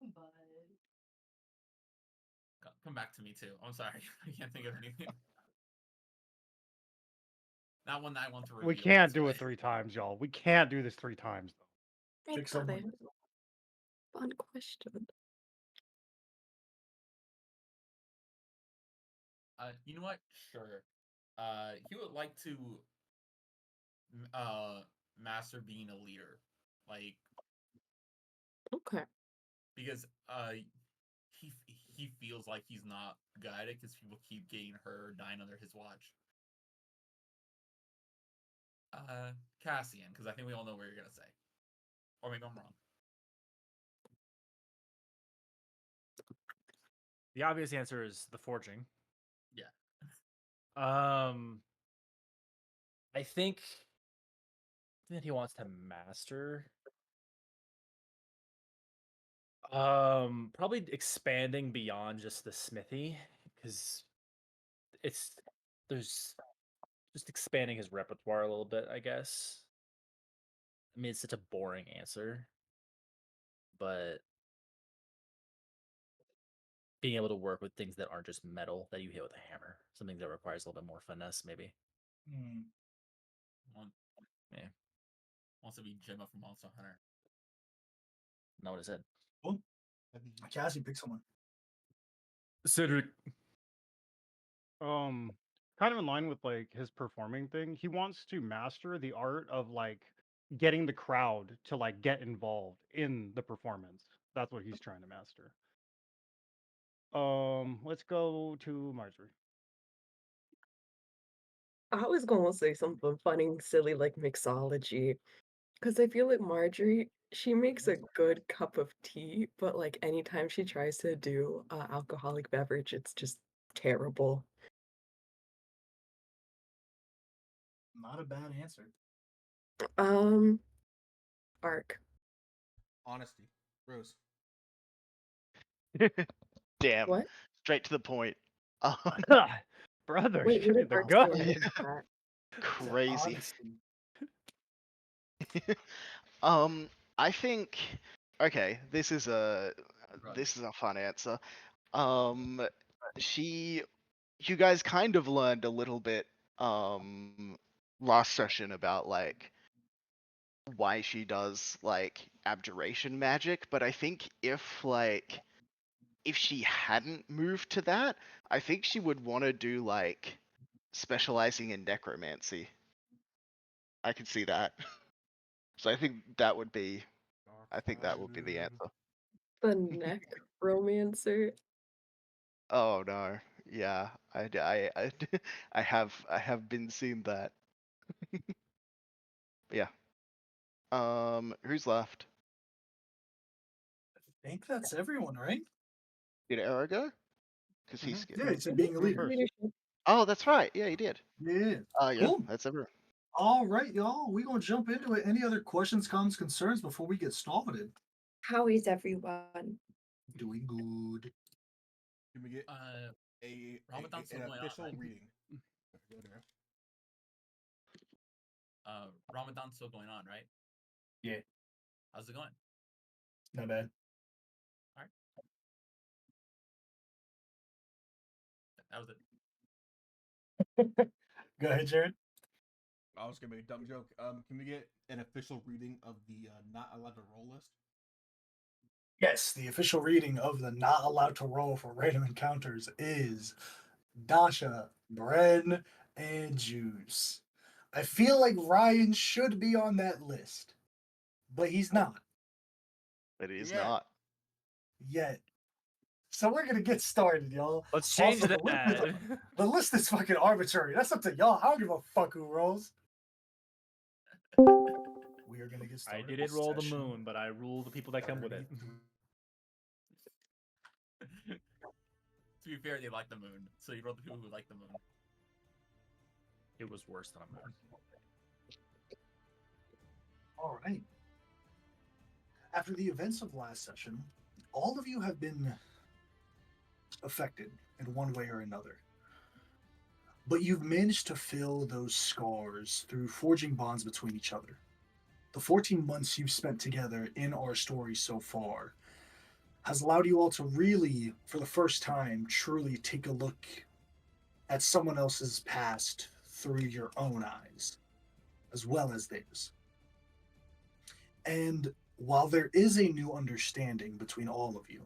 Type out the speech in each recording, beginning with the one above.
But Come back to me too. I'm sorry, I can't think of anything. Not one that I want to reveal. We can't this do way. it 3 times, y'all. We can't do this 3 times, though. Pick someone. Fun question. You know what? Sure. He would like to master being a leader, like Okay. because he feels like he's not good at it because people keep getting hurt or dying under his watch. Cassian, because I think we all know what you're gonna say, or maybe I'm wrong. The obvious answer is the forging. Yeah. I think that he wants to master. Probably expanding beyond just the smithy, because there's just expanding his repertoire a little bit, I guess. I mean, it's such a boring answer, but being able to work with things that aren't just metal that you hit with a hammer, something that requires a little bit more finesse, maybe. Yeah. Wants to be Gemma from Monster Hunter. Not what I said. Cool. Cassie, pick someone. Cedric. Kind of in line with like his performing thing, he wants to master the art of like getting the crowd to like get involved in the performance. That's what he's trying to master. Let's go to Marjorie. I was gonna say something funny, silly, like mixology, because I feel like Marjorie, she makes a good cup of tea, but like anytime she tries to do alcoholic beverage, it's just terrible. Not a bad answer. Arc. Honesty. Rose. Damn. What? Straight to the point. Brother, Wait, what did the Arc gun. say? I missed that. Crazy. Honesty. I think. Okay, this is a fun answer. You guys kind of learned a little bit last session about like why she does like abjuration magic, but I think if she hadn't moved to that, I think she would want to do like specializing in necromancy. I can see that. So I think that would be the answer. The necromancer. Oh no. Yeah, I have been seeing that. Yeah. Who's left? I think that's everyone, right? Did Arrow go? Because he's Yeah, it's being a leader. Leadership. Oh, that's right. Yeah, he did. Yeah. Yeah, Cool. that's everyone. All right, y'all. We're gonna jump into it. Any other questions, comments, concerns before we get started? How is everyone? Doing good. Can we get Ramadan's still an going on, official right? reading? Ramadan's still going on, right? Yeah. How's it going? Not bad. All right. That was it. Go ahead, Jared. I was gonna make a dumb joke. Can we get an official reading of the not allowed to roll list? Yes, the official reading of the not allowed to roll for random encounters is Dasha, Bren, and Juice. I feel like Ryan should be on that list, but he's not But he's Yeah. not. yet. So we're gonna get started, y'all. Let's change Also, that. The list is fucking arbitrary. That's up to y'all. I don't give a fuck who rolls. We are gonna get I started. didn't roll the moon, but I rule the people that come with it. To be fair, they like the moon, so you wrote the people who like the moon. It was worse than a moon. All right. After the events of last session, all of you have been affected in one way or another. But you've managed to fill those scars through forging bonds between each other. The 14 months you've spent together in our story so far has allowed you all to really, for the first time, truly take a look at someone else's past through your own eyes, as well as theirs. And while there is a new understanding between all of you,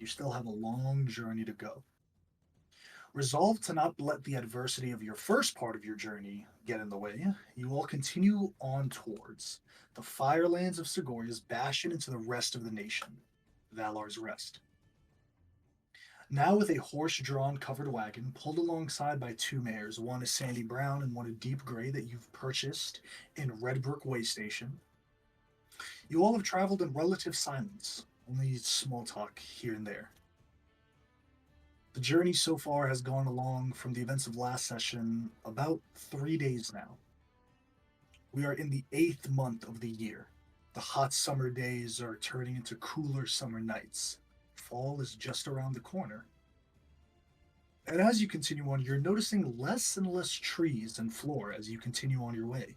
you still have a long journey to go. Resolved to not let the adversity of your first part of your journey get in the way, you all continue on towards the Firelands of Sigoria's bastion into the rest of the nation, Valar's Rest. Now with a horse-drawn covered wagon pulled alongside by two mares, one a sandy brown and one a deep gray that you've purchased in Redbrook Way Station, you all have traveled in relative silence, only small talk here and there. The journey so far has gone along from the events of last session about 3 days now. We are in the 8th month of the year. The hot summer days are turning into cooler summer nights. Fall is just around the corner. And as you continue on, you're noticing less and less trees and flora as you continue on your way.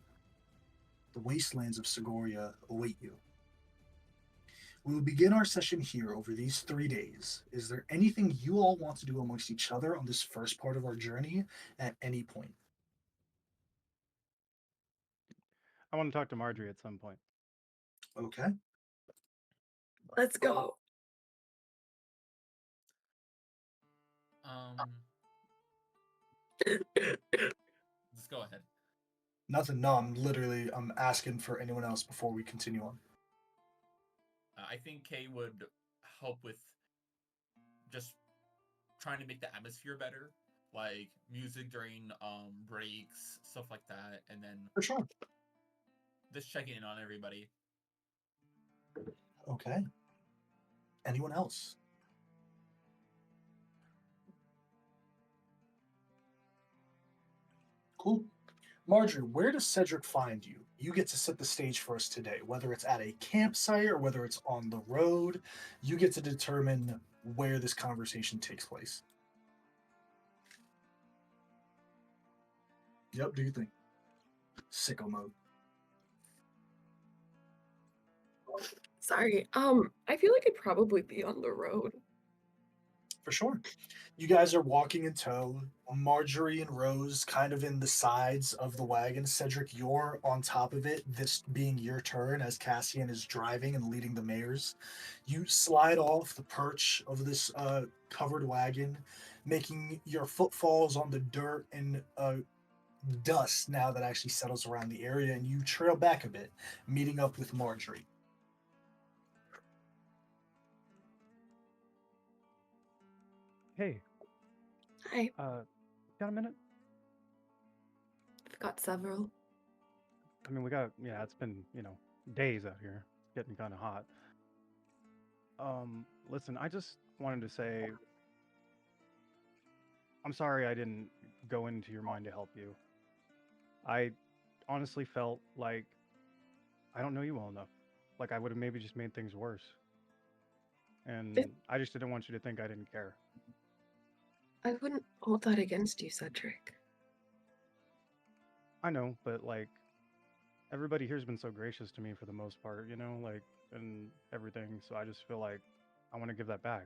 The wastelands of Sigoria await you. We will begin our session here over these 3 days. Is there anything you all want to do amongst each other on this first part of our journey at any point? I want to talk to Marjorie at some point. Okay. Let's go. Just go ahead. Nothing. No, I'm asking for anyone else before we continue on. I think Kay would help with just trying to make the atmosphere better, like music during breaks, stuff like that, and then For sure. just checking in on everybody. Okay. Anyone else? Cool. Marjorie, where does Cedric find you? You get to set the stage for us today, whether it's at a campsite or whether it's on the road. You get to determine where this conversation takes place. Yep, do you think? Sicko mode. Sorry. I feel like I'd probably be on the road. For sure. You guys are walking in tow. Marjorie and Rose kind of in the sides of the wagon. Cedric, you're on top of it, this being your turn as Cassian is driving and leading the mares. You slide off the perch of this covered wagon, making your footfalls on the dirt and dust now that actually settles around the area, and you trail back a bit, meeting up with Marjorie. Hey, Hi. got a minute? I've got several. I mean, it's been, days out here. It's getting kind of hot. Listen, I just wanted to say, I'm sorry I didn't go into your mind to help you. I honestly felt like I don't know you well enough. Like I would have maybe just made things worse. And I just didn't want you to think I didn't care. I wouldn't hold that against you, Cedric. I know, but like everybody here's been so gracious to me for the most part, and everything. So I just feel like I want to give that back.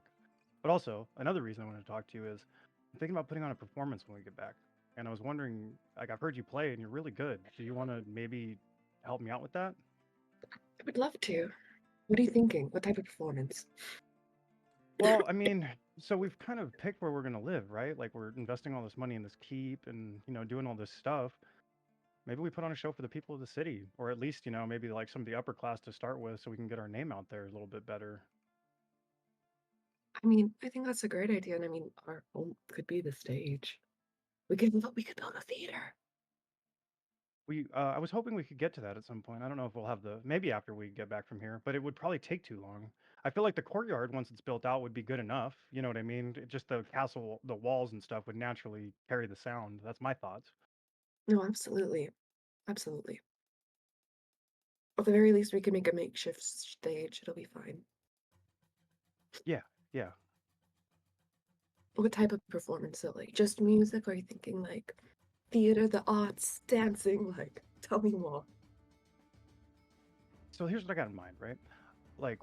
But also, another reason I want to talk to you is I'm thinking about putting on a performance when we get back. And I was wondering, like I've heard you play and you're really good. Do you want to maybe help me out with that? I would love to. What are you thinking? What type of performance? Well, I mean, so we've kind of picked where we're going to live, right? Like we're investing all this money in this keep and, doing all this stuff. Maybe we put on a show for the people of the city, or at least, maybe like some of the upper class to start with so we can get our name out there a little bit better. I mean, I think that's a great idea, and I mean, our home could be the stage. We could build a theater. I was hoping we could get to that at some point. I don't know if we'll have maybe after we get back from here, but it would probably take too long. I feel like the courtyard, once it's built out, would be good enough. You know what I mean? Just the castle, the walls and stuff would naturally carry the sound. That's my thoughts. No, absolutely. Absolutely. At the very least, we can make a makeshift stage. It'll be fine. Yeah. What type of performance, though? Like, just music? Or are you thinking, like, theater, the arts, dancing? Like, tell me more. So here's what I got in mind, right? Like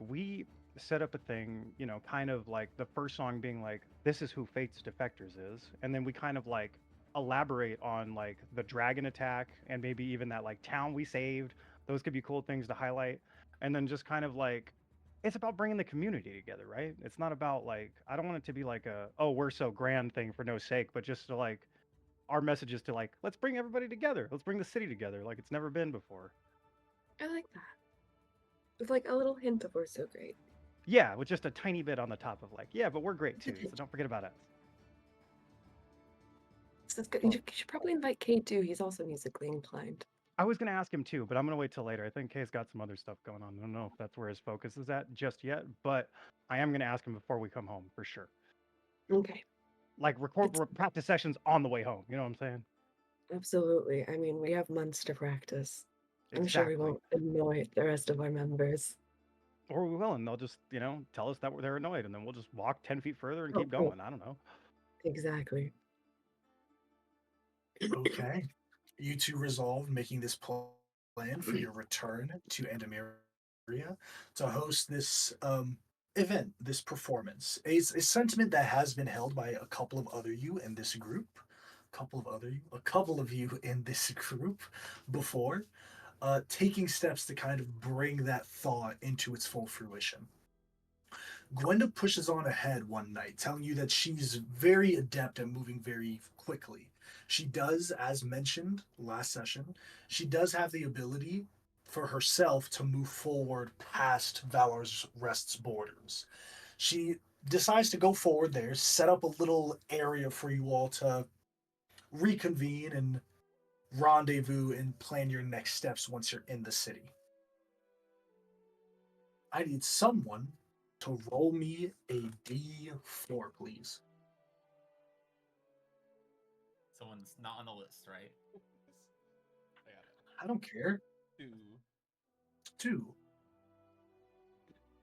set up a thing, you know, kind of like the first song being like, this is who Fate's Defectors is. And then we kind of like elaborate on like the dragon attack and maybe even that like town we saved. Those could be cool things to highlight. And then just kind of like, it's about bringing the community together, right? It's not about like, I don't want it to be like a, oh, we're so grand thing for no sake, but just to like, our message is to like, let's bring everybody together. Let's bring the city together like it's never been before. I like that. With like a little hint of we're so great. Yeah, with just a tiny bit on the top of like, yeah, but we're great too. So Attention. don't forget about us. So that's good. Well, You should probably invite Kate too. He's also musically inclined. I was gonna ask him too, but I'm gonna wait till later. I think Kay's got some other stuff going on. I don't know if that's where his focus is at just yet, but I am gonna ask him before we come home for sure. Okay. Like practice sessions on the way home. You know what I'm saying? Absolutely. I mean, we have months to practice. I'm sure we Exactly. won't annoy the rest of our members. Or we will, and they'll just, you know, tell us that they're annoyed, and then we'll just walk 10 feet further and Oh, keep cool. going. I don't know. Exactly. Okay. You two resolved making this plan for your return to Andamaria to host this event, this performance. A sentiment that has been held by a couple of other you in this group, a couple of you in this group before, taking steps to kind of bring that thought into its full fruition. Gwenda pushes on ahead one night, telling you that she's very adept at moving very quickly. She does, as mentioned last session, she does have the ability for herself to move forward past Valor's Rest's borders. She decides to go forward there, set up a little area for you all to reconvene and rendezvous and plan your next steps once you're in the city. I need someone to roll me a D4, please. Someone's not on the list, right? I got it. I don't care. 2. 2.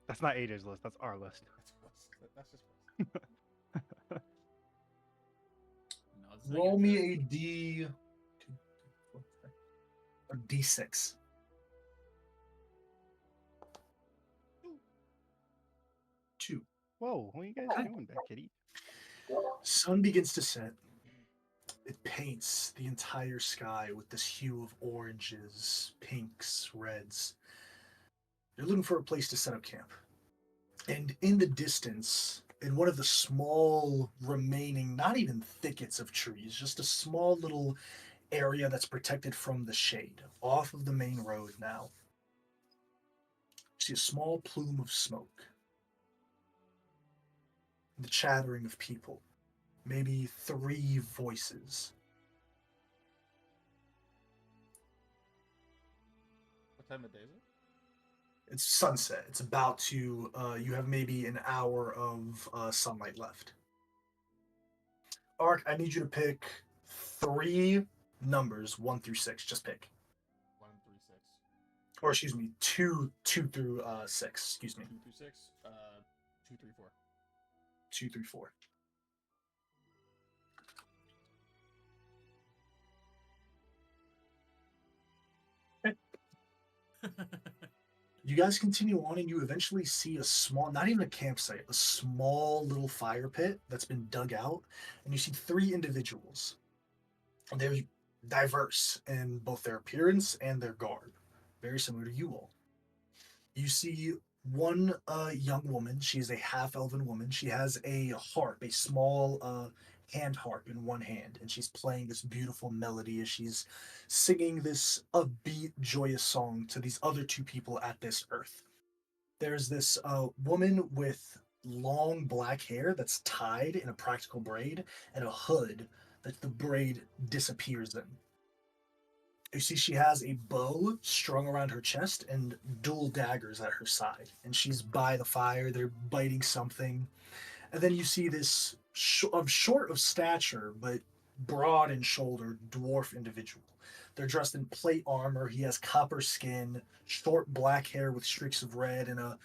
That's not AJ's list. That's our list. That's just plus. No, it's Roll negative. me a D6. 2. Whoa, what are you guys doing back, kitty? Sun begins to set. It paints the entire sky with this hue of oranges, pinks, reds. You're looking for a place to set up camp. And in the distance, in one of the small remaining, not even thickets of trees, just a small little area that's protected from the shade, off of the main road now, you see a small plume of smoke. The chattering of people. Maybe 3 voices. What time of day is it? It's sunset. It's about to, you have maybe an hour of sunlight left. Ark, I need you to pick 3 numbers, 1 through 6. Just pick. 1 through 6. Or excuse me, 2 through 6. Excuse me. 2 through 6. 2, 3, 4. 2 through 4. You guys continue on and you eventually see a small, not even a campsite, a small little fire pit that's been dug out. And you see 3 individuals. They're diverse in both their appearance and their garb, very similar to you all. You see one young woman. She is a half-elven woman. She has a harp, a small hand harp in one hand, and she's playing this beautiful melody as she's singing this upbeat, joyous song to these other 2 people at this earth. There's this woman with long black hair that's tied in a practical braid and a hood that the braid disappears in. You see, she has a bow strung around her chest and dual daggers at her side. And she's by the fire. They're biting something. And then you see this short of stature, but broad in shoulder dwarf individual. They're dressed in plate armor. He has copper skin, short black hair with streaks of red, and a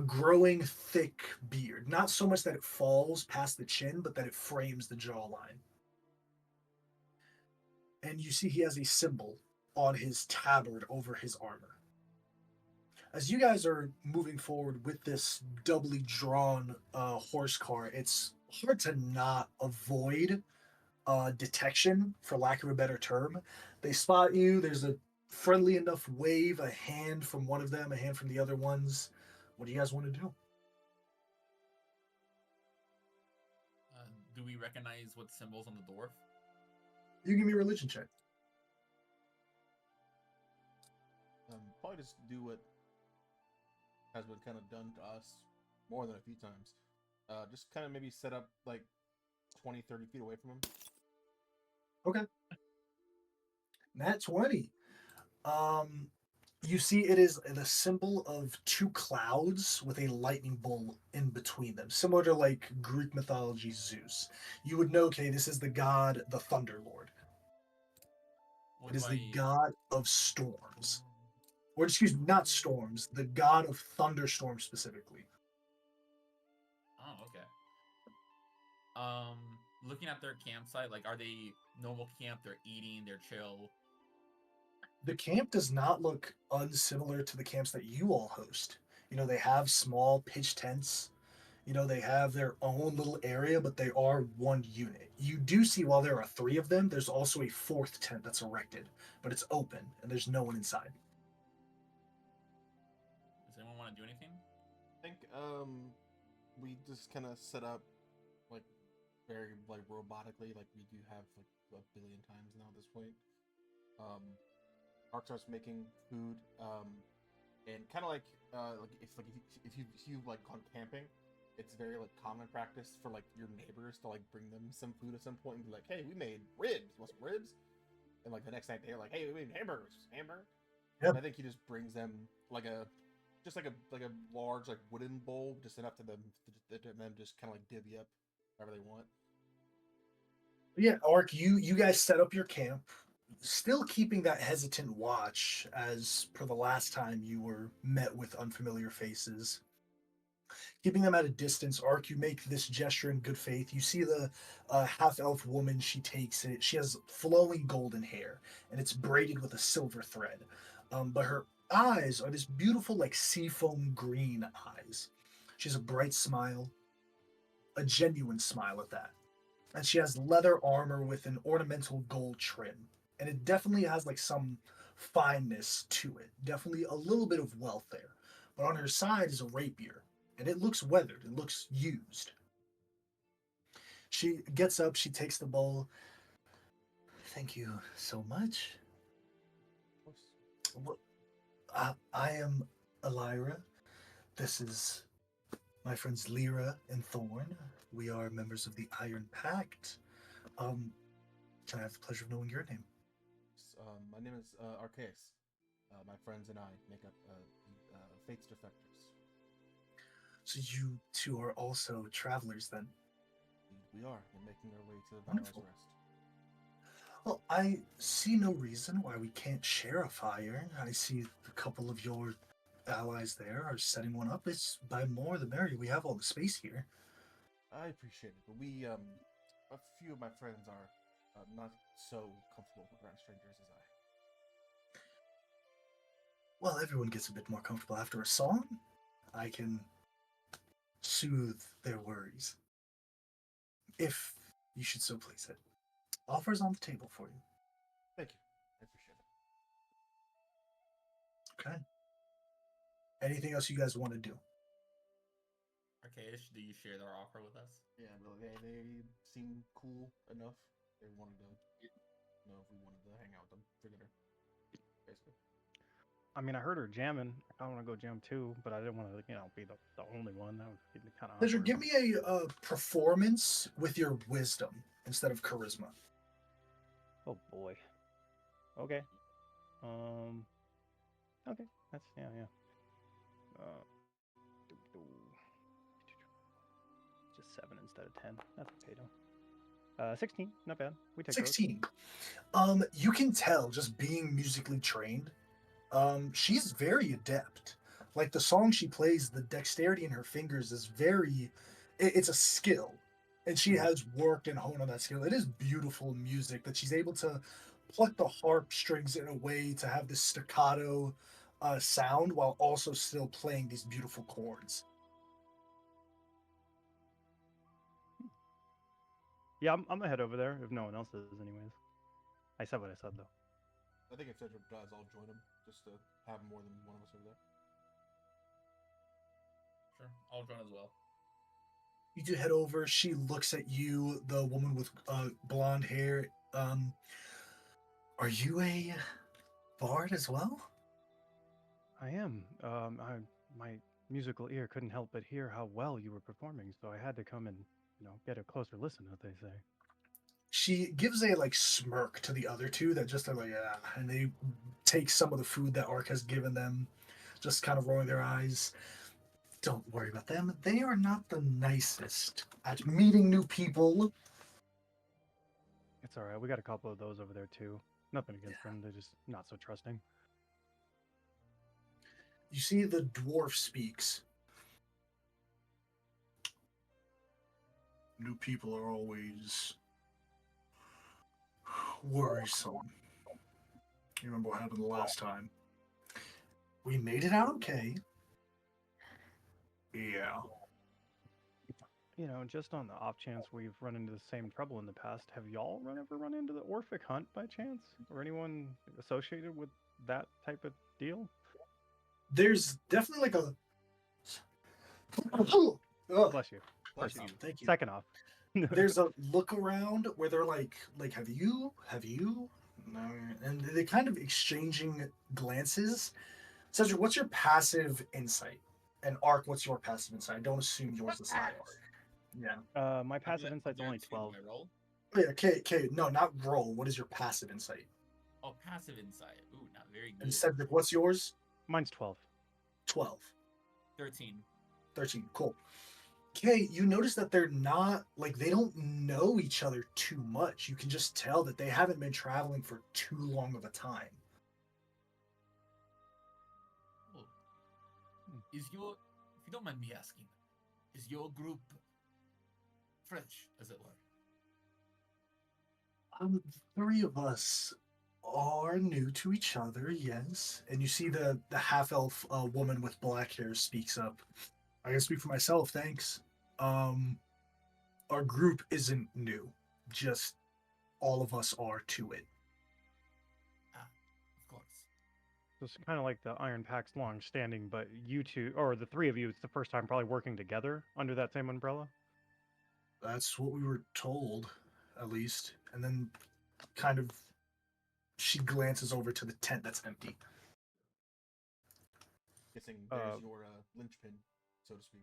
growing thick beard. Not so much that it falls past the chin, but that it frames the jawline. And you see he has a symbol on his tabard over his armor. As you guys are moving forward with this doubly drawn horse car, it's hard to not avoid detection, for lack of a better term. They spot you. There's a friendly enough wave, a hand from one of them, a hand from the other ones. What do you guys want to do? Do we recognize what symbols on the dwarf? You give me a religion check. Probably just do what has been kind of done to us more than a few times. Just kind of maybe set up like 20, 30 feet away from him. Okay. Nat 20. You see it is the symbol of two clouds with a lightning bolt in between them, similar to like Greek mythology Zeus. You would know, okay, this is the god, the Thunder Lord. What It is do the I- god of storms. Or excuse me, not storms, the god of thunderstorms specifically. Oh, okay. Looking at their campsite, like, are they normal camp? They're eating, they're chill. The camp does not look unsimilar to the camps that you all host. You know, they have small pitch tents. You know, they have their own little area, but they are one unit. You do see, while there are three of them, there's also a fourth tent that's erected, but it's open and there's no one inside. Does anyone want to do anything? I think we just kind of set up like very like robotically, like we do have like a billion times now at this point. Ark starts making food, and kind of like if you like gone camping, it's very like common practice for like your neighbors to like bring them some food at some point and be like, hey, we made ribs. Want some ribs? And like the next night they're like, hey, we made hamburgers. Hamburger. Yep. And I think he just brings them like a large like wooden bowl, just enough to them just kind of like divvy up whatever they want. Yeah, Ark, you guys set up your camp, still keeping that hesitant watch as per the last time you were met with unfamiliar faces. Keeping them at a distance, Ark, you make this gesture in good faith. You see the half-elf woman, she takes it. She has flowing golden hair, and it's braided with a silver thread. But her eyes are this beautiful, like seafoam green eyes. She has a bright smile, a genuine smile at that. And she has leather armor with an ornamental gold trim. And it definitely has like some fineness to it. Definitely a little bit of wealth there. But on her side is a rapier, and it looks weathered, it looks used. She gets up, she takes the bowl. Thank you so much. Well, I am Elira. This is my friends Lyra and Thorn. We are members of the Iron Pact. Can I have the pleasure of knowing your name? My name is Arceus. My friends and I make up the Fates Defectors. So you two are also travelers then? We are. We're making our way to the Wonderful. Valor's Rest. Well, I see no reason why we can't share a fire. I see a couple of your allies there are setting one up. It's by more the merrier. We have all the space here. I appreciate it, but we, a few of my friends are not so comfortable around strangers as I. Well, everyone gets a bit more comfortable after a song. I can soothe their worries. If you should so please it. Offers on the table for you. Thank you. I appreciate it. Okay. Anything else you guys want to do? Arcaish, do you share their offer with us? Yeah, well, they seem cool enough. They wanted to know if we wanted to hang out with them for dinner. Basically. I mean, I heard her jamming. I want to go jam too, but I didn't want to, be the only one. That would be kind of Pleasure, give me a performance with your wisdom instead of charisma. Oh boy. Okay. Okay. That's yeah. Just 7 instead of 10. That's okay though. 16. Not bad. We take those. 16. You can tell just being musically trained. She's very adept. Like the song she plays, the dexterity in her fingers is it's a skill. And she has worked and honed on that skill. It is beautiful music that she's able to pluck the harp strings in a way to have this staccato, sound while also still playing these beautiful chords. Yeah, I'm gonna head over there if no one else is, anyways. I said what I said though. I think if Cedric does, I'll join him just to have more than one of us over there. Sure, I'll join as well. You do head over. She looks at you, the woman with blonde hair. Are you a bard as well? I am. My musical ear couldn't help but hear how well you were performing, so I had to come and get a closer listen, as they say. She gives a like smirk to the other two that just are like, yeah, and they take some of the food that Ark has given them, just kind of rolling their eyes. Don't worry about them. They are not the nicest at meeting new people. It's all right. We got a couple of those over there too. Nothing against them. They're just not so trusting. You see the dwarf speaks. New people are always worrisome. You remember what happened the last time? We made it out okay. Yeah. Just on the off chance we've run into the same trouble in the past, have y'all ever run into the Orphic Hunt by chance? Or anyone associated with that type of deal? There's definitely like a... Bless you. Bless you. Thank you. Second off. There's a look around where they're like, have you? No. And they kind of exchanging glances. Cedric, what's your passive insight? And Ark, what's your passive insight? I don't assume yours is high, Ark. Yeah. My passive insight's only 12. My roll? Oh, yeah, okay. No, not roll. What is your passive insight? Oh, passive insight. Ooh, not very good. And Cedric, what's yours? Mine's 12. 12. 13. 13. Cool. Okay, you notice that they're not, like, they don't know each other too much. You can just tell that they haven't been traveling for too long of a time. Oh. If you don't mind me asking, is your group French, as it were? Three of us are new to each other, yes. And you see the half-elf woman with black hair speaks up. I can speak for myself, thanks. Our group isn't new. Just all of us are to it. Of course. So it's kind of like the Iron Pack's long standing, but you two, or the three of you, it's the first time probably working together under that same umbrella? That's what we were told, at least. And then kind of she glances over to the tent that's empty. Guessing there's your linchpin, so to speak.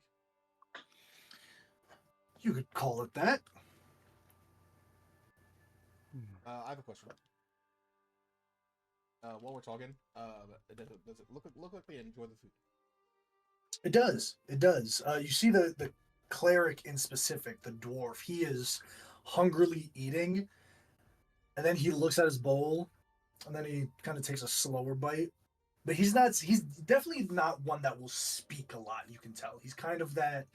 You could call it that. I have a question. While we're talking, does it look like they enjoy the food? It does. It does. You see the cleric in specific, the dwarf. He is hungrily eating, and then he looks at his bowl, and then he kind of takes a slower bite. But he's definitely not one that will speak a lot, you can tell. He's kind of that,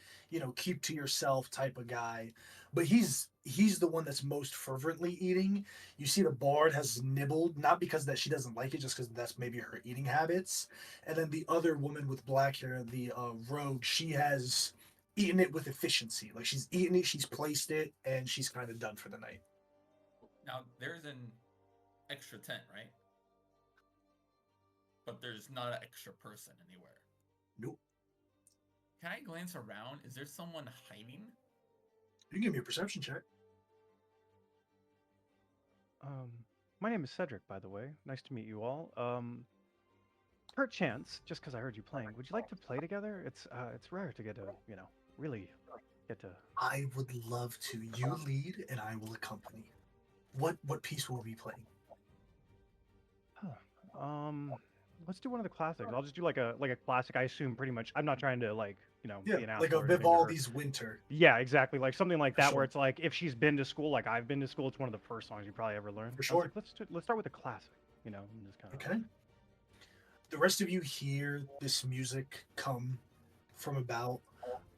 keep to yourself type of guy. But he's the one that's most fervently eating. You see the bard has nibbled, not because that she doesn't like it, just because that's maybe her eating habits. And then the other woman with black hair, the rogue, she has eaten it with efficiency. Like, she's eaten it, she's placed it, and she's kind of done for the night. Now, there's an extra tent, right? But there's not an extra person anywhere. Nope. Can I glance around? Is there someone hiding? You can give me a perception check. My name is Cedric, by the way. Nice to meet you all. Perchance, just because I heard you playing, would you like to play together? It's rare to get to, really get to. I would love to. You lead, and I will accompany. What piece will we be playing? Let's do one of the classics. I'll just do like a classic. I assume pretty much. I'm not trying to be an Yeah, like asshole a or anything to her. Vivaldi's Winter. Yeah, exactly. Like something like that, sure. where it's like if she's been to school, like I've been to school, it's one of the first songs you probably ever learned. For I was sure. like, let's start with a classic. And just kind of. Okay. The rest of you hear this music come from about.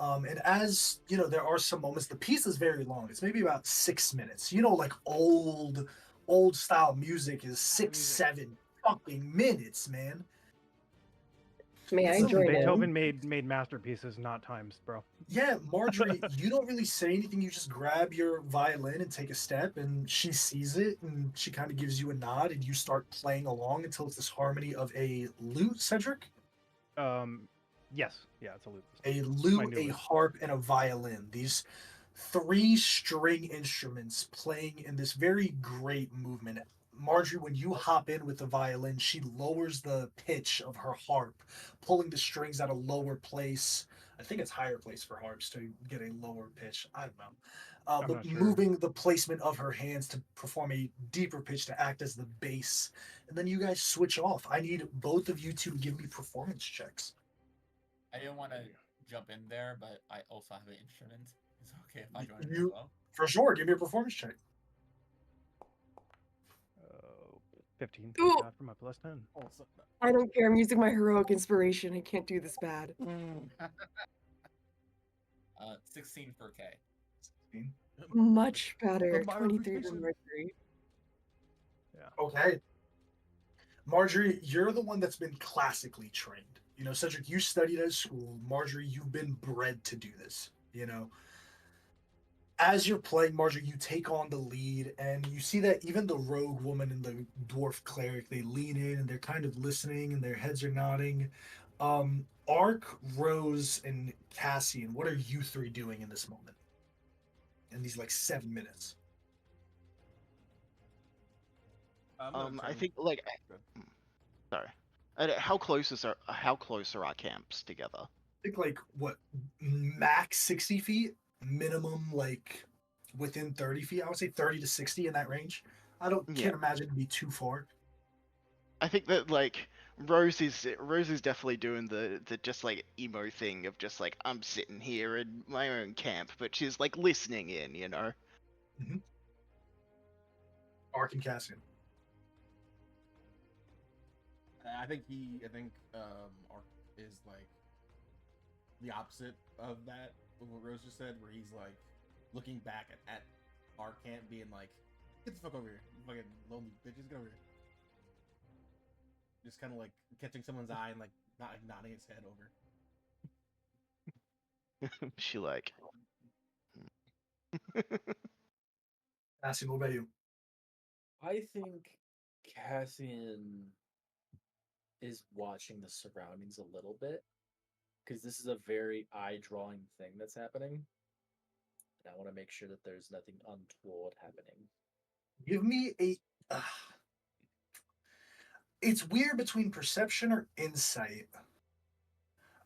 And as there are some moments. The piece is very long. It's maybe about 6 minutes. Like old style music is 6, 7 fucking minutes, man. May I Listen, join Beethoven in? made masterpieces, not times, bro. Yeah, Marjorie, you don't really say anything. You just grab your violin and take a step, and she sees it, and she kind of gives you a nod, and you start playing along until it's this harmony of a lute, Cedric, Yes, yeah, it's a lute. a My lute, new a lute. harp, and a violin. These three string instruments playing in this very great movement. Marjorie, when you hop in with the violin, she lowers the pitch of her harp, pulling the strings at a lower place. I think it's higher place for harps to get a lower pitch. I don't know. I'm But not sure. moving the placement of her hands to perform a deeper pitch to act as the bass. And then you guys switch off. I need both of you to give me performance checks. I didn't want to jump in there, but I also have an instrument. Is it okay if I join in as You, well? for sure, give me a performance check. 15. Ooh. Thank God for my plus 10. Oh, so, I don't care. I'm using my heroic inspiration. I can't do this bad. 16 for K. 16. Much better. my 23 for appreciation. Mercury. Okay. Marjorie, you're the one that's been classically trained. You know, Cedric, you studied at school. Marjorie, you've been bred to do this. You know, as you're playing, Marjorie, you take on the lead, and you see that even the rogue woman and the dwarf cleric, they lean in and they're kind of listening and their heads are nodding. Ark, Rose, and Cassian, what are you three doing in this moment? In these like 7 minutes? I think like sorry. How close are our camps together? I think like what, max 60 feet, minimum like within 30 feet. I would say 30 to 60 in that range. I don't Yeah. can't imagine it'd be too far. I think that like Rose is definitely doing the just like emo thing of just like I'm sitting here in my own camp, but she's like listening in, you know. Ark and Cassian. I think Ark is like the opposite of that, of what Rose just said, where he's like looking back at our camp, being like, "Get the fuck over here, you fucking lonely bitches, get over here." Just kind of like catching someone's eye and like nodding his head over. She like Cassian, what about you? I think Cassian is watching the surroundings a little bit because this is a very eye-drawing thing that's happening, and I want to make sure that there's nothing untoward happening. Give me a. It's weird between perception or insight.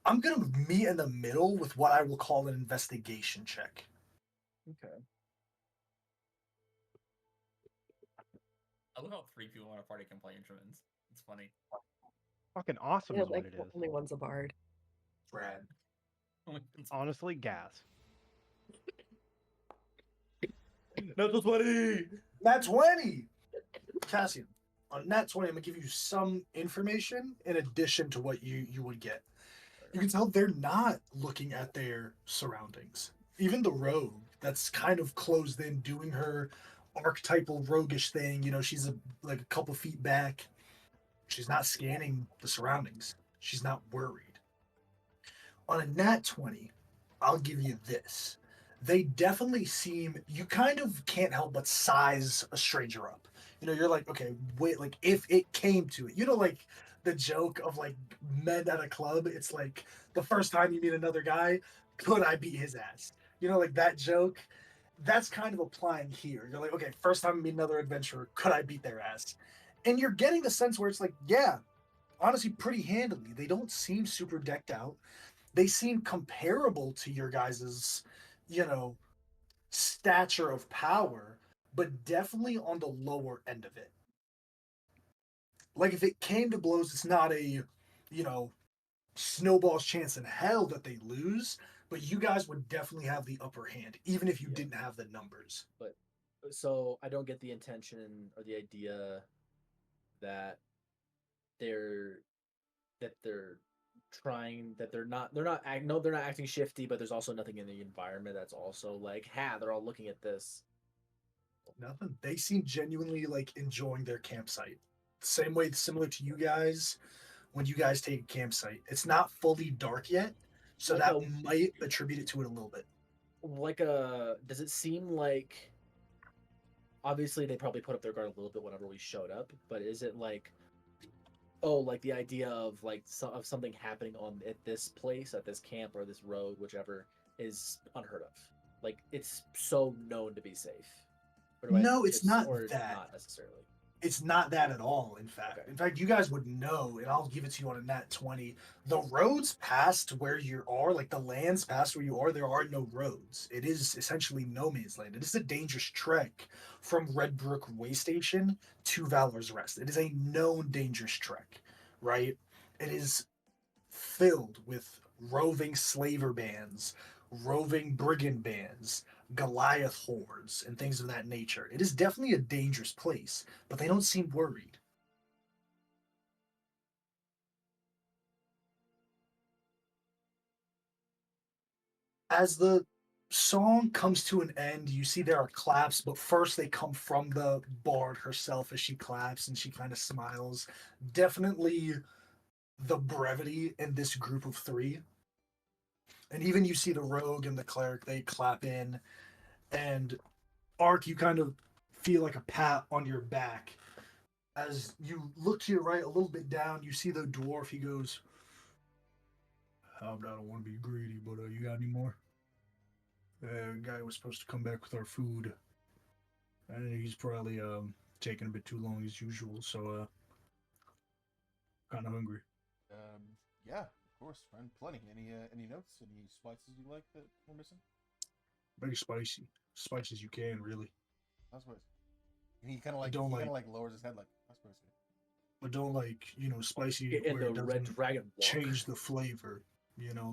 I'm gonna meet in the middle with what I will call an investigation check. Okay. I love how 3 people in our party can play instruments. It's funny. Fucking awesome Yeah, is like what it the is. only one's a bard. Brad. Honestly, gas. Natural 20! Nat 20! Cassian, on Nat 20, I'm gonna give you some information in addition to what you would get. You can tell they're not looking at their surroundings. Even the rogue that's kind of closed in, doing her archetypal roguish thing. You know, she's like a couple feet back. She's not scanning the surroundings. She's not worried. On a nat 20, I'll give you this. They definitely seem, you kind of can't help but size a stranger up. You know, you're like, okay, wait, like if it came to it, you know, like the joke of like men at a club, it's like the first time you meet another guy, could I beat his ass? You know, like that joke. That's kind of applying here. You're like, okay, first time I meet another adventurer, could I beat their ass? And you're getting the sense where it's like, yeah, honestly, pretty handily. They don't seem super decked out. They seem comparable to your guys's, you know, stature of power, but definitely on the lower end of it. Like if it came to blows, it's not a, you know, snowball's chance in hell that they lose, but you guys would definitely have the upper hand, even if you Yeah. didn't have the numbers. But so I don't get the intention or the idea that they're trying that they're not they're not acting shifty, but there's also nothing in the environment that's also like, they're all looking at this. Nothing. They seem genuinely like enjoying their campsite. Same way, similar to you guys. when you guys take a campsite. It's not fully dark yet, so Like that a- might attribute it to it a little bit. Does it seem like, obviously they probably put up their guard a little bit whenever we showed up, but is it like, oh, like the idea of like of something happening at this place, at this camp or this road, whichever, is unheard of? Like it's so known to be safe. Or No, it's not or that. not necessarily. It's not that at all, in fact. Okay. In fact, you guys would know, and I'll give it to you on a nat 20. The roads past where you are, like the lands past where you are, there are no roads. It is essentially no man's land. It is a dangerous trek from Redbrook Way Station to Valor's Rest. It is a known dangerous trek, right? It is filled with roving slaver bands, roving brigand bands, Goliath hordes, and things of that nature. It is definitely a dangerous place, but they don't seem worried. As the song comes to an end, you see there are claps, but first they come from the bard herself as she claps and she kind of smiles. Definitely the brevity in this group of three. And even you see the rogue and the cleric, they clap in. And Ark, you kind of feel like a pat on your back. As you look to your right, a little bit down, you see the dwarf. He goes, I don't want to be greedy, but you got any more? The guy was supposed to come back with our food. And he's probably taking a bit too long as usual, so kind of hungry. Yeah, of course, friend. Plenty. Any notes? Any spices you like that we're missing? Very spicy. Spicy as you can, really. I suppose. And he kind of like don't lowers his head like I suppose. But don't spicy Get in where it the Red doesn't Dragon walk. change the flavor.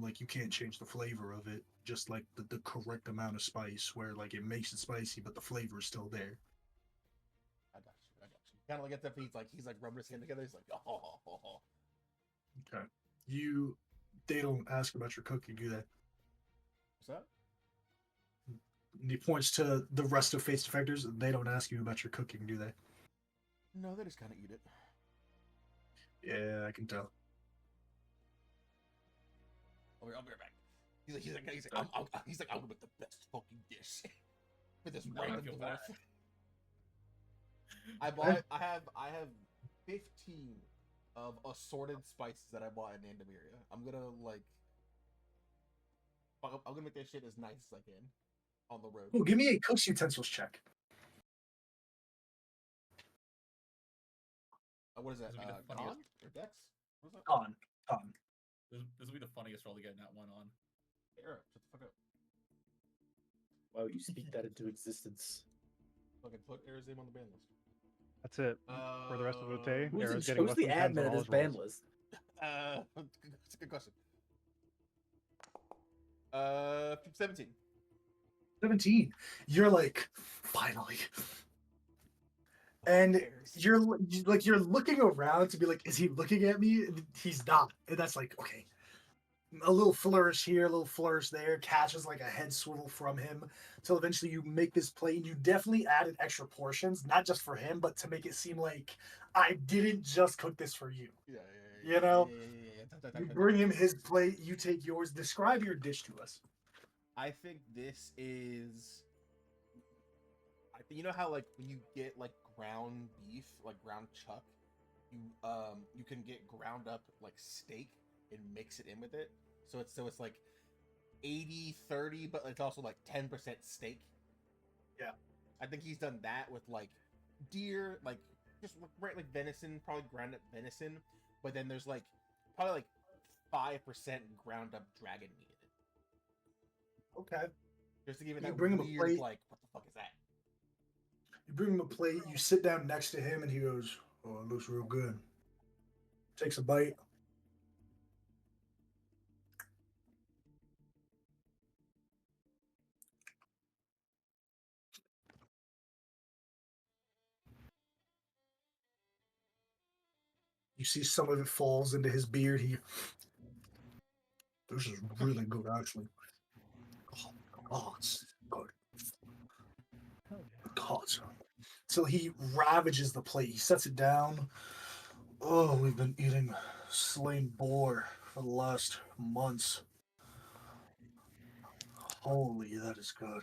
Like you can't change the flavor of it. Just like the correct amount of spice, where like it makes it spicy, but the flavor is still there. I got you. Kind of like at the feet, he's like rubbing his hand together. He's like, oh. Okay. They don't ask about your cooking, do they? What's that? And he points to the rest of Fate's Defectors. They don't ask you about your cooking, do they? No, they just kind of eat it. Yeah, I can tell. I'll be right back. He's like, I'm gonna make the best fucking dish for this No, I random feel dwarf. bad. I have 15 of assorted spices that I bought in Andamiria. I'm gonna make that shit as nice as I can on the road. Oh, give me a cook's utensils check. What is that? This will be the Con funniest- or Dex? What is that? Con. This will be the funniest roll to get that one on. Era, shut the fuck up. Why would you speak that into existence? Fucking put Era's name on the band list. That's it. For the rest of the day, Arrow's getting Who's less the than 10s admin on of all this his band rolls. list? That's a good question. 17. 17. You're like, finally. And you're looking around to be like, is he looking at me? And he's not. And that's like, okay. A little flourish here, a little flourish there, catches like a head swivel from him till eventually you make this plate. And you definitely added extra portions, not just for him, but to make it seem like I didn't just cook this for you. Yeah. You know? You bring him his plate, you take yours. Describe your dish to us. I think this is. You know how when you get ground beef, ground chuck, you can get ground up steak and mix it in with it. So it's 80-30, but it's also 10% steak. Yeah. I think he's done that with deer, just venison, probably ground up venison, but then there's probably 5% ground up dragon meat in it. Okay. Just to give it You that bring him a weird, plate. what the fuck is that? You bring him a plate, you sit down next to him, and he goes, oh, it looks real good. Takes a bite. You see some of it falls into his beard. This is really good, actually. Oh, it's good. God. So he ravages the plate. He sets it down. Oh, we've been eating slain boar for the last months. Holy, that is good.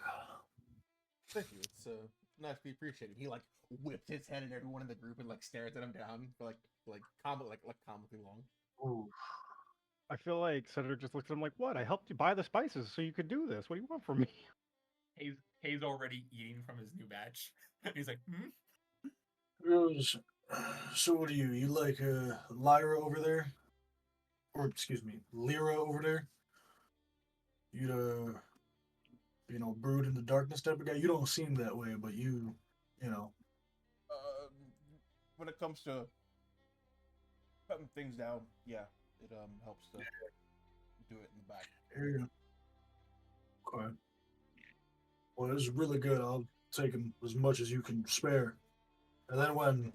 Thank you. It's nice to be appreciated. He like whips his head at everyone in the group and like stares at him down for comically long. Ooh. I feel like Senator just looks at him like, "What? I helped you buy the spices so you could do this. What do you want from me?" Hayes already eating from his new batch. He's like, hmm? Goes, so what are you? You like Lyra over there? Or excuse me, Lyra over there? You brood in the darkness type of guy? You don't seem that way, but you know. When it comes to cutting things down, yeah, it helps to do it in the back. Yeah. Okay. Well, this is really good. I'll take as much as you can spare. And then when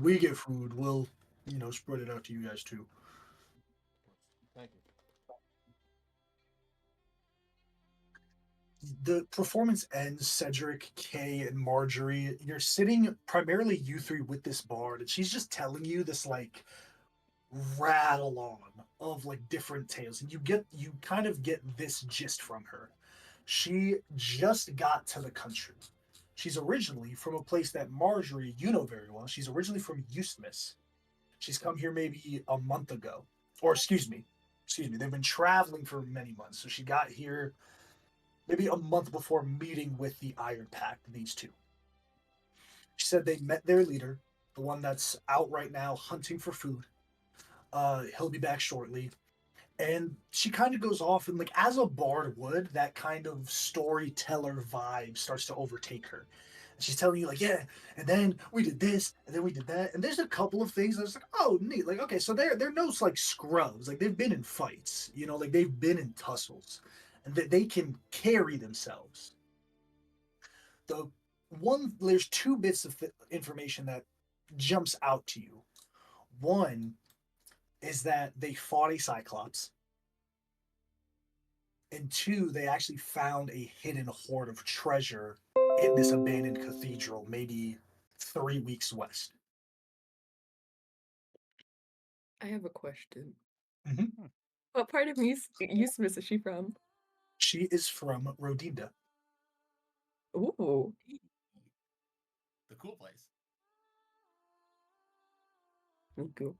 we get food, we'll, spread it out to you guys too. Thank you. The performance ends. Cedric, Kay, and Marjorie, you're sitting primarily you three with this bard, and she's just telling you this like rattle on of like different tales, and you kind of get this gist from her. She just got to the country. She's originally from a place that Marjorie, you know very well. She's originally from Eustmis. She's come here maybe a month ago. Or excuse me. They've been traveling for many months. So she got here maybe a month before meeting with the Iron Pact, these two. She said they met their leader, the one that's out right now hunting for food. He'll be back shortly. And she kind of goes off, and like as a bard would, that kind of storyteller vibe starts to overtake her. And she's telling you like, yeah, and then we did this, and then we did that, and there's a couple of things that's like, oh, neat. Like, okay, so they're no like scrubs. Like they've been in fights, like they've been in tussles, and they can carry themselves. There's two bits of information that jumps out to you. One is that they fought a Cyclops. And two, they actually found a hidden hoard of treasure in this abandoned cathedral, maybe 3 weeks west. I have a question. Mm-hmm. What part of Eustmis is she from? She is from Rodinda. Ooh. The cool place. Cool.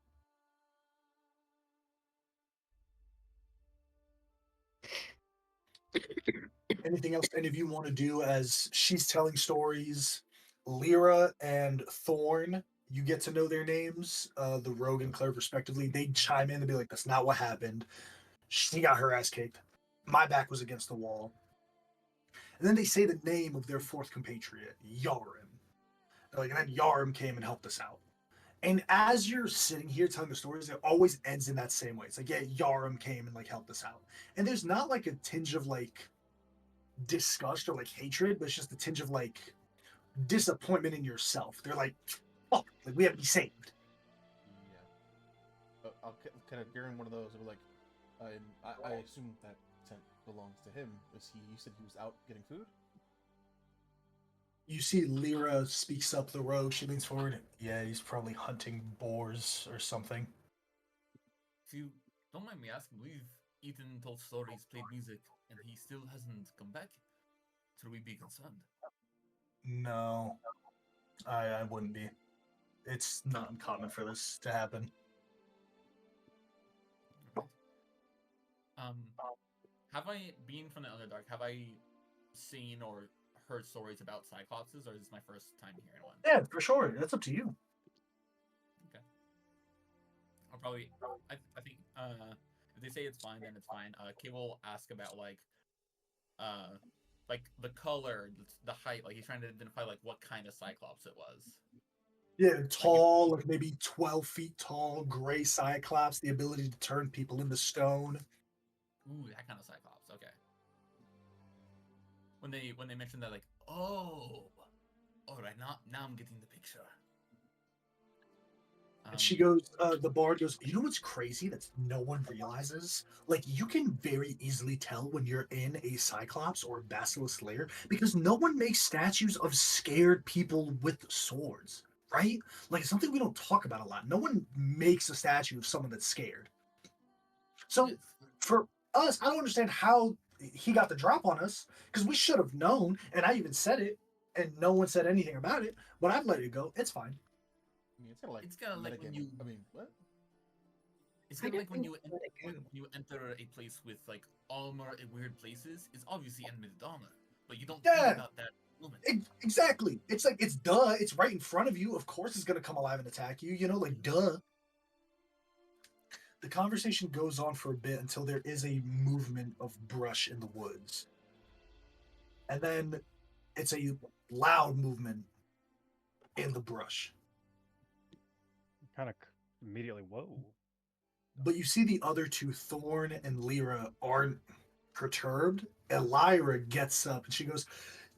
Anything else any of you want to do as she's telling stories? Lyra and Thorn, you get to know their names, the rogue and cleric respectively. They chime in and be like, that's not what happened. She got her ass kicked. My back was against the wall. And then they say the name of their fourth compatriot, Yarim. And then Yarim came and helped us out. And as you're sitting here telling the stories, it always ends in that same way. It's like, yeah, Yarim came and like helped us out. And there's not like a tinge of like disgust or like hatred, but it's just a tinge of like disappointment in yourself. They're like, oh, like we have to be saved. Yeah. I'll kind of during one of those, like, I assume that tent belongs to him. You said he was out getting food? You see Lyra speaks up the road. She leans forward. Yeah, he's probably hunting boars or something. If you don't mind me asking, we've eaten, told stories, played music, and he still hasn't come back. Should we be concerned? No, I wouldn't be. It's not uncommon for this to happen. Right. Have I been from the Underdark? Have I seen or heard stories about Cyclopses, or is this my first time hearing one? Yeah, for sure. That's up to you. Okay. I'll probably. I think. If they say it's fine, then it's fine. Kay will ask about like the color, the height. Like he's trying to identify like what kind of Cyclops it was. Yeah, tall, like maybe 12 feet tall, gray Cyclops, the ability to turn people into stone. Ooh, that kind of Cyclops. Okay. When they mentioned that, like, oh, all right, now I'm getting the picture. And she goes, the bard goes, you know what's crazy that no one realizes? Like, you can very easily tell when you're in a Cyclops or Basilisk lair because no one makes statues of scared people with swords. right? Like it's something we don't talk about a lot. No one makes a statue of someone that's scared. So Yes. for us, I don't understand how he got the drop on us because we should have known. And I even said it, and no one said anything about it. But I'd let it go. It's fine. I mean, it's kind of like It's kinda like when metagaming. you- I mean, what? It's I kind of don't like when think you let it when go. you enter a place with like armor and weird places. It's obviously enemies with armor, but you don't Yeah. think about that moment. Exactly. It's like it's duh. It's right in front of you. Of course, it's gonna come alive and attack you. You know, like duh. The conversation goes on for a bit until there is a movement of brush in the woods, and then it's a loud movement in the brush. Kind of immediately, whoa. But you see the other two, Thorn and Lyra, aren't perturbed. Elira gets up and she goes,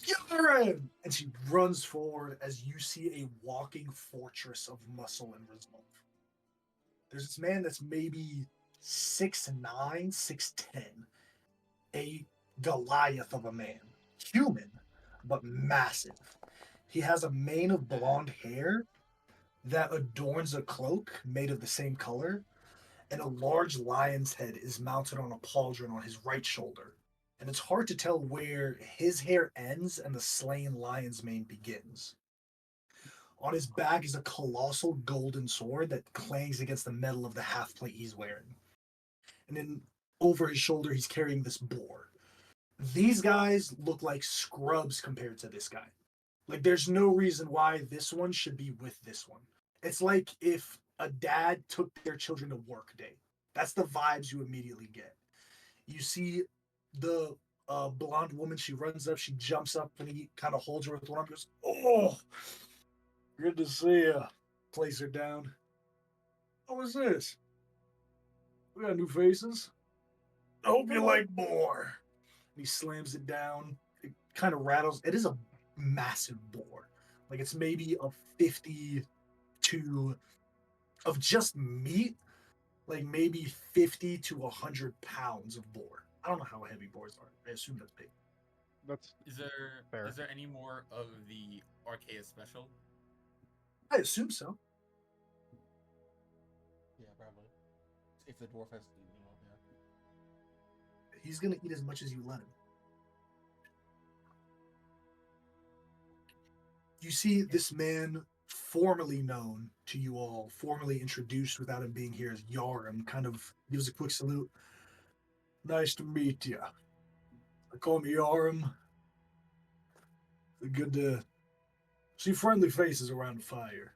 Yaren! And she runs forward as you see a walking fortress of muscle and resolve. There's this man that's maybe 6'9, 6'10, a Goliath of a man, human, but massive. He has a mane of blonde hair that adorns a cloak made of the same color, and a large lion's head is mounted on a pauldron on his right shoulder. And it's hard to tell where his hair ends and the slain lion's mane begins. On his back is a colossal golden sword that clangs against the metal of the half plate he's wearing. And then over his shoulder, he's carrying this boar. These guys look like scrubs compared to this guy. Like, there's no reason why this one should be with this one. It's like if a dad took their children to work day. That's the vibes you immediately get. You see the blonde woman, she runs up, she jumps up, and he kind of holds her with one arm, goes, "Oh, good to see you." Plays her down. "What was this? We got new faces. I hope you like boar." And he slams it down. It kind of rattles. It is a massive boar. Like it's maybe a 52 of just meat, like maybe 50 to 100 pounds of boar. I don't know how heavy boars are. I assume that's big. That's Is there Fair. any more of the Arceus special? I assume so. Yeah, probably. If the dwarf has, yeah. He's gonna eat as much as you let him. You see this man, formerly known to you all, formerly introduced without him being here as Yarum, kind of gives a quick salute. "Nice to meet you. I call me Yarum. Good to see friendly faces around the fire.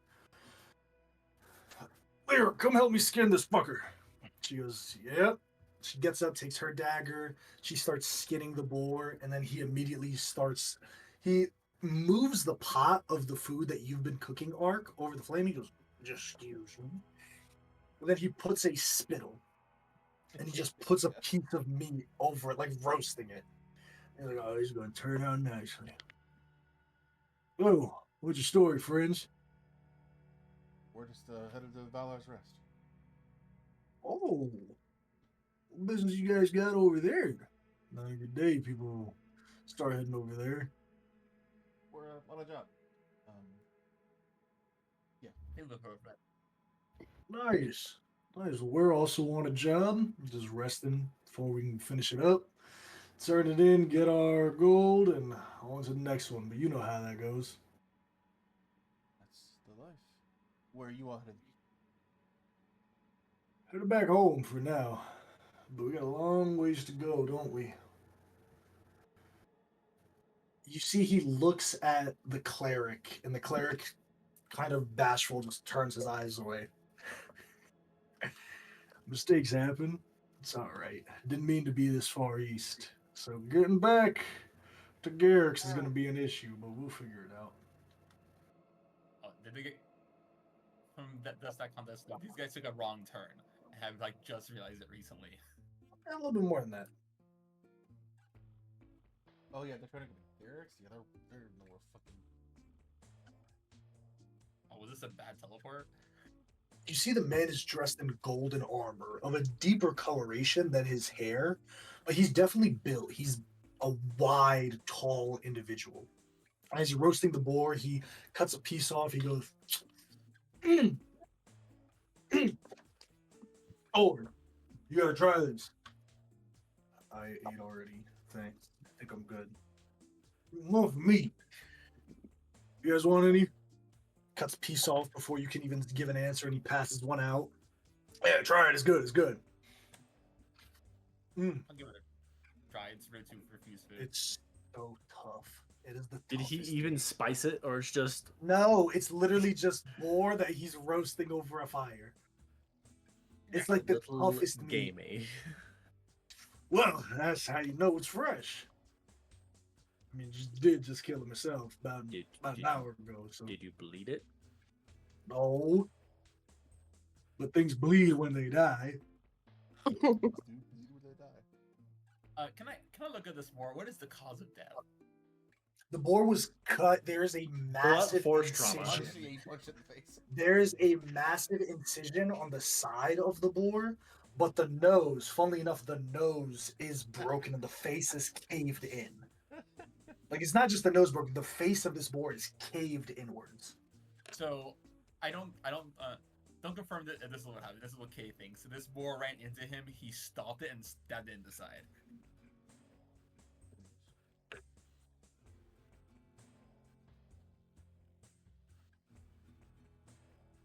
Lyra, come help me skin this fucker." She goes, "Yep." She gets up, takes her dagger. She starts skinning the boar, and then he immediately starts. He moves the pot of the food that you've been cooking, Ark, over the flame. He goes, "Just excuse me." And then he puts a spittle, and he just puts a piece of meat over it, like roasting it. And he's like, "Oh, he's going to turn out nicely." "Oh, what's your story, friends?" We're just headed to Valar's Rest. "Oh, what business you guys got over there?" Not a good day, people start heading over there. We're on a job. They look perfect. Nice. Nice. We're also on a job, just resting before we can finish it up, turn it in, get our gold, and on to the next one. But you know how that goes. That's the life. Where are you all headed? Headed back home for now. But we got a long ways to go, don't we? You see, he looks at the cleric, and the cleric, kind of bashful, just turns his eyes away. "Mistakes happen. It's all right. Didn't mean to be this far east. So getting back to Garrick's is going to be an issue, but we'll figure it out." Oh, did they get from that contest? These guys took a wrong turn. I have like just realized it recently. A little bit more than that. Oh yeah, they're trying to go to Garrick's. Yeah, they're nowhere fucking. Oh, was this a bad teleport? You see the man is dressed in golden armor of a deeper coloration than his hair, but he's definitely built. He's a wide, tall individual. As you're roasting the boar, he cuts a piece off. He goes, "Mm, mm. Oh, you gotta try this." I ate already. Thanks. I think I'm good. More for me. You guys want any? Cuts a piece off before you can even give an answer, and he passes one out. Yeah, try it. It's good. It's good. I'll give it a try. It's rude to refuse food. It's so tough. It is the Did he toughest even thing. spice it, or it's just No, it's literally just boar that he's roasting over a fire. It's like the little toughest meat. gamey? Well, that's how you know it's fresh. I mean, just kill it myself about an hour ago. So Did you bleed it? no, but things bleed when they die. Can I look at this more? What is the cause of death? The boar was cut. There is a massive force trauma. incision. Punch in the face. There is a massive incision on the side of the boar, but the nose, funnily enough, the nose is broken and the face is caved in. Like, it's not just the nose broken, the face of this boar is caved inwards. So, don't confirm that this is what happened. This is what Kay thinks. So this boar ran into him. He stopped it and stabbed it in the side.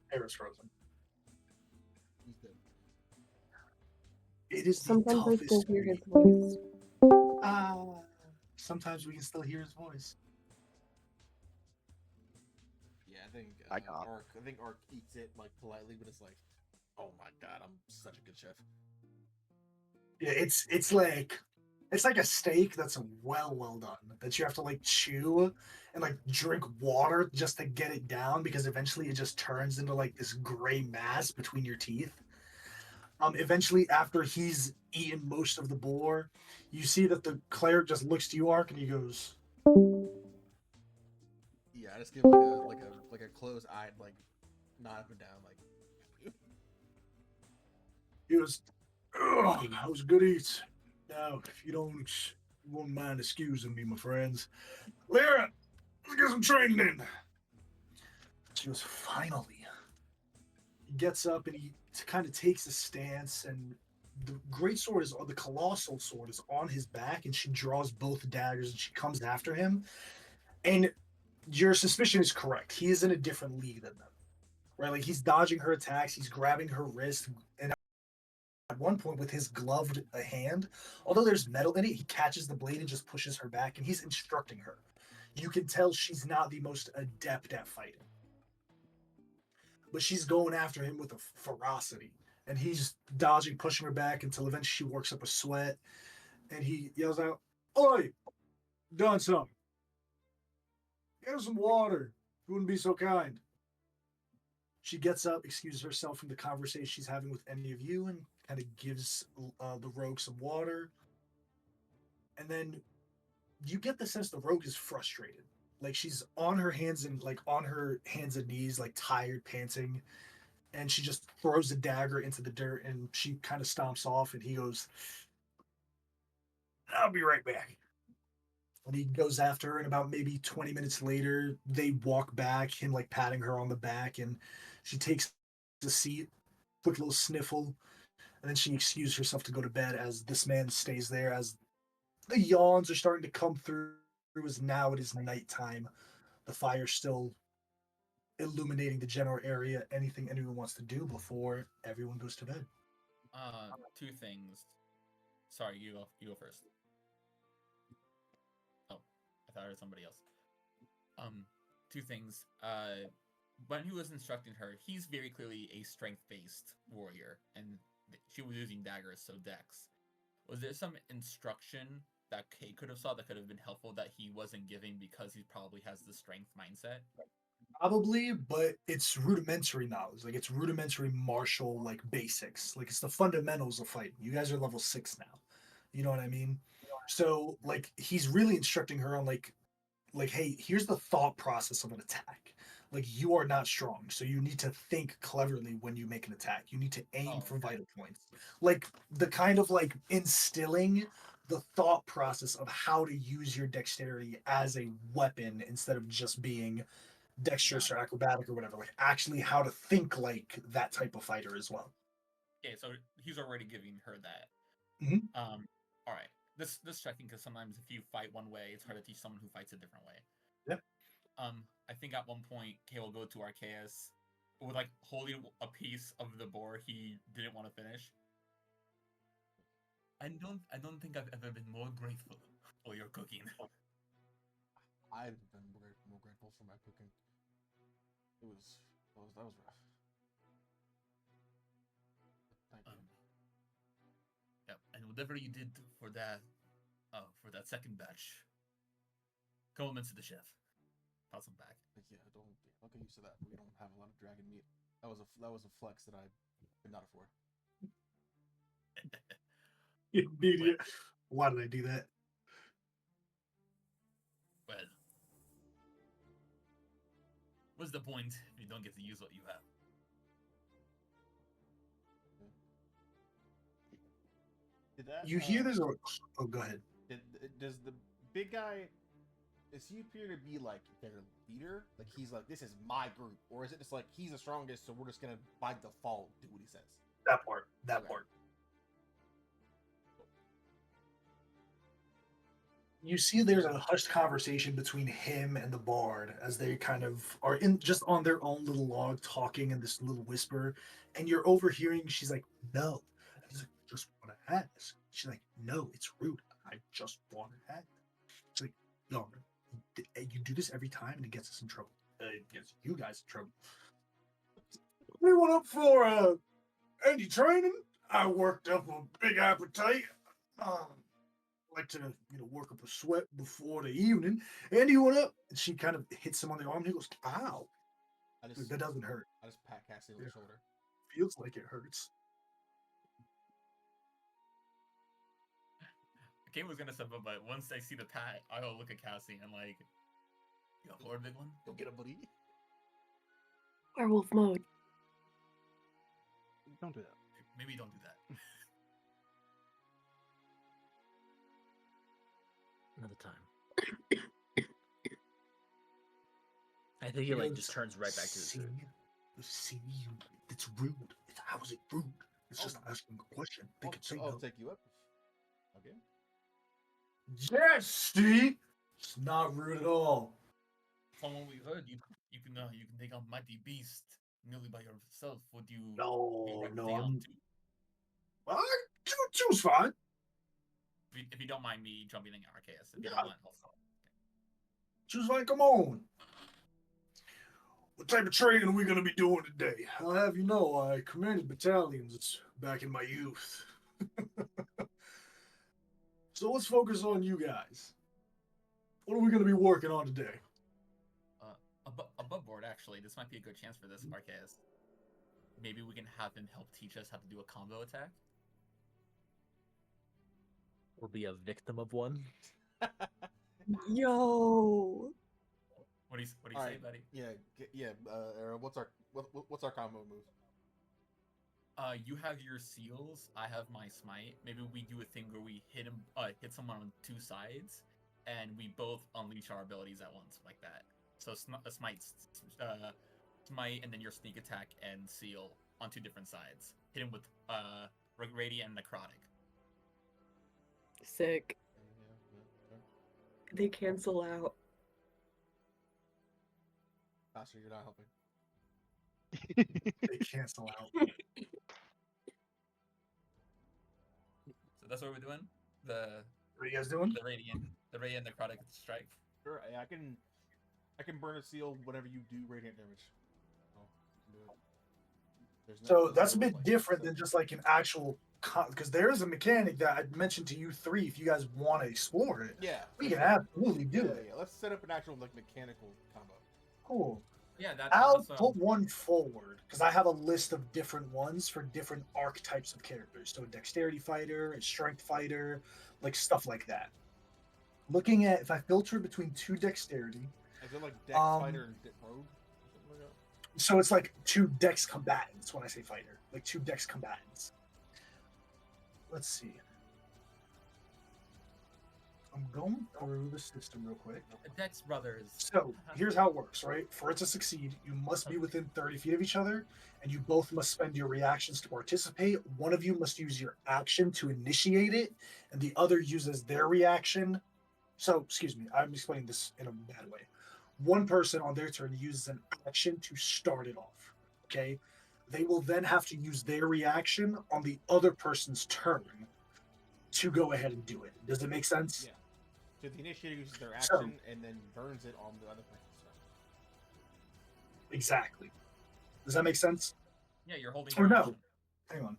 Hair is frozen. He's dead. It is the Sometimes I toughest. still hear his voice. Sometimes we can still hear his voice. Yeah, I think I got- Ark eats it like politely, but it's like, oh my god, I'm such a good chef. Yeah, it's like a steak that's well done that you have to like chew and like drink water just to get it down because eventually it just turns into like this gray mass between your teeth. Eventually after he's eaten most of the boar, you see that the cleric just looks to you, Ark, and he goes, Yeah, I just give like a closed eyed like nod up and down like. "Ugh, that was a good eat. Now, if you won't mind excusing me, my friends. Lyra, let's get some training in." She goes, "Finally." He gets up and he kind of takes a stance, and the great sword or the colossal sword is on his back, and she draws both daggers and she comes after him. And your suspicion is correct. He is in a different league than them. Right? Like, he's dodging her attacks, he's grabbing her wrist, and at one point with his gloved hand, although there's metal in it, he catches the blade and just pushes her back, and he's instructing her. You can tell she's not the most adept at fighting, but she's going after him with a ferocity, and he's dodging, pushing her back until eventually she works up a sweat, and he yells out, "Oi, done something. Get her some water. You wouldn't be so kind." She gets up, excuses herself from the conversation she's having with any of you, and kind of gives the rogue some water. And then you get the sense the rogue is frustrated. Like, she's on her hands and knees, like tired, panting, and she just throws a dagger into the dirt and she kind of stomps off. And he goes, "I'll be right back." And he goes after her, and about maybe 20 minutes later, they walk back, him like patting her on the back, and she takes a seat, quick little sniffle, and then she excuses herself to go to bed as this man stays there as the yawns are starting to come through as now it is nighttime. The fire's still illuminating the general area. Anything anyone wants to do before everyone goes to bed? Two things. Sorry, you go first. Oh, I thought I heard somebody else. Two things. When he was instructing her, he's very clearly a strength-based warrior, and she was using daggers, so dex. Was there some instruction that Kay could have saw that could have been helpful that he wasn't giving because he probably has the strength mindset? Probably, but it's rudimentary knowledge. Like, it's rudimentary martial, like, basics. Like, it's the fundamentals of fighting. You guys are level 6 now. You know what I mean? So, like, he's really instructing her on, like, hey, here's the thought process of an attack. Like, you are not strong, so you need to think cleverly when you make an attack. You need to aim for vital points. Like, the kind of, like, instilling the thought process of how to use your dexterity as a weapon instead of just being dexterous or acrobatic or whatever. Like actually how to think like that type of fighter as well. Okay, so he's already giving her that. Mhm. All right. This checking because sometimes if you fight one way, it's hard to teach someone who fights a different way. Yep. I think at one point Kay will go to Arceus with like holding a piece of the boar he didn't want to finish. I don't think I've ever been more grateful for your cooking. I've been more grateful for my cooking. That was rough. Thank you. Yep, and whatever you did for that second batch, compliments to the chef. Toss him back. But yeah, don't get used to that. We don't have a lot of dragon meat. That was a flex that I could not afford. Idiot. Why did I do that? Well, what's the point if you don't get to use what you have? Did that? You hear there's a oh go ahead. Does the big guy? Does he appear to be like their leader? Like he's like, this is my group, or is it just like he's the strongest, so we're just gonna by default do what he says? That part. That Okay. part. You see there's a hushed conversation between him and the bard as they kind of are in just on their own little log talking in this little whisper, and you're overhearing she's like, no. And he's like, just want to ask. She's like, no, it's rude. I just want to ask. She's like, no, you do this every time and it gets us in trouble. It gets you guys in trouble. We went up for any training. I worked up a big appetite. Like to work up a sweat before the evening. And he went up and she kind of hits him on the arm. And he goes, ow. That doesn't hurt. I just pat Cassie on the shoulder. Feels like it hurts. Kay was gonna step up, but once I see the pat, I'll look at Cassie and like, you up for a big one? Go get a buddy. Werewolf mode. Don't do that. Maybe don't do that. Another time. I think he like just turns right back to his See, food. see, it's rude. How is it rude? It's just asking a question. They could say I'll no. take you up. Okay. Yes, Steve. It's not rude at all. From what we heard, you can take on mighty beast nearly by yourself. Would you? No, like to no, take on I'm. two? Well, two's fine. If you don't mind me jumping in Arceus, if you Yeah. don't mind, also. Two's fine. Come on. What type of training are we going to be doing today? I'll have you know, I commanded battalions back in my youth. So let's focus on you guys. What are we going to be working on today? Above board, actually, this might be a good chance for this, Arceus. Maybe we can have him help teach us how to do a combo attack. Or be a victim of one. Yo. What do you say, Alright, buddy? Yeah. Era, what's our combo move? You have your seals. I have my smite. Maybe we do a thing where we hit someone on two sides, and we both unleash our abilities at once, like that. So smite, and then your sneak attack and seal on two different sides. Hit him with radiant and necrotic. Sick. Yeah. They cancel out. Faster, you're not helping. They cancel out. So that's what we're doing. The What are you guys doing? the radiant necrotic strike. Sure, I can burn a seal whenever you do radiant damage. Oh, you can do it. So that's a bit different than just like an actual, because there is a mechanic that I mentioned to you three. If you guys want to explore it, Yeah, we can absolutely do it. Yeah. Let's set up an actual like mechanical combo. Cool. Yeah, that's I'll awesome. put one forward because I have a list of different ones for different archetypes of characters. So a dexterity fighter, a strength fighter, like stuff like that. Looking at if I filter between two dexterity, Is it like Dex Fighter and Rogue? Something like that? so it's like two dex combatants when I say fighter, like two dex combatants. Let's see. I'm going through the system real quick. Dex Brothers. So here's how it works, right? For it to succeed, you must be within 30 feet of each other, and you both must spend your reactions to participate. One of you must use your action to initiate it, and the other uses their reaction. So, excuse me, I'm explaining this in a bad way. One person on their turn uses an action to start it off. Okay? They will then have to use their reaction on the other person's turn to go ahead and do it. Does it make sense? Yeah. So the initiator uses their So- action and then burns it on the other person's turn. Exactly. Does that make sense? Yeah, you're holding. Or your no? action. Hang on.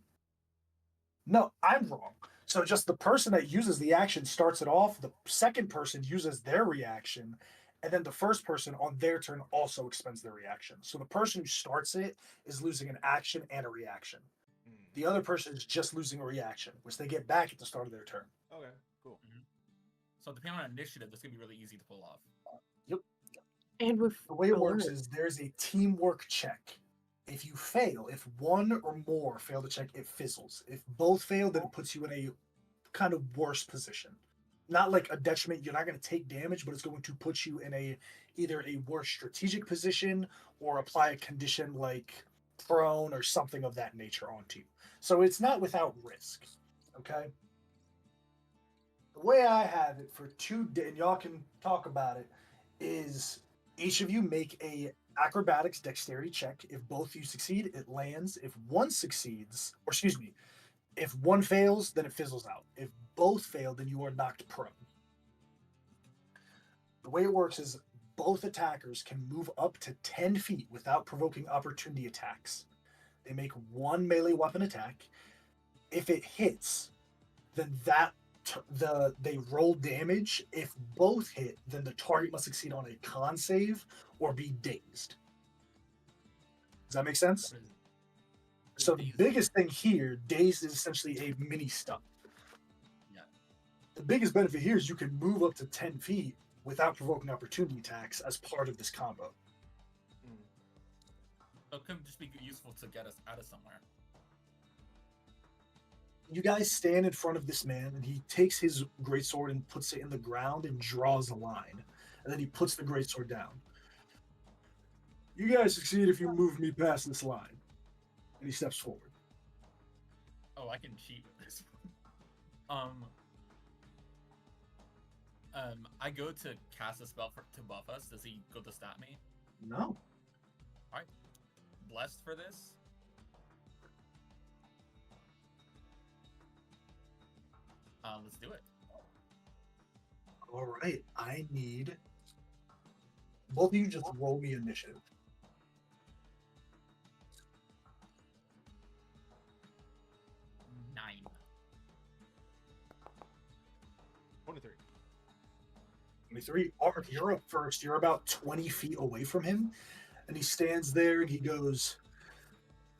No, I'm wrong. So just the person that uses the action starts it off, the second person uses their reaction, and then the first person on their turn also expends their reaction. So the person who starts it is losing an action and a reaction. Hmm. The other person is just losing a reaction, which they get back at the start of their turn. Okay, cool. So depending on initiative, this could be really easy to pull off. And with The way it works alert. is there's a teamwork check. If you fail, if one or more fail the check, it fizzles. If both fail, then it puts you in a kind of worse position. Not like a detriment, you're not going to take damage, but it's going to put you in a either a worse strategic position or apply a condition like prone or something of that nature onto you. So it's not without risk. Okay? The way I have it for 2 days, and y'all can talk about it, is each of you make a acrobatics dexterity check. If both of you succeed, it lands. If one succeeds, or excuse me, if one fails, then it fizzles out. If both fail, then you are knocked prone. The way it works is both attackers can move up to 10 feet without provoking opportunity attacks. They make one melee weapon attack. If it hits, then they roll damage. If both hit, then the target must succeed on a con save or be dazed. Does that make sense? So the Dazed. biggest thing here, dazed is essentially a mini stun. Yeah. The biggest benefit here is you can move up to 10 feet without provoking opportunity attacks as part of this combo. Hmm. So it could just be useful to get us out of somewhere. You guys stand in front of this man, and he takes his greatsword and puts it in the ground and draws a line. And then he puts the greatsword down. You guys succeed if you move me past this line. And he steps forward. Oh, I can cheat with this. I go to cast a spell to buff us. Does he go to stat me? No. Blessed for this? Let's do it. All right. I need both of you just roll me initiative. 9. 23. 23. Ark, you're up first. You're about 20 feet away from him. And he stands there and he goes,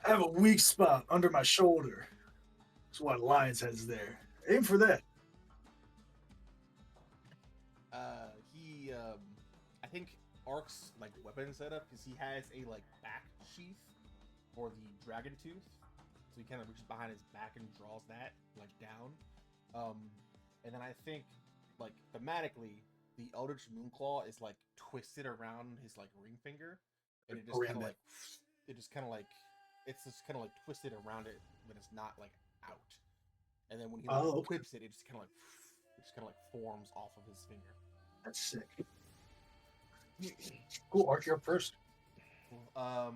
I have a weak spot under my shoulder. That's why Lion's Head's there. Aim for that. I think Ark's like weapon setup is he has a like back sheath for the dragon tooth, so he kind of reaches behind his back and draws that like down. And then I think like thematically, the Eldritch Moonclaw is like twisted around his like ring finger, and it just kind of Gambit. like it's just kind of like twisted around it, but it's not like out. And then when he like, Oh, okay. whips it, it just kind of like forms off of his finger. That's sick. Cool, Ark, you're up first. I'll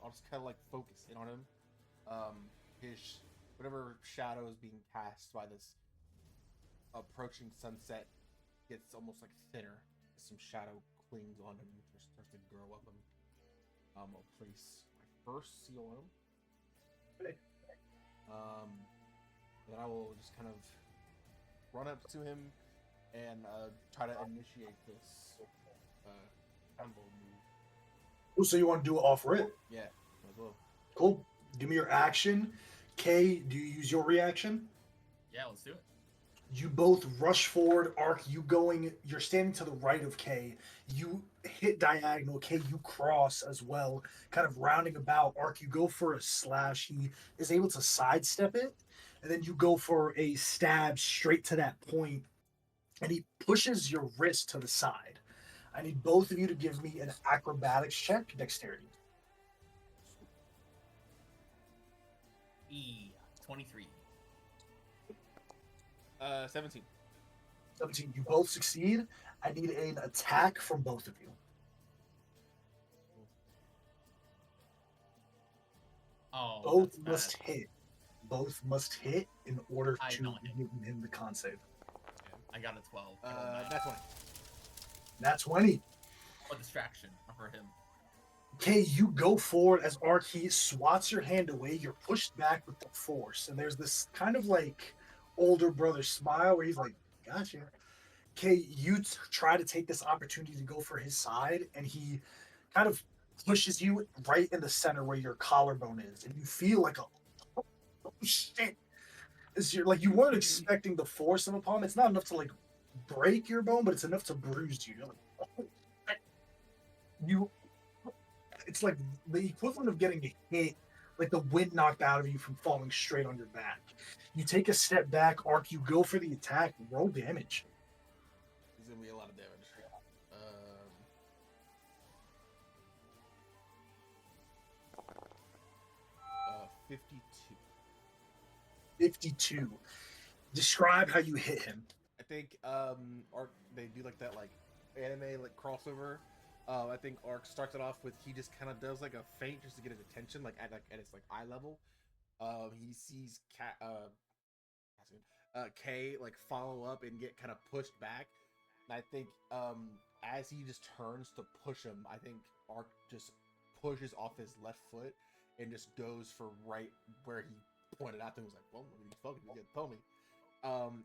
just kind of like focus in on him. His whatever shadow is being cast by this approaching sunset gets almost like thinner. Some shadow clings on him, just starts to grow up him. I'll place my first seal on him. Okay. Then I will just kind of run up to him and try to initiate this combo move. Oh, so you want to do it off rip? Yeah, might as well. Cool. Give me your action. Kay, do you use your reaction? Yeah, let's do it. You both rush forward. Ark, you're standing to the right of Kay. You hit diagonal. Kay, you cross as well, kind of rounding about. Ark, you go for a slash. He is able to sidestep it. And then you go for a stab straight to that point. and he pushes your wrist to the side. I need both of you to give me an acrobatics check, dexterity. 23. 17. 17. You both succeed. I need an attack from both of you. Oh, Both that's must bad. hit. Both must hit in order I to don't hit. give him the con save. I got a 12. I rolled bad. That's 20. That's 20. A distraction for him. Okay, you go forward as Arky swats your hand away. You're pushed back with the force, and there's this kind of like older brother smile where he's like, "Gotcha." Okay, you try to take this opportunity to go for his side, and he kind of pushes you right in the center where your collarbone is, and you feel like a oh shit. As you're like you weren't expecting the force of a palm. It's not enough to like break your bone, but it's enough to bruise you. You're like, oh, you. It's like the equivalent of getting a hit, like the wind knocked out of you from falling straight on your back. You take a step back, Ark. You go for the attack. Roll damage. It's gonna be a lot of damage. 52. 52. Describe how you hit him. I think Arc they do like that like anime like crossover. I think Arc starts it off with he just kind of does like a feint just to get his attention, like at its like eye level. He sees K like follow up and get kind of pushed back. And I think as he just turns to push him, I think Arc just pushes off his left foot and just goes for right where he pointed out to him. He was like, "Well, what the fuck, you get told me."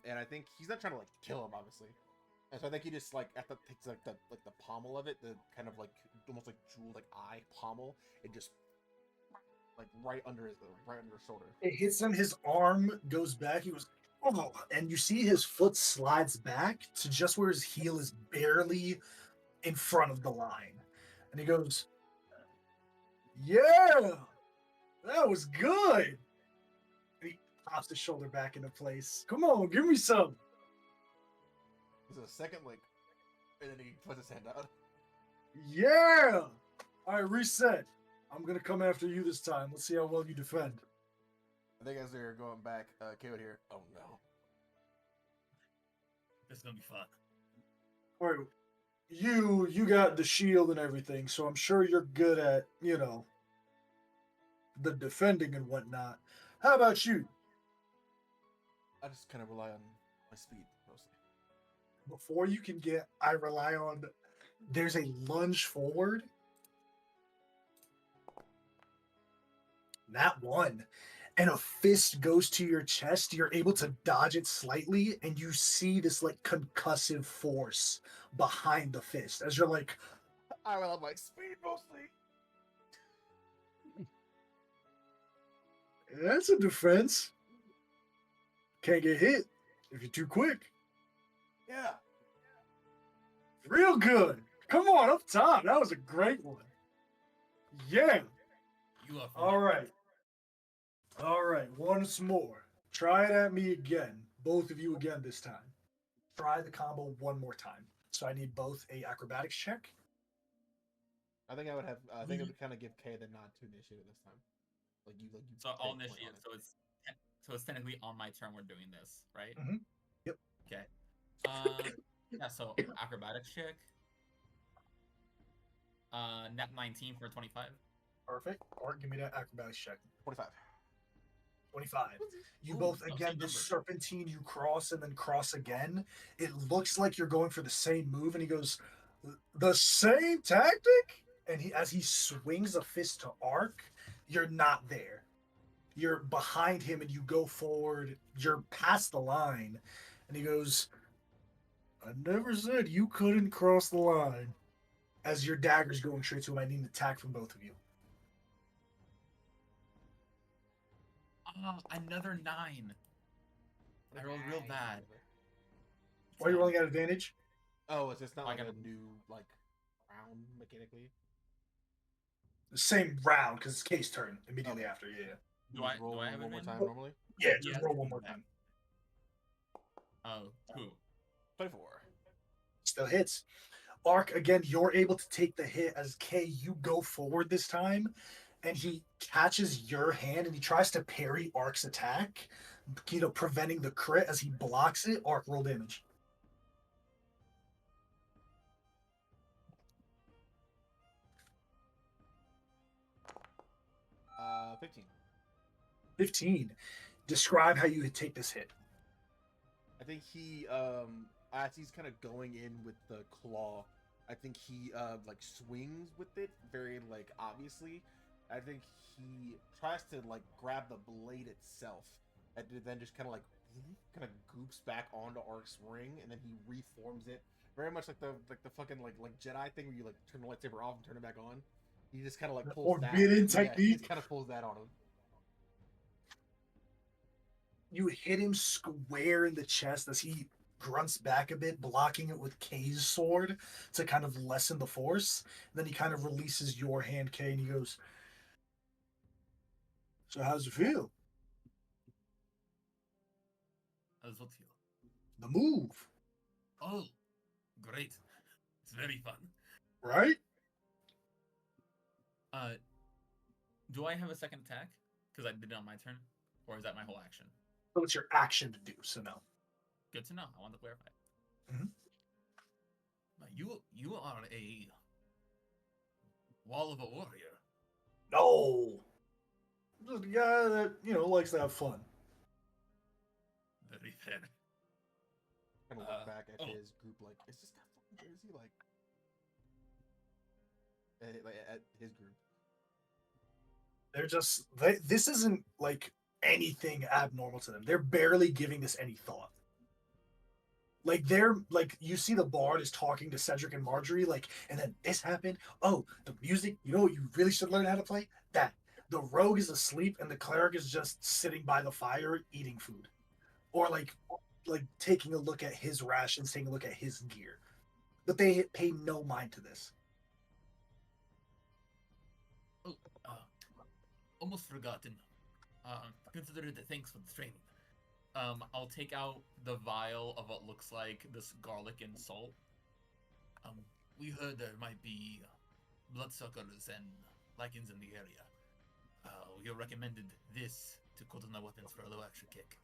And I think he's not trying to like kill him, obviously. And so I think he just like takes like the pommel of it, the kind of like almost like jeweled like eye pommel, and just like right under his shoulder. It hits him. His arm goes back. He goes, oh, and you see his foot slides back to just where his heel is barely in front of the line. And he goes, "Yeah, that was good." And he pops his shoulder back into place. "Come on, give me some." There's a second like, and then he puts his hand out. "Yeah." All right, reset. I'm gonna come after you this time. Let's see how well you defend. I think as they're going back, K would hear, "Oh no." This is gonna be fun. All right, you got the shield and everything, so I'm sure you're good at, the defending and whatnot. How about you? I just kind of rely on my speed mostly. Before you can get, I rely on. There's a lunge forward. That one. And a fist goes to your chest. You're able to dodge it slightly, and you see this like concussive force behind the fist as you're like, I rely on my speed mostly. that's a defense. Can't get hit if you're too quick. Yeah. Real good. Come on, up top. That was a great one. Yeah. You are All right. All right. Once more. Try it at me again. Both of you again this time. Try the combo one more time. So I need both a acrobatics check. I think I would have. I think it would kind of give K the nod to initiate this time. Like you. So take I'll point on initiate. it. So it's technically on my turn. We're doing this, right? Mhm. Yep. Okay. Yeah. So acrobatics check. Net 19 for 25. Perfect. Or give me that acrobatics check. 25. 25. You Ooh, both, no, again, same this number. serpentine, you cross and then cross again. It looks like you're going for the same move, and he goes, "The same tactic?" And as he swings a fist to arc, you're not there. You're behind him, and you go forward. You're past the line, and he goes, "I never said you couldn't cross the line." As your dagger's going straight to him, I need an attack from both of you. Another 9. I rolled real bad. Why are you rolling at advantage? Oh, it's just not I like got a a- new like round mechanically. The same round, because it's K's turn immediately after, yeah. Do You I just roll have one more advantage? time normally? Yeah, just Yeah, roll one more yeah. time. Oh, who? 24. Still hits. Arc, again, you're able to take the hit as K, you go forward this time, and he catches your hand and he tries to parry Arc's attack, preventing the crit as he blocks it. Arc, roll damage. 15. 15. Describe how you would take this hit. I think he, as he's kind of going in with the claw, I think he, like, swings with it very, like, obviously. I think he tries to, like, grab the blade itself, and then just kind of, like, goops back onto Arc's ring, and then he reforms it. Very much like the fucking, like Jedi thing where you, like, turn the lightsaber off and turn it back on. He just kind of, like, pulls that. Forbidden Yeah, he technique. just kind of pulls that on him. You hit him square in the chest as he grunts back a bit, blocking it with K's sword to kind of lessen the force. And then he kind of releases your hand, K, and he goes, "So how's it feel? How does it feel? The move, Oh, great. It's very fun. right?" Do I have a second attack? Because I did it on my turn? Or is that my whole action? So it's your action to do, so no. Good to know. I want to clarify. Mhm. You are a wall of a warrior. No. Just a guy that, likes to have fun. Very fair. Kind of look back at oh. his group like, is this guy fucking crazy? Like at his group. They're just, this isn't like anything abnormal to them. They're barely giving this any thought. Like, they're like, you see the bard is talking to Cedric and Marjorie, like, and then this happened. Oh, the music, you know what you really should learn how to play? That. The rogue is asleep and the cleric is just sitting by the fire eating food. Or like taking a look at his rations, taking a look at his gear. But they pay no mind to this. Oh, almost forgotten. Consider it a thanks for the training. I'll take out the vial of what looks like this garlic and salt. We heard there might be bloodsuckers and lichens in the area. We recommended this to coat on our weapons for a little extra kick.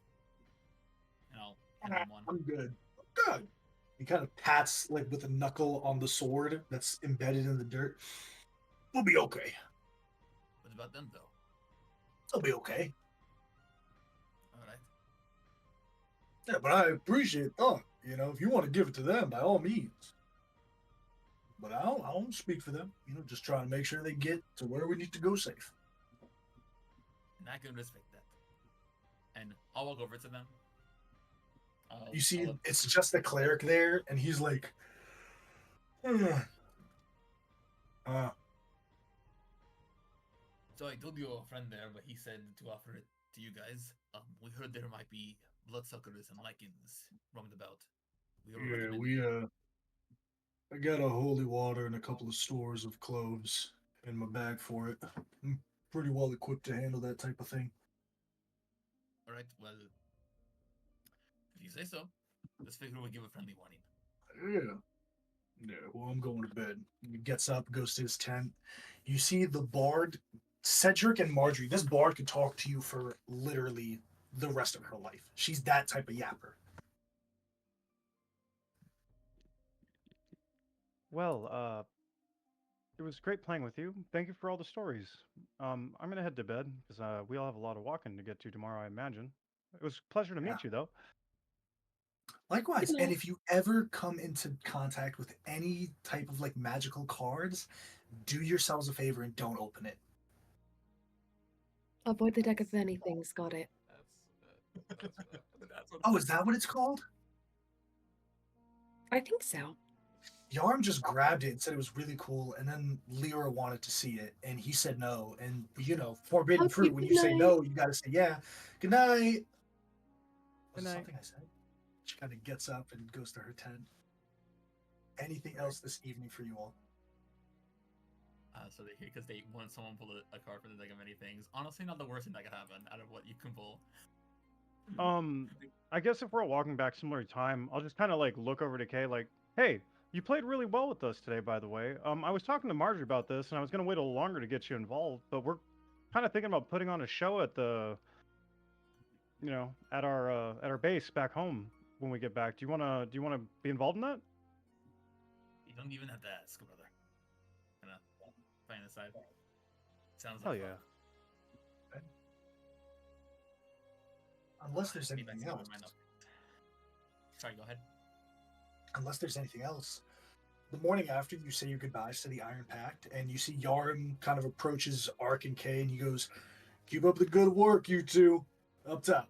And I'll hand him one. I'm good. Good. He kind of pats like with a knuckle on the sword that's embedded in the dirt. We'll be okay. What about them, though? They'll be okay. All right. Yeah, but I appreciate thought. If you want to give it to them, by all means. But I don't speak for them. Just trying to make sure they get to where we need to go safe. And I can respect that. And I'll walk over to them. You see, it's just the cleric there, and he's like, So I told your friend there, but he said to offer it to you guys. We heard there might be bloodsuckers and lichens roamed about. I got a holy water and a couple of stores of cloves in my bag for it. I'm pretty well equipped to handle that type of thing. All right, well, if you say so, let's figure we'll give a friendly warning. Yeah, well, I'm going to bed. He gets up, goes to his tent. You see the bard, Cedric and Marjorie. This bard could talk to you for literally the rest of her life. She's that type of yapper. Well, it was great playing with you. Thank you for all the stories. I'm gonna head to bed because we all have a lot of walking to get to tomorrow, I imagine. It was a pleasure to meet you, though. Likewise, and if you ever come into contact with any type of like magical cards, do yourselves a favor and don't open it. Avoid the deck of many things, got it. Oh, is that what it's called? I think so. Yarm just grabbed it and said it was really cool, and then Lyra wanted to see it, and he said no. And forbidden Okay, fruit. When you good say night. no, you gotta say yeah. Good night. Good Was night. something I said? She kind of gets up and goes to her tent. Anything else this evening for you all? So because they want someone pull a card for the deck of many things. Honestly, not the worst thing that could happen out of what you can pull. I guess if we're all walking back similar time, I'll just kind of like look over to Kay, like, "Hey, you played really well with us today, by the way. I was talking to Marjorie about this, and I was gonna wait a little longer to get you involved, but we're kind of thinking about putting on a show at the, at our base back home when we get back. Do you wanna be involved in that?" You don't even have to ask, brother. Kind of playing aside. Sounds Hell like yeah. fun. Unless there's Feedback's anything never else. mind, though. Sorry, go ahead. Unless there's anything else. The morning after, you say your goodbyes to the Iron Pact, and you see Yarim kind of approaches Ark and Kay, and he goes, "Keep up the good work, you two, up top.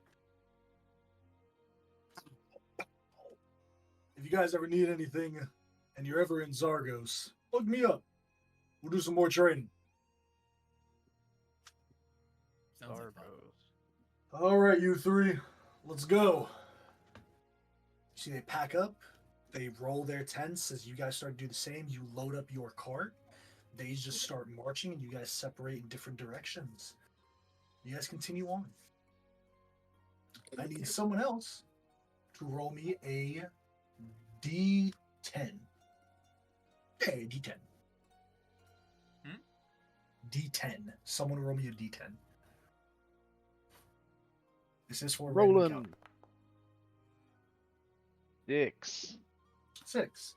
If you guys ever need anything, and you're ever in Zargos, look me up. We'll do some more training." Sounds like fun. Zargos. All right, you three, let's go. You see, they pack up. They roll their tents as you guys start to do the same. You load up your cart. They just start marching, and you guys separate in different directions. You guys continue on. I need someone else to roll me a D10. Hey, D10. D10. Someone roll me a D10. This is for a random Roland. encounter. 6. 6.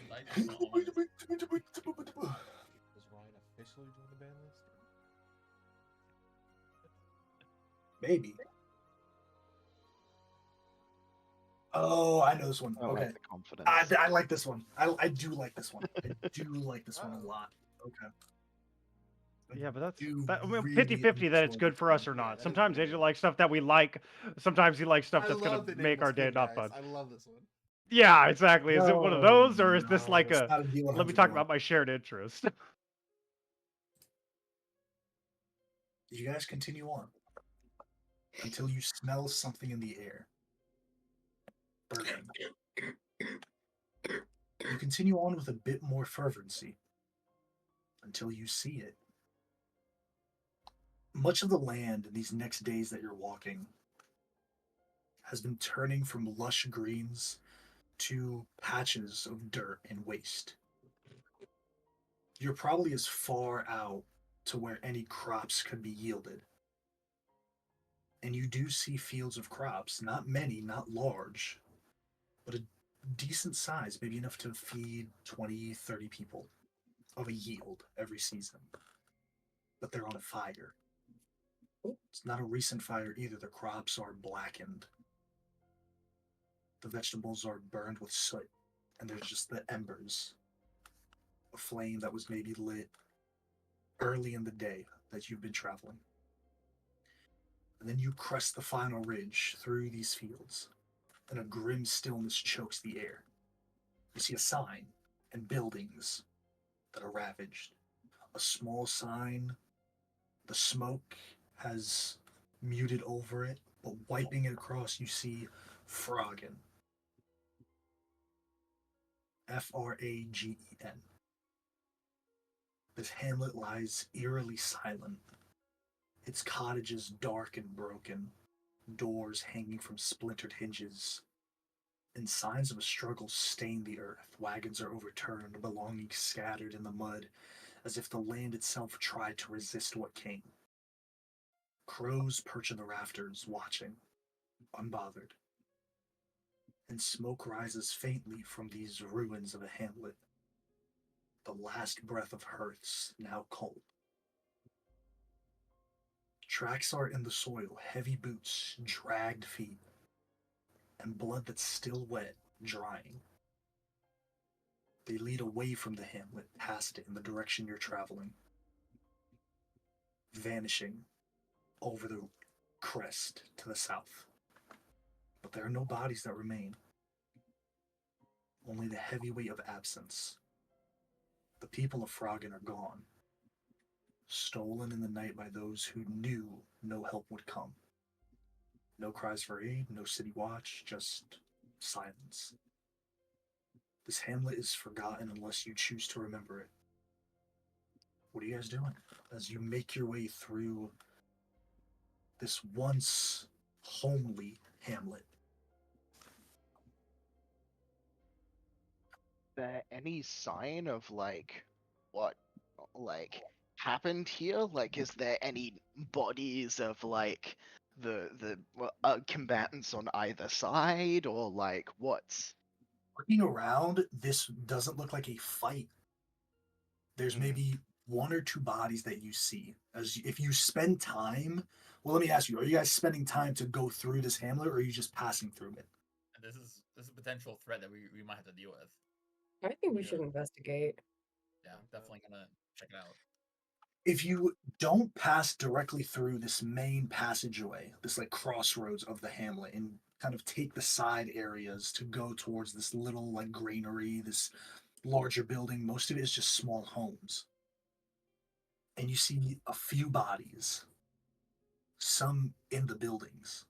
Like this one always. Does Ryan officially join the ban list? Maybe. Oh, I know this one. I Okay. like the confidence. I like this one. I do like this one. I do like this one a lot. Okay. I Yeah, but that's do that, I mean, really 50-50 that it's enjoy good this for one. us or Yeah, not. that is Sometimes really AJ good. likes stuff that we like. Sometimes he likes stuff I that's love gonna the make Nameless our day King, not guys. fun. I love this one. Yeah, exactly. Is it one of those, or is this No, like it's a not a D100 let me talk one. about my shared interest? You guys continue on until you smell something in the air. Burning. You continue on with a bit more fervency until you see it. Much of the land in these next days that you're walking has been turning from lush greens to patches of dirt and waste. You're probably as far out to where any crops could be yielded. And you do see fields of crops, not many, not large, but a decent size, maybe enough to feed 20, 30 people of a yield every season. But they're on a fire. It's not a recent fire either. The crops are blackened. The vegetables are burned with soot, and there's just the embers. A flame that was maybe lit early in the day that you've been traveling. And then you crest the final ridge through these fields, and a grim stillness chokes the air. You see a sign and buildings that are ravaged. A small sign, the smoke has muted over it, but wiping it across, you see Froggen. Fragen. This hamlet lies eerily silent, its cottages dark and broken, doors hanging from splintered hinges, and signs of a struggle stain the earth. Wagons are overturned, belongings scattered in the mud, as if the land itself tried to resist what came. Crows perch in the rafters, watching, unbothered, and smoke rises faintly from these ruins of a hamlet. The last breath of hearths now cold. Tracks are in the soil, heavy boots, dragged feet, and blood that's still wet, drying. They lead away from the hamlet, past it in the direction you're traveling, vanishing over the crest to the south. But there are no bodies that remain, only the heavy weight of absence. The people of Froggen are gone, stolen in the night by those who knew no help would come. No cries for aid, no city watch, just silence. This hamlet is forgotten unless you choose to remember it. What are you guys doing as you make your way through this once homely hamlet. There any sign of like what like happened here? Like, is there any bodies of like combatants on either side, or like what's? Looking around, this doesn't look like a fight. There's Hmm. maybe one or two bodies that you see. As if you spend time, well, let me ask you: are you guys spending time to go through this hamlet, or are you just passing through it? And this is a potential threat that we might have to deal with. I think we Yeah. should investigate. Yeah, I'm definitely gonna check it out. If you don't pass directly through this main passageway, this like crossroads of the hamlet, and kind of take the side areas to go towards this little like granary, this larger building, most of it is just small homes. And you see a few bodies, some in the buildings.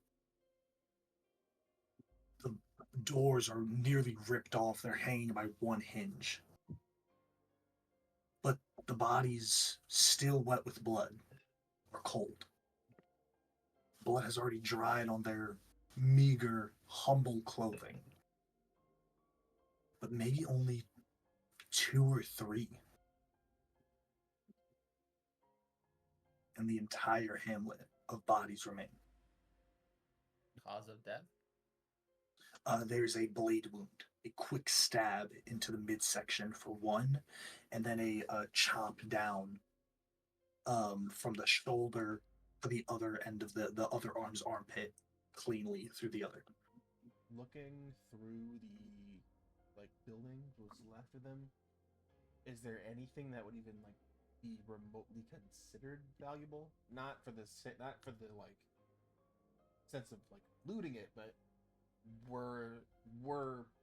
The doors are nearly ripped off, they're hanging by one hinge. But the bodies still wet with blood or cold. Blood has already dried on their meager, humble clothing. But maybe only 2 or 3. And the entire hamlet of bodies remain. Cause of death? There's a blade wound, a quick stab into the midsection for one, and then a chop down from the shoulder to the other end of the other arm's armpit, cleanly through the other. Looking through the like building, what's left of them, is there anything that would even like be remotely considered valuable? Not for the like sense of like looting it, but were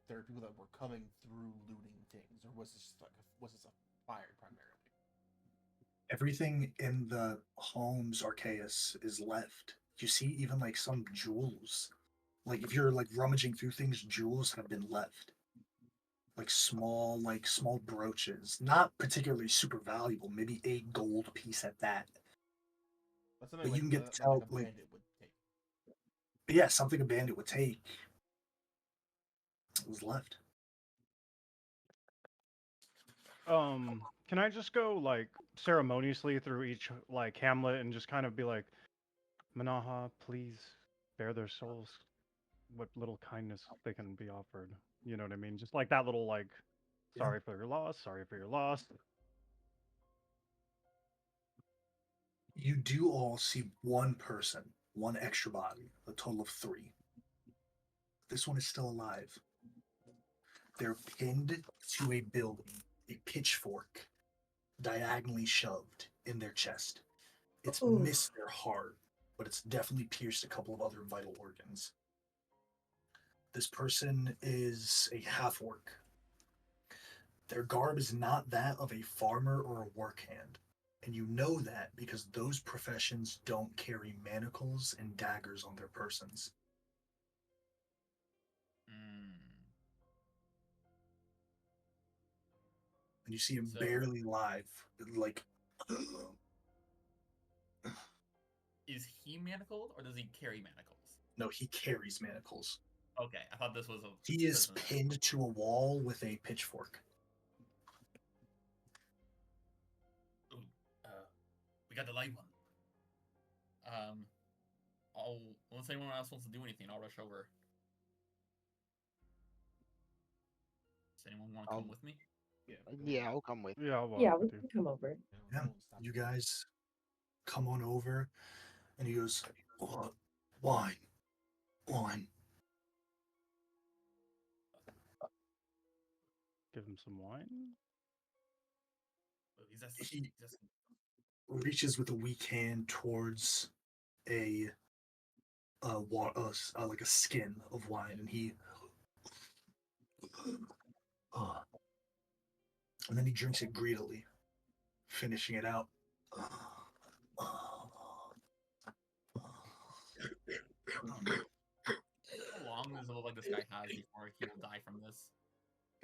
there people that were coming through looting things, or was this a fire primarily? Everything in the homes Arceus is left. You see even like some jewels. Like if you're like rummaging through things, jewels have been left. Like small brooches. Not particularly super valuable, maybe a gold piece at that. That's something But you like can get to that, like tell a like bandit would take. but yeah, something a bandit would take was left. Can I just go like ceremoniously through each like hamlet and just kind of be like, Manaha, please spare their souls. What little kindness they can be offered. You know what I mean? Just like that little like, Yeah. sorry for your loss, sorry for your loss. You do all see one person, one extra body, a total of 3. This one is still alive. They're pinned to a building, a pitchfork diagonally shoved in their chest. It's Ooh. missed their heart, but it's definitely pierced a couple of other vital organs. This person is a half orc. Their garb is not that of a farmer or a work hand. And you know that because those professions don't carry manacles and daggers on their persons. Mm. And you see him So- barely alive, like Is he manacled or does he carry manacles? no, he carries manacles. Okay, I thought this was a. He is prisoner. pinned to a wall with a pitchfork. Ooh, we got the light one. Unless anyone else wants to do anything, I'll rush over. Does anyone want to come I'll- with me? Yeah, I'll come with. Yeah, I'll walk Yeah, we with you. can come over. Yeah, you guys come on over, and he goes, "Oh, wine, wine." Give him some wine. Oh, he's just, He reaches with a weak hand towards a like a skin of wine, and he, and then he drinks it greedily, finishing it out. How long does it look like this guy has before he will die from this?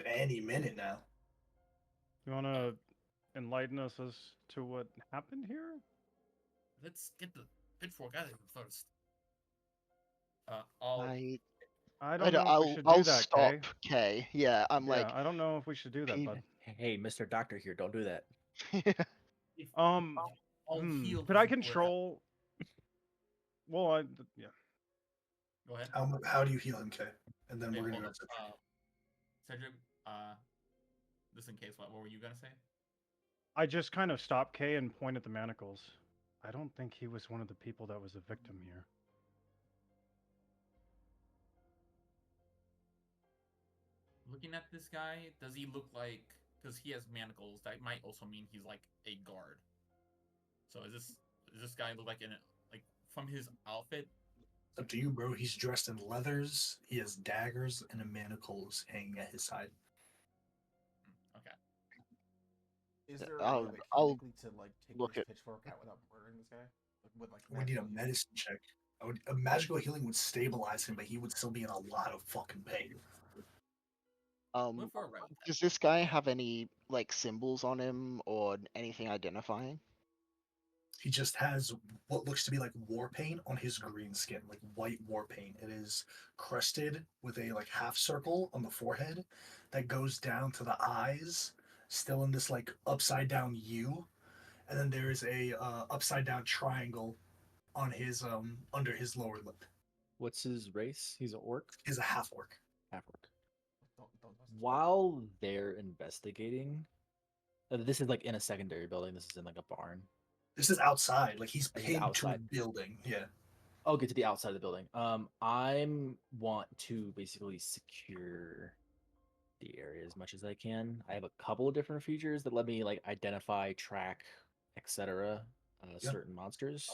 Any minute now. You want to enlighten us as to what happened here? Let's get the pitchfork out of here first. I'll I I don't know if we I'll should do I'll that, stop Kay. K. Yeah, I'm like, Yeah, I don't know if we should do that, P- bud. Hey, Mr. Doctor here, don't do that. if Um, I'll heal. could I before- control? Well, yeah. Go ahead. How do you heal him, Kay? And then Okay, we're gonna hold go. on. Cedric, just in case, what were you gonna say? I just kind of stop Kay and point at the manacles. I don't think he was one of the people that was a victim here. Looking at this guy, does he look like? Because he has manacles, that might also mean he's like a guard. So does this guy look like like from his outfit? It's up to you, bro. He's dressed in leathers. He has daggers and a manacles hanging at his side. Okay. Is Yeah, there a I'll- way, like, I'll physically to like take look this at- pitchfork out without murdering this guy? Like, with like We need a magical healing? medicine check. A magical healing would stabilize him, but he would still be in a lot of fucking pain. Move forward right with that. Does this guy have any like symbols on him or anything identifying? He just has what looks to be like war paint on his green skin, like white war paint. It is crested with a like half circle on the forehead that goes down to the eyes, still in this like upside down U, and then there is a upside down triangle on his under his lower lip. What's his race? He's an orc? He's a half orc. Half orc. Don't mess this up. While they're investigating, this is like in a secondary building. This is in like a barn. This is outside, like he's This is pinned to a outside. building. Yeah. I'll get to the outside of the building. I want to basically secure the area as much as I can. I have a couple of different features that let me like identify, track, etc. Certain monsters.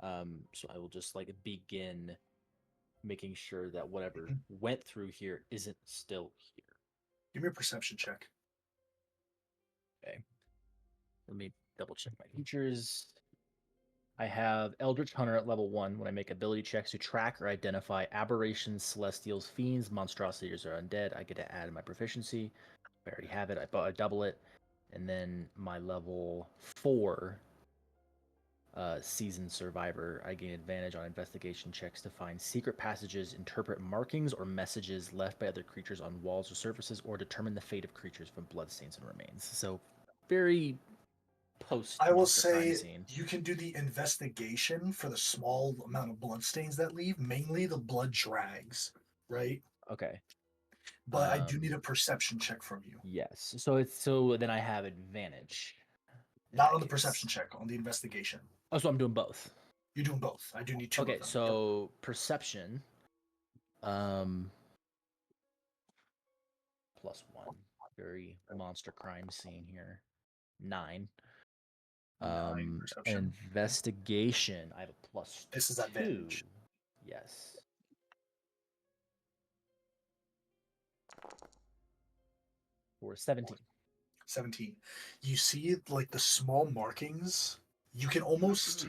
So I will just like begin making sure that whatever went through here isn't still here. Give me a perception check. Okay. Let me double check my features. I have Eldritch Hunter at level 1 when I make ability checks to track or identify aberrations, celestials, fiends, monstrosities, or undead. I get to add my proficiency. I already have it. I double it. And then my level 4 seasoned survivor, I gain advantage on investigation checks to find secret passages, interpret markings or messages left by other creatures on walls or surfaces, or determine the fate of creatures from bloodstains and remains. So very post. I will monster crime say scene. you can do the investigation for the small amount of blood stains that leave, mainly the blood drags, right? Okay. But I do need a perception check from you. Yes. So then I have advantage. in Not that on the case. perception check, on the investigation. Oh, so I'm doing both. You're doing both. I do need two Okay, of them. so perception. +1. Very monster crime scene here. 9. 9 perception. Investigation. I have a +2. This is advantage. Yes. For 17. 17. You see like the small markings. You can almost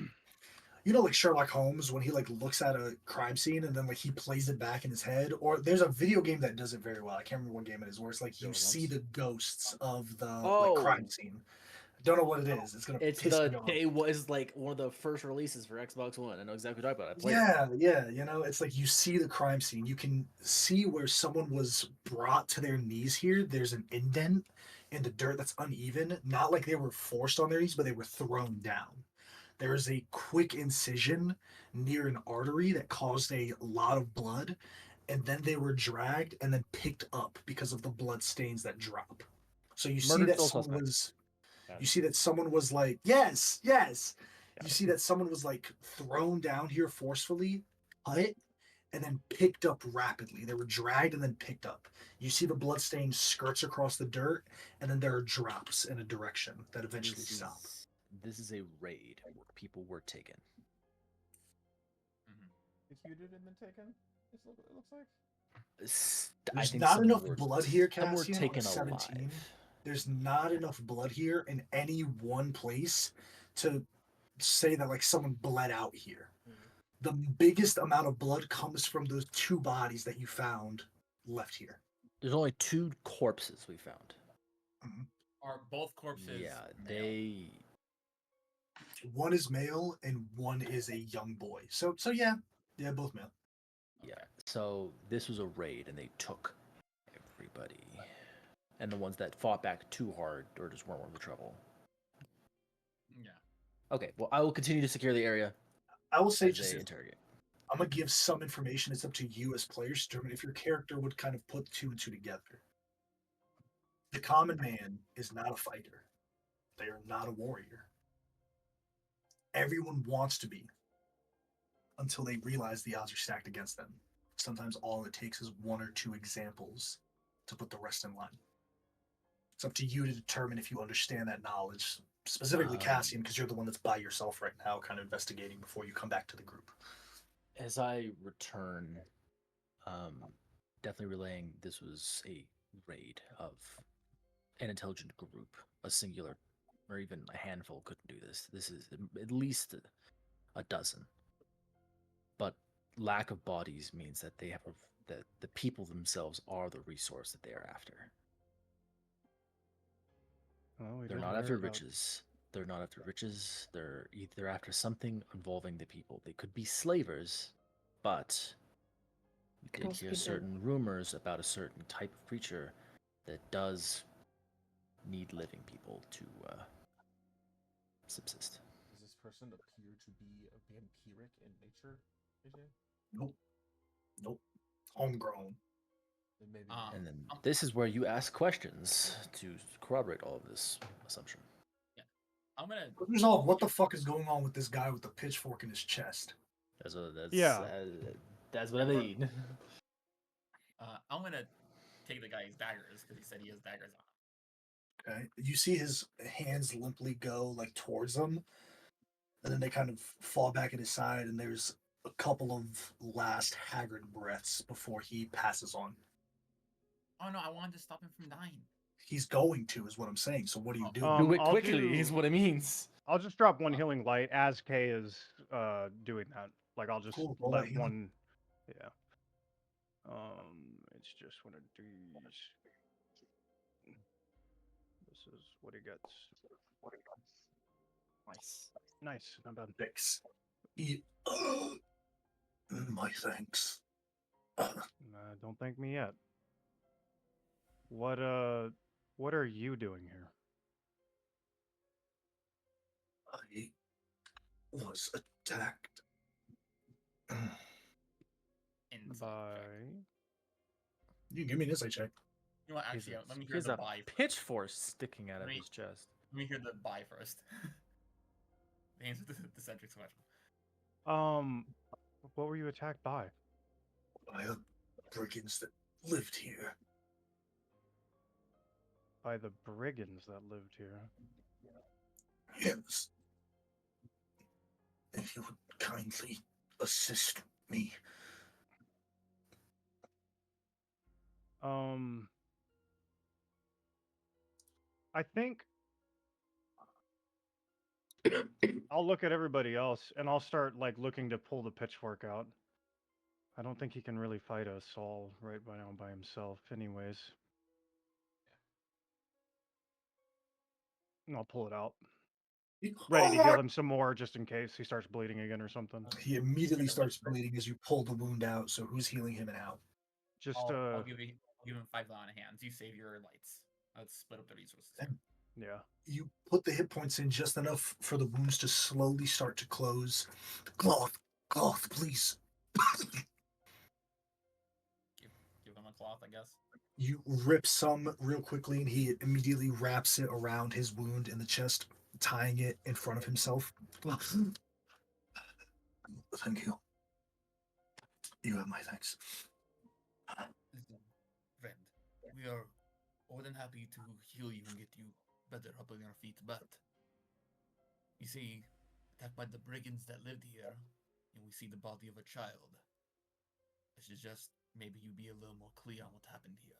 like Sherlock Holmes when he like looks at a crime scene and then like he plays it back in his head. Or there's a video game that does it very well. I can't remember what game it is, where it's like you Sherlock see Holmes? the ghosts of the like crime Oh. scene. Don't know what it is. It's gonna It's piss the me off. day was like one of the first releases for Xbox One. I know exactly what you're talking about. I played it. Yeah, it's like you see the crime scene. You can see where someone was brought to their knees here. There's an indent in the dirt that's uneven. Not like they were forced on their knees, but they were thrown down. There is a quick incision near an artery that caused a lot of blood, and then they were dragged and then picked up because of the blood stains that drop. So you see Murdered that sole someone suspect. was Got it. you see that someone was like, yes. You see that someone was like thrown down here forcefully, cut, and then picked up rapidly. They were dragged and then picked up. You see the blood stain skirts across the dirt, and then there are drops in a direction that eventually stop. This is a raid where people were taken. Executed and then taken. It looks like. I There's think not some enough were- blood here, some were Cassian, on a taken 17. alive. There's not enough blood here in any one place to say that like someone bled out here. The biggest amount of blood comes from those 2 bodies that you found left here. There's only 2 corpses we found. Are both corpses? Yeah, male? they. One is male and one is a young boy. So yeah, both male. Yeah. Okay. So this was a raid, and they took everybody, and the ones that fought back too hard or just weren't worth the trouble. Yeah. Okay. Well, I will continue to secure the area I will say as just they this, interrogate. I'm gonna give some information. It's up to you as players to determine if your character would kind of put two and two together. The common man is not a fighter. They are not a warrior. Everyone wants to be until they realize the odds are stacked against them. Sometimes all it takes is one or two examples to put the rest in line. It's up to you to determine if you understand that knowledge, specifically Cassian, because you're the one that's by yourself right now, kind of investigating before you come back to the group. As I return, definitely relaying this was a raid of an intelligent group, a singular or even a handful couldn't do this. This is at least a dozen. But lack of bodies means that they have that the people themselves are the resource that they are after. Well, They're not after riches. They're not after riches. They're either after something involving the people. They could be slavers, but we Could did also hear be dead. certain rumors about a certain type of creature that does need living people to subsist. Does this person appear to be vampiric in nature, AJ? Nope. Nope. Homegrown. Then maybe. And then this is where you ask questions to corroborate all of this assumption. I'm gonna. Resolve, what the fuck is going on with this guy with the pitchfork in his chest? That's Yeah. That's what I mean. I'm gonna take the guy's daggers because he said he has daggers on. Okay. You see his hands limply go like towards him, and then they kind of fall back at his side, and there's a couple of last haggard breaths before he passes on. Oh no, I wanted to stop him from dying. He's going to, is what I'm saying. So what do you do? Do it I'll quickly is do- what it means. I'll just drop one healing light as Kay is doing that. Like I'll just Cool, roll that let healing. one. Yeah. It's just one of these. This is what he gets. Nice. Nice. Not bad. Fix. My thanks. Don't thank me yet. What are you doing here? I was attacked. Insight By check. You give me an insight check. You know what? He's Actually, a, let me he hear has the a buy. pitchfork sticking out of Let me- his chest. Let me hear the buy first. The answer to the centric question. what were you attacked by? By the brigands that lived here. By the brigands that lived here. Yes. If you would kindly assist me. I think I'll look at everybody else and I'll start like looking to pull the pitchfork out. I don't think he can really fight us all right by now by himself anyways. And I'll pull it out. Ready to heal him some more just in case he starts bleeding again or something. He immediately starts bleeding as you pull the wound out. So who's healing him and how? Just I'll give him 5 on hands. You save your lights. Let's split up the resources. Here. yeah. You put the hit points in just enough for the wounds to slowly start to close. Cloth, please. Give him a cloth, I guess. You rip some real quickly, and he immediately wraps it around his wound in the chest, tying it in front of himself. Thank you. You have my thanks. Listen, friend, we are more than happy to heal you and get you better up on your feet, but you see, attacked by the brigands that lived here, and we see the body of a child. I should just maybe you be a little more clear on what happened here.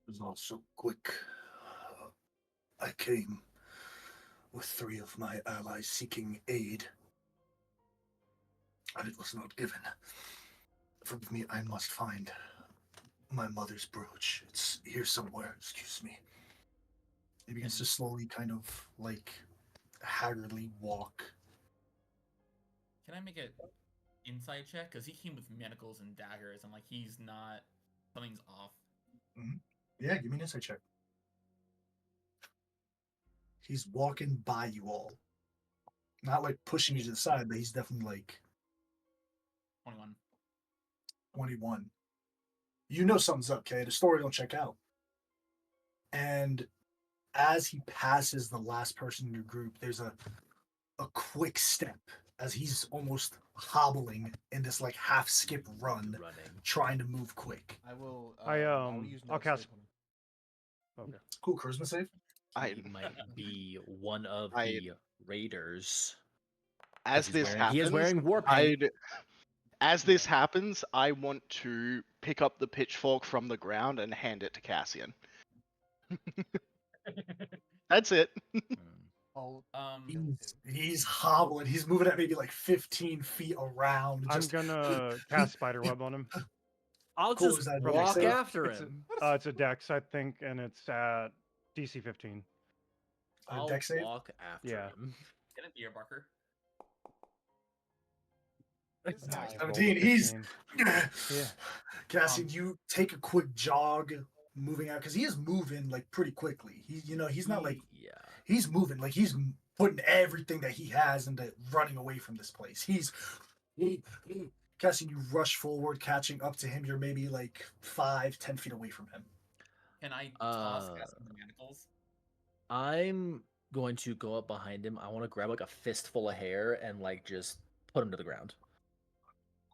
It was all so quick. I came with 3 of my allies seeking aid, and it was not given. Forgive me, I must find my mother's brooch. It's here somewhere, excuse me. He begins to slowly kind of like haggardly walk. Can I make a insight check because he came with manacles and daggers, and like he's not. Something's off. Yeah, give me an insight check. He's walking by you all. Not like pushing you to the side, but he's definitely like 21. 21. You know something's up, Kay. The story don't check out. And as he passes the last person in your group, there's a quick step as he's almost hobbling in this like half skip run, Running. trying to move quick. I will. I'll use I'll notice cast- on him. Okay. Cool charisma save. He might be one of I- the raiders. 'cause As he's this wearing, happens, he is wearing war paint. as this happens, I want to pick up the pitchfork from the ground and hand it to Cassian. That's it. I'll He's hobbling. He's moving at maybe like 15 feet around. I'm Just gonna cast spiderweb on him. I'll Cool, just is that walk dex save? after It's him. it's a dex, I think, and it's at DC 15. I'll dex save? walk after Yeah. him. Get a beer, Barker. It's I nice. rolled a 17. He's 15. Yeah. Cassian, you take a quick jog, moving out because he is moving like pretty quickly. He's not like Yeah. he's moving like he's putting everything that he has into running away from this place. Cassian, you rush forward, catching up to him. You're maybe like 5-10 feet away from him. Can I toss Cassian the manacles? I'm going to go up behind him. I want to grab like a fistful of hair and like just put him to the ground.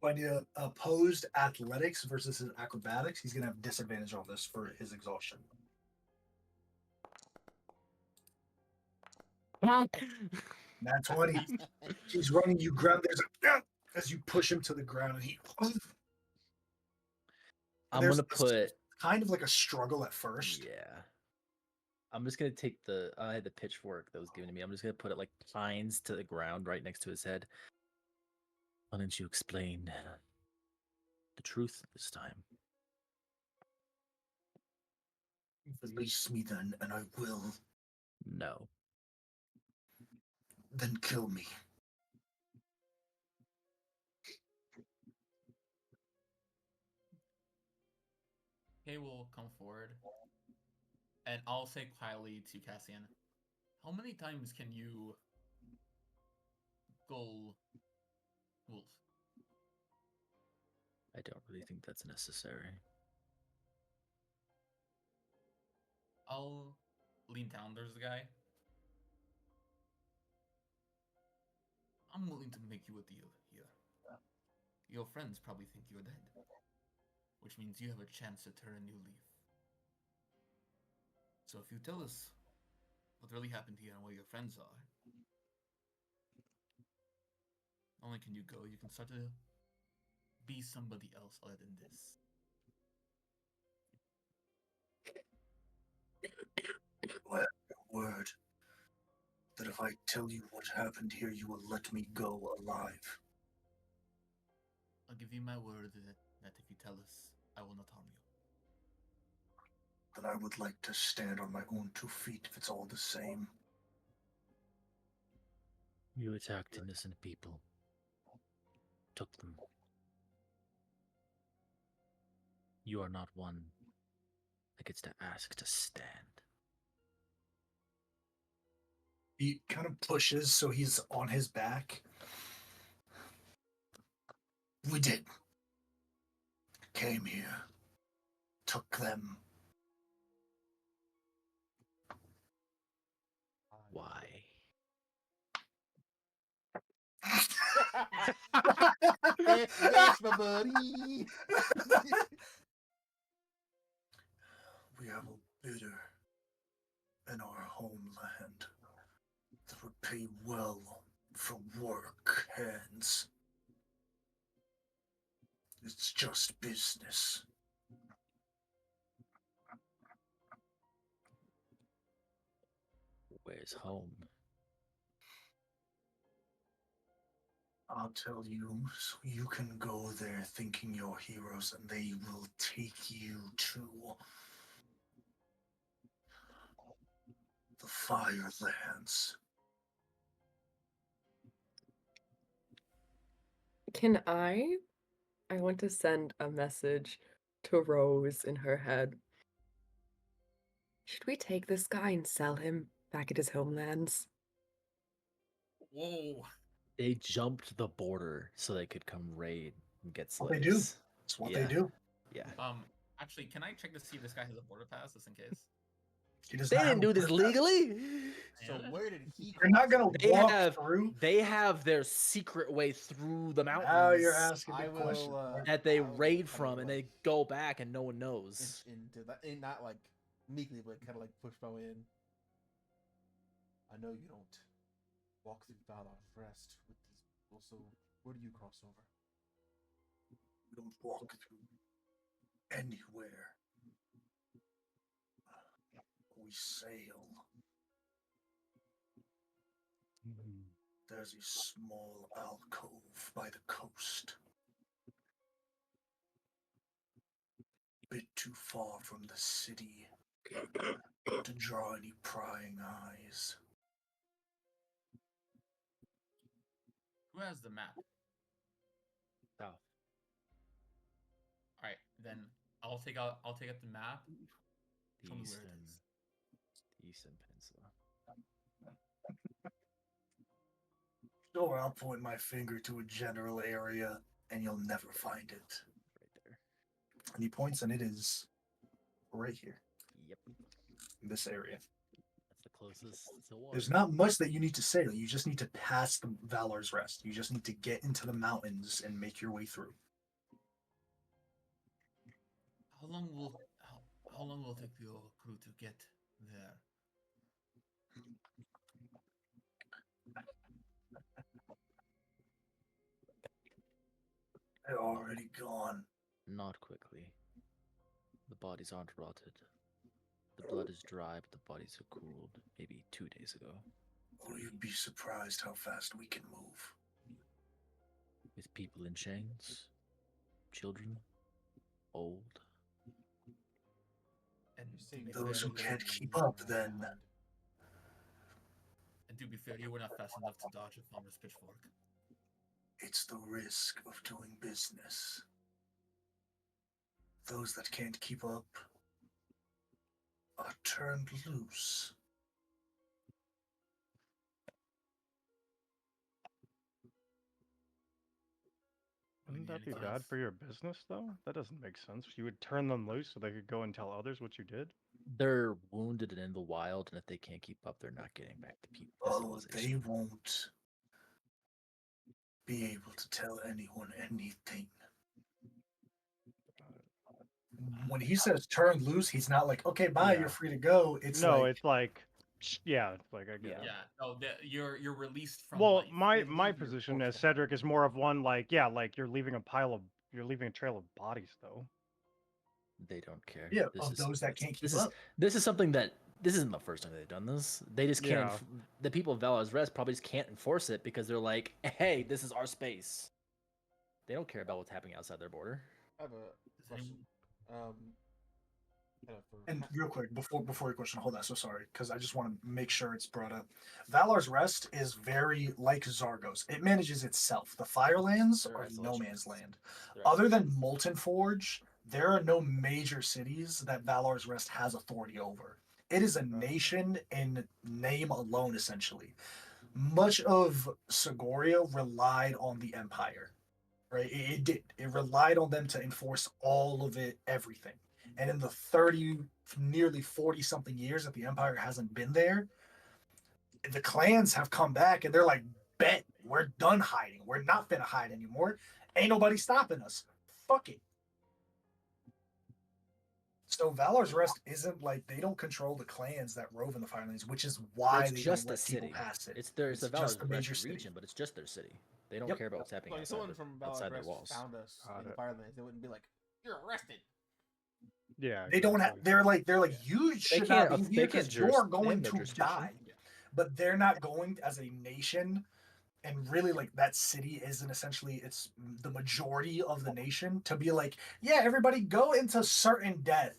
Going to opposed athletics versus his acrobatics. He's gonna have disadvantage on this for his exhaustion. Nat 20. He's running. You grab. There's a as you push him to the ground, and he. I'm There's gonna this put kind of like a struggle at first. yeah. I'm just gonna take I had the pitchfork that was given to me. I'm just gonna put it like pines to the ground right next to his head. Why don't you explain the truth this time? Release me then, and I will. No. Then kill me. Kay will come forward, and I'll say quietly to Cassian, "How many times can you go wolf?" I don't really think that's necessary. I'll lean down. There's the guy. I'm willing to make you a deal here. Your friends probably think you're dead, which means you have a chance to turn a new leaf. So if you tell us what really happened here and where your friends are, not only can you go, you can start to be somebody else other than this. Word that if I tell you what happened here, you will let me go alive. I'll give you my word that if you tell us, I will not harm you. Then I would like to stand on my own 2 feet if it's all the same. You attacked innocent people. Took them. You are not one that gets to ask to stand. He kind of pushes so he's on his back. We did. Came here. Took them. Why? Yes, my buddy. We have a bidder in our homeland that would pay well for work hands. It's just business. Where's home? I'll tell you, so you can go there thinking you're heroes, and they will take you to the Firelands. Can I want to send a message to Rose in her head. Should we take this guy and sell him back at his homelands? Whoa. They jumped the border so they could come raid and get What they slaves. do. That's what they Yeah. do. Yeah. Actually, can I check to see if this guy has a border pass, just in case? He does They not have didn't a do this border pass. legally. So Yeah. where did he? You're not gonna They walk have through. they have their secret way through the mountains. Now you're asking I the question. will. that they I will raid kinda, from and they like, go back and no one knows. into that, and not like meekly, but kind of like push Bo in. I know you don't walk through Valor's Rest with these people, so where do you cross over? We don't walk through anywhere. We sail. There's a small alcove by the coast. A bit too far from the city to draw any prying eyes. Who has the map? South. All right, then I'll take out the map. The Tell me where it eastern, is. the eastern peninsula. Sure, I'll point my finger to a general area, and you'll never find it. Right there. And he points, and it is right here, Yep. in this area. That's the closest to water. There's not much that you need to say. You just need to pass the Valor's Rest. You just need to get into the mountains and make your way through. How long will it take your crew to get there? They're already gone. Not quickly. The bodies aren't rotted. The blood is dry, but the bodies are cooled. Maybe 2 days ago. Oh, you'd be surprised how fast we can move. With people in chains, children, old. And You're saying to be Those fair, who can't keep up, then and to be fair, you were not fast enough to dodge a farmer's pitchfork. it's the risk of doing business. Those that can't keep up are turned loose. Wouldn't that be Communicate. bad for your business, though? That doesn't make sense. You would turn them loose so they could go and tell others what you did. They're wounded and in the wild, and if they can't keep up, they're not getting back to people. Oh, they won't be able to tell anyone anything. When he says turn loose, he's not like, okay, bye, Yeah. you're free to go. It's No, like, it's like, yeah, it's like I get Yeah. it. Yeah, no, you're released from Well, life. my They my leave your position corpse as behind. Cedric is more of one like, yeah, like you're leaving a trail of bodies, though. They don't care. yeah, of those that can't keep this is up. this is something that this isn't the first time they've done this. They just can't. Yeah. The people of Valor's Rest probably just can't enforce it because they're like, "Hey, this is our space." They don't care about what's happening outside their border. I have a Does question. anyone- And real quick, before your question, hold on, so sorry, because I just want to make sure it's brought up. Valar's Rest is very like Zargos. It manages itself. The Firelands They're are no isolation. man's land. They're Other than Molten Forge, there are no major cities that Valar's Rest has authority over. It is a nation in name alone, essentially. Much of Sigoria relied on the Empire, right? It did. It relied on them to enforce all of it, everything. And in the 30, nearly 40 something years that the Empire hasn't been there, the clans have come back and they're like, bet, we're done hiding. We're not finna hide anymore. Ain't nobody stopping us. Fuck it. So Valor's Rest isn't like they don't control the clans that rove in the Firelands, which is why It's they just don't a let people city. pass it. It's the just Valor's a major Rest city. region, but it's just their city. They don't Yep. care about what's happening Like, if outside, someone their, from outside Valor's their Rest walls. found us Got in the it. Firelands, they wouldn't be like, "You're arrested." Yeah. They don't have. exactly. They're like you should can't- not be they here can't because you're they have going no to jurisdiction. die. But they're not going as a nation, and really like that city isn't essentially it's the majority of the nation to be like, yeah, everybody go into certain death.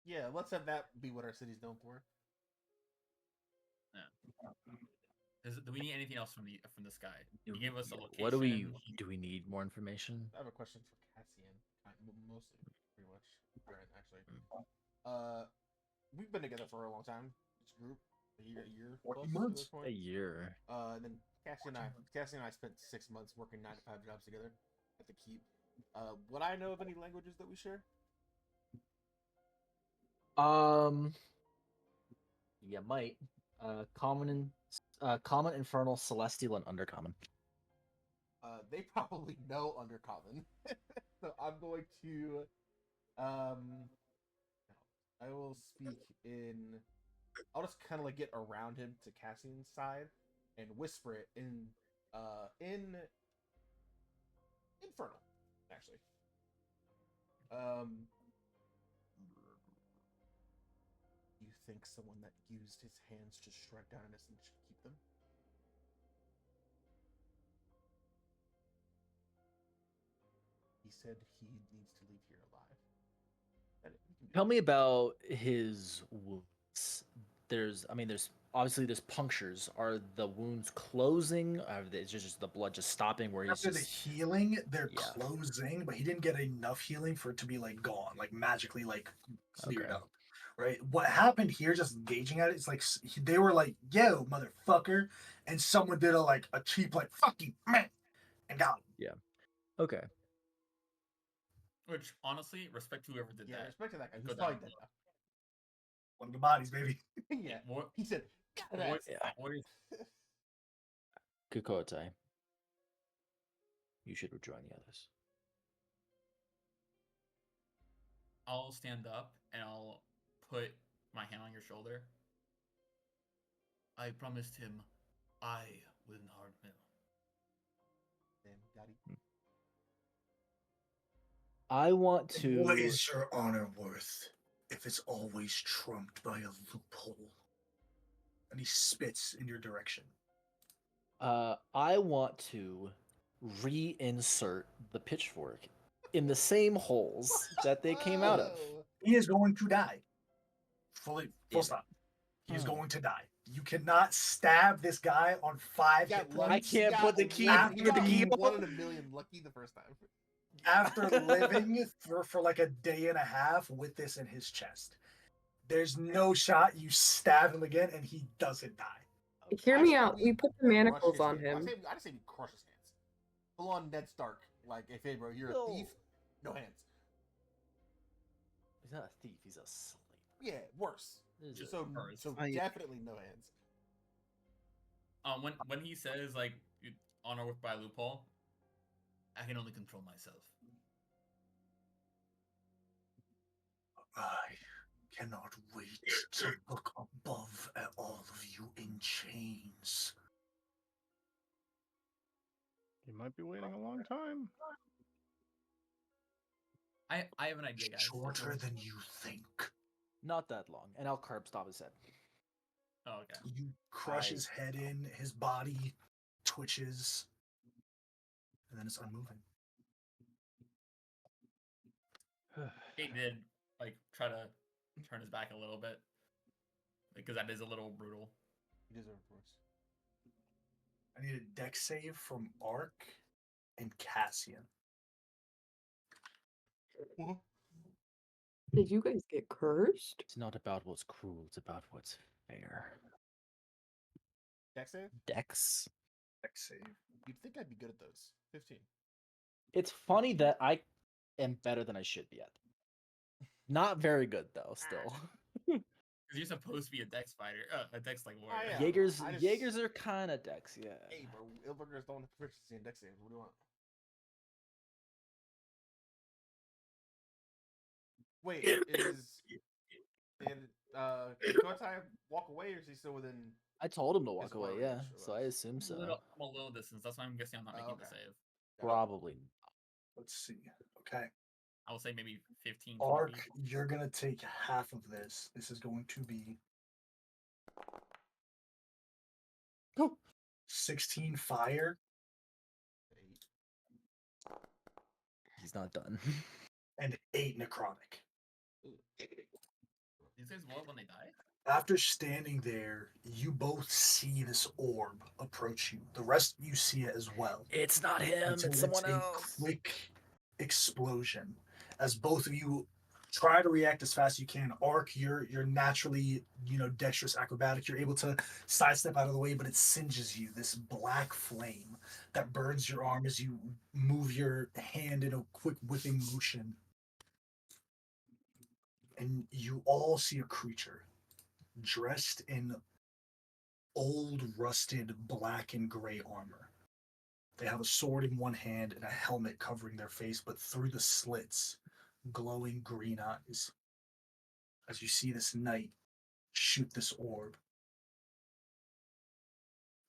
Yeah, let's have that be what our city's known for. Do we need anything else from this guy? He Do- gave us a location. What he- do we need more information? I have a question for Cassian. Mostly, pretty much. Alright, actually. We've been together for a long time. This group, a year 14 plus months. at this A point. year. And then Cassie and I spent 6 months working 9 to 5 jobs together at the Keep. Would I know of any languages that we share? Yeah, might. Common, infernal, celestial, and undercommon. They probably know Undercommon. So I'm going to I will speak in I'll just kind of like get around him to Cassian's side and whisper it in Infernal, actually. You think someone that used his hands to strike down innocent should keep them? He said he needs to leave here alive. Tell me about his wounds. There's obviously punctures. Are the wounds closing? Is just the blood just stopping where he's After the just healing, they're Yeah. closing, but he didn't get enough healing for it to be like gone, like magically like cleared Okay. up. Right? What happened here, just gauging at it, it's like they were like, "Yo, motherfucker," and someone did a cheap like "fuck you, man," and got him. okay. Which honestly, respect to whoever did Yeah, that. respect to that guy. Go He's down probably dead below. One of the bodies, baby. now. Yeah. What? He said, "God, What? Yeah. What? Kukotai. You should rejoin the others. I'll stand up and I'll put my hand on your shoulder. I promised him I wouldn't harm him. damn, Daddy." I want to. What is your honor worth if it's always trumped by a loophole? And he spits in your direction. I want to reinsert the pitchfork in the same holes that they came out of. Oh. He is going to die. Full Yeah. stop. He is Hmm. going to die. You cannot stab this guy on 5 Got hit lucky. points. I can't Got put the key- lucky. put the key- 1 in a million lucky the first time. After living for like a day and a half with this in his chest. There's no shot you stab him again and he doesn't die. Hear I me say out. We put the crush manacles his on hands. him. I just say we crush his hands. Full on Ned Stark. Like, hey, bro, you're a No. thief. No hands. He's not a thief. He's a slave. Yeah, worse. This is So, worse. so I- definitely no hands. When he says like honor worth by a loophole, I can only control myself. I cannot wait to look above at all of you in chains. You might be waiting a long time. I have an idea, guys. Shorter than you think. Not that long, and I'll curb stop his head. Oh, okay. You crush I- his head in, his body twitches, and then it's unmoving. He did like try to turn his back a little bit because that is a little brutal. He deserves worse. I need a dex save from Ark and Cassian. What? Did you guys get cursed? It's not about what's cruel. It's about what's fair. Dex save? Dex. Dex save. You'd think I'd be good at those. 15. It's funny that I am better than I should be at. Not very good though. Still, Because you're supposed to be a dex fighter, a dex like warrior. yeah. Jaegers. I just- Jaegers are kind of Dex. Yeah. Hey, bro, Ilbergers don't have proficiency in dex saves. What do you want? Wait, did Kotai walk away, or is he still within? I told him to walk It's away. far Yeah. range, So I assume I'm so. a little distance. That's why I'm guessing I'm not making the okay. save. Probably. Let's see. Okay. I will say maybe 15. 20 Ark, feet. you're going to take half of this. This is going to be Oh. 16 fire He's not done. and 8 necrotic. These you say as well when they die? After standing there, you both see this orb approach you. The rest of you see it as well. It's not him. Until It's someone a else. quick explosion as both of you try to react as fast as you can. Arc, you're naturally, dexterous acrobatic. You're able to sidestep out of the way, but it singes you. This black flame that burns your arm as you move your hand in a quick whipping motion. And you all see a creature dressed in old, rusted black and gray armor. They have a sword in one hand and a helmet covering their face, but through the slits, glowing green eyes. As you see this knight shoot this orb.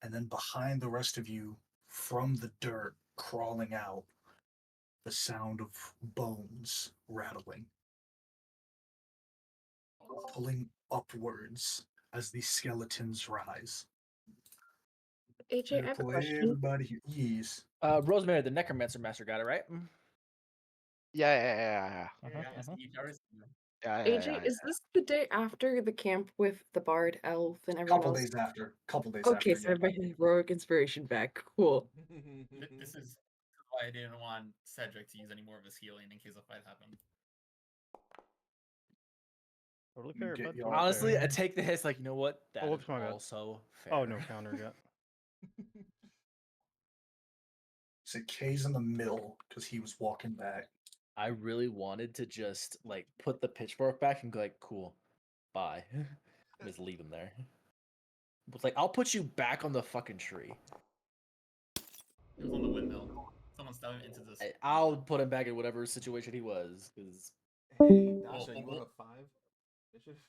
And then behind the rest of you, from the dirt, crawling out, the sound of bones rattling, pulling upwards as these skeletons rise. AJ, I have a Pull question. everybody here. Yes. Rosemary, the Necromancer Master, got it right. Yeah. AJ, is this the day after the camp with the bard, elf, and everyone Couple else? days after. Okay, so I have my heroic inspiration back. Cool. This is why I didn't want Cedric to use any more of his healing in case a fight happened. Totally fair, Get bud. y'all Honestly, there. I take the hits like, you know what? That Oh, is whoops, my bad. also fair. Oh, no counter yet. So Kay's in the middle because he was walking back. I really wanted to just like put the pitchfork back and go like, cool, bye. Just leave him there. It's like, I'll put you back on the fucking tree. It was on the windmill. Someone stabbed him into this. I'll put him back in whatever situation he was. Because Hey, Dasha, you want a 5? Initiative?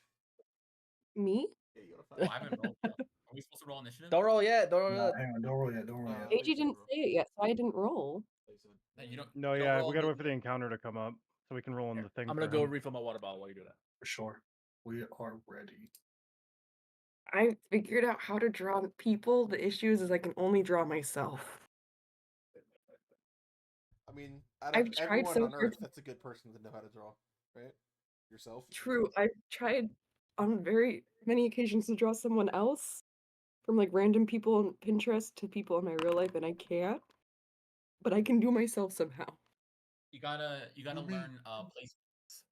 Me? Yeah, you want a Oh, 5? I haven't rolled yet. Are we supposed to roll initiative? don't roll yet. Don't roll No, yet. hang on, don't roll yet. Don't roll yet. AJ didn't say it yet, so I didn't roll. No, you don't. No, you don't yeah, roll we gotta the- wait for the encounter to come up so we can roll in the thing. I'm gonna for go him. refill my water bottle while you do that. For sure. We are ready. I figured out how to draw people. The issue is I can only draw myself. I mean, out I've of tried everyone so on hard Earth, to- that's a good person to know how to draw, right? Yourself. True, I've tried on very many occasions to draw someone else, from like random people on Pinterest to people in my real life, and I can't. But I can do myself somehow. You gotta Ruby. learn place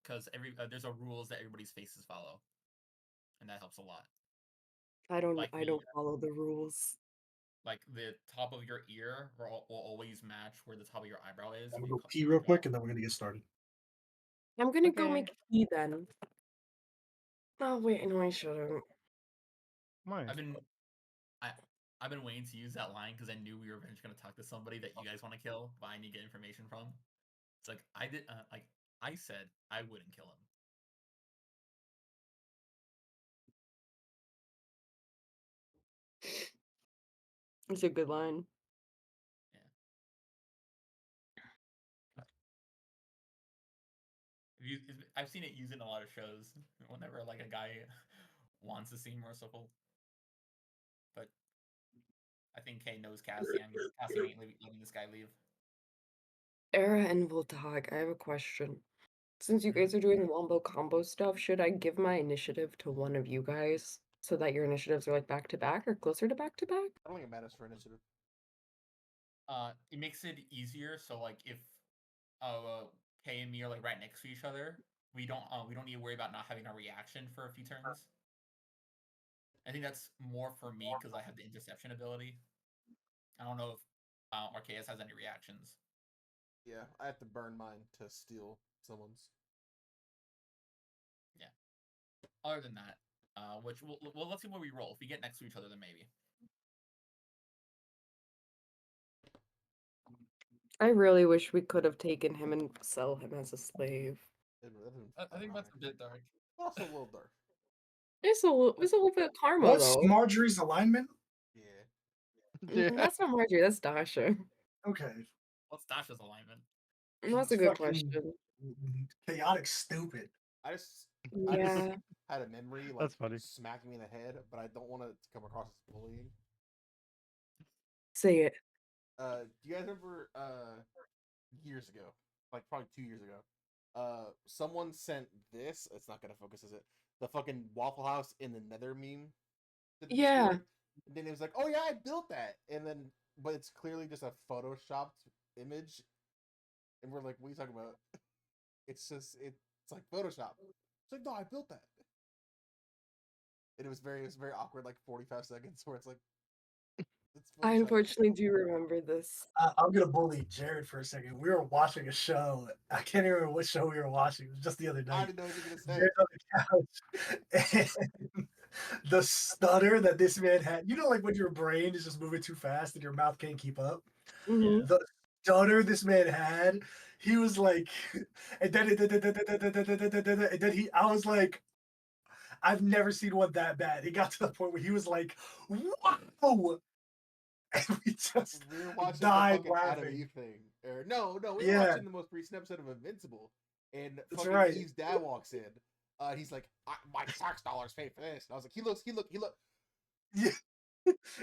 because there's a rules that everybody's faces follow, and that helps a lot. I don't Like I the- don't follow the rules. Like the top of your ear will always match where the top of your eyebrow is. I'm when gonna you go co- pee real draw. quick and then we're gonna get started. I'm gonna go Okay. make tea then. Oh wait, no, I shouldn't. Nice. I've been waiting to use that line because I knew we were eventually gonna talk to somebody that you guys want to kill, but I need to get information from. It's like I said I wouldn't kill him. It's a good line. I've seen it used in a lot of shows whenever like a guy wants to seem merciful. But I think Kay knows Cassie, and Cassie ain't letting this guy leave. Era and Voltag, I have a question. Since you guys are doing wombo combo stuff, should I give my initiative to one of you guys so that your initiatives are like back to back or closer to back to back? I don't think it matters for initiative. It makes it easier. So like if Kay and me are like right next to each other, we don't need to worry about not having a reaction for a few turns. I think that's more for me because I have the interception ability. I don't know if Arceus has any reactions. Yeah, I have to burn mine to steal someone's. Other than that, which well, let's see what we roll. If we get next to each other, then maybe. I really wish we could have taken him and sell him as a slave. I think that's a bit dark. Also a little dark. It's a little bit of karma What's though. Marjorie's alignment? Yeah. That's not Marjorie, that's Dasha. Okay. What's Dasha's alignment? That's a She's good fucking question. Chaotic stupid. I just Yeah. had a memory like That's funny. smacking me in the head, but I don't want it to come across as bullying. Say it. Do you guys remember years ago, like probably 2 years ago, someone sent this. It's not gonna focus, is it? the fucking Waffle House in the Nether meme. the Yeah. Discord. And then it was like, oh yeah, I built that, and then but it's clearly just a photoshopped image, and we're like, what are you talking about? It's like Photoshop. It's like, no, I built that. And it was very awkward, like 45 seconds, where it's like, it's I Photoshop. unfortunately do remember this. I'm gonna bully Jared for a second. We were watching a show. I can't even remember what show we were watching. It was just the other I night. didn't know what you were gonna say. Jared's on the couch, and the stutter that this man had. You know, like when your brain is just moving too fast and your mouth can't keep up. Mhm. The stutter this man had. He was like, and then I was like, I've never seen one that bad. He got to the point where he was like, "Whoa!" And we just We were watching died the fucking Adam laughing. Eve thing. Or, no, we were Yeah. watching the most recent episode of Invincible, and That's fucking right. Eve's dad walks in. He's like, my tax dollars pay for this. And I was like, he look. Yeah.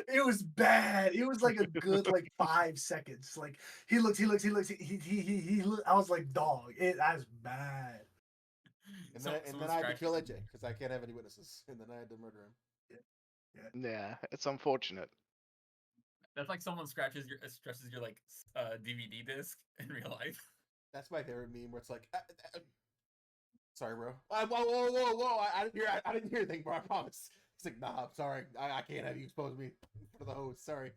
It was bad. It was like a good like 5 seconds. Like he looks. He I was like, dog. That's bad. And So- then, so and the then I had to scratch- kill AJ because I can't have any witnesses. And then I had to murder him. Yeah, it's unfortunate. That's like someone stresses your like DVD disc in real life. That's my favorite meme where it's like, sorry, bro. Whoa! I didn't hear anything, bro. I promise. It's like, nah, I'm sorry. I can't have you expose me for the host. Sorry.